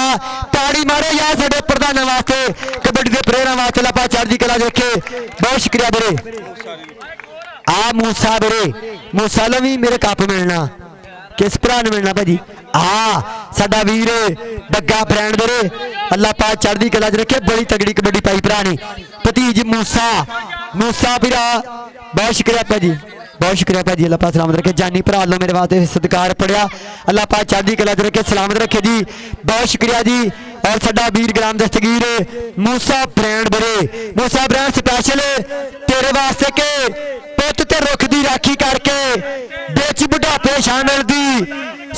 ताड़ी मारो यार साडे प्रधानां वास्ते, कबड्डी दे प्लेयरां वास्ते, अल्लाह पाक चढ़दी कला च रखे। बहुत शुक्रिया वीरे। आ मूसा वीरे मूसा लो भी मेरे कप मिलना, किस भरा ने मिलना भाजी? साडा वीर बग्गा ब्रांड वीरे, अल्लाह पाक चढ़दी कला च रखे। बड़ी तगड़ी कबड्डी पाई भरा ने भतीज मूसा मूसा भरा। बहुत शुक्रिया भाजी, बहुत शुक्रिया भाजी, अल्लाह पाक सलामत रखे। जानी भरा लो मेरे वास्ते सत्कार पढ़िया, अल्लाह पाक चढ़दी कला च रखे, सलामत रखे जी। बहुत शुक्रिया जी। और साडा वीर गुलाम दस्तगीर मूसा ब्रांड वीरे, मूसा ब्रांड स्पैशल तेरे वास्ते के पुत ते रुख दी राखी करके बिच बुढ़ापे शामिल दी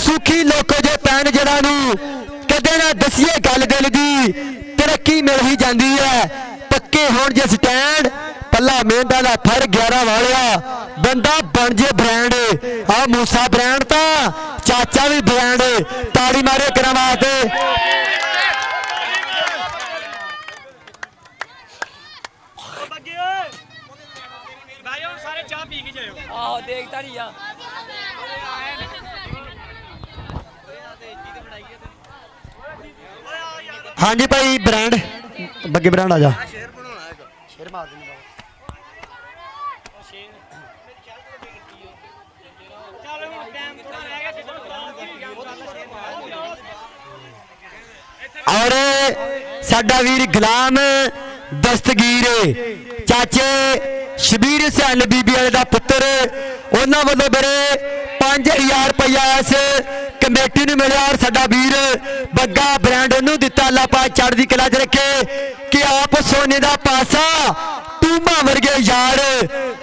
सुखी लोको जो पैन जड़ा नूं कदे ना दसिए गल दिल दी, तरक्की मिल ही जाती है। पक्के होण जे स्टैंड पल्ला मेहनत दा फर 11 वालिया बंदा बन जे ब्रांड। आ मूसा ब्रांड ता चाचा भी ब्रांड, ताड़ी मारे करा वास्ते। ਆਹੋ ਦੇਖਦਾ ਨਹੀਂ ਆ हाँ जी भाई ब्रांड बग्गे ब्रांड आ जा। शेर मार देनी और साडा वीर गुलाम दस्तगीर चाचे शबीर हुसैन बीबी वाले दा पुत्र, उन्होंने वालों मेरे 5000 रुपया इस कमेटी ने मिले और साडा वीर बग्गा ब्रांड उन्होंने दिता, अल्लाह पाक चढ़दी कला च रखे कि आप सोने दा पासा टूमा वर्गे यार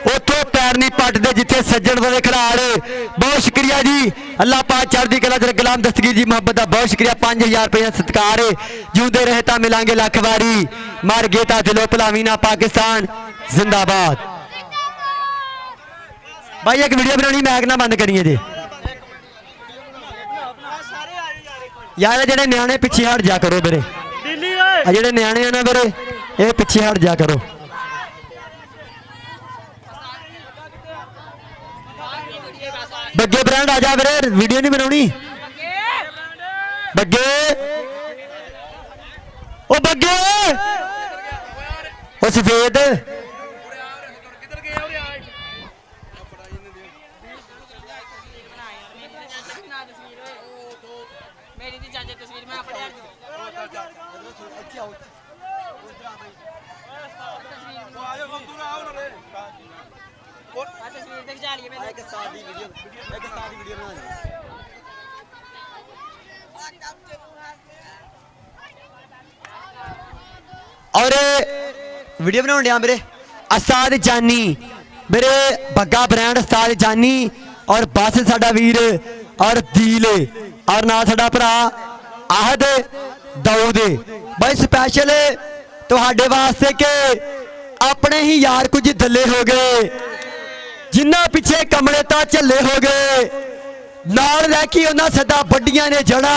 उतों पैर नहीं पटते जिथे सज्जन वाले खिलाड़। बहुत शुक्रिया जी, अल्लाह पाक चढ़दी कला च। गुलाम दस्तगीर जी मोहब्बत का बहुत शुक्रिया। 5000 रुपया सत्कार, जिंदे रहे तो मिलांगे लख वारी, मर गए तो दिलों भुलावी ना पाकिस्तान जिंदाबाद। भाई एक वीडियो बनानी मैक ना बंद करिए जी यार, जेडे न्याणे पिछे हट जा करो मेरे, जेडे न्याणे है ना मेरे ये पिछे हट जा करो। बग्गे ब्रांड आ जा मेरे, वीडियो नहीं बनानी बग्गे, ओ बग्गे ओ सफेद और वीडियो बनाने दिया मेरे उस्ताद जानी, मेरे बग्गा ब्रांड उस्ताद जानी और बस साडा वीर और दिल और ना साडा भरा आहद दाऊद। भाई स्पैशल तुहाडे वास्ते के अपने ही यार कुछ दले हो गए, जिन्ना पिछे कमले ता झले हो गए, ਨਾਲ ਲੈ ਕੇ ਉਹਨਾਂ ਸਦਾ ਵੱਡੀਆਂ ਨੇ ਜੜਾ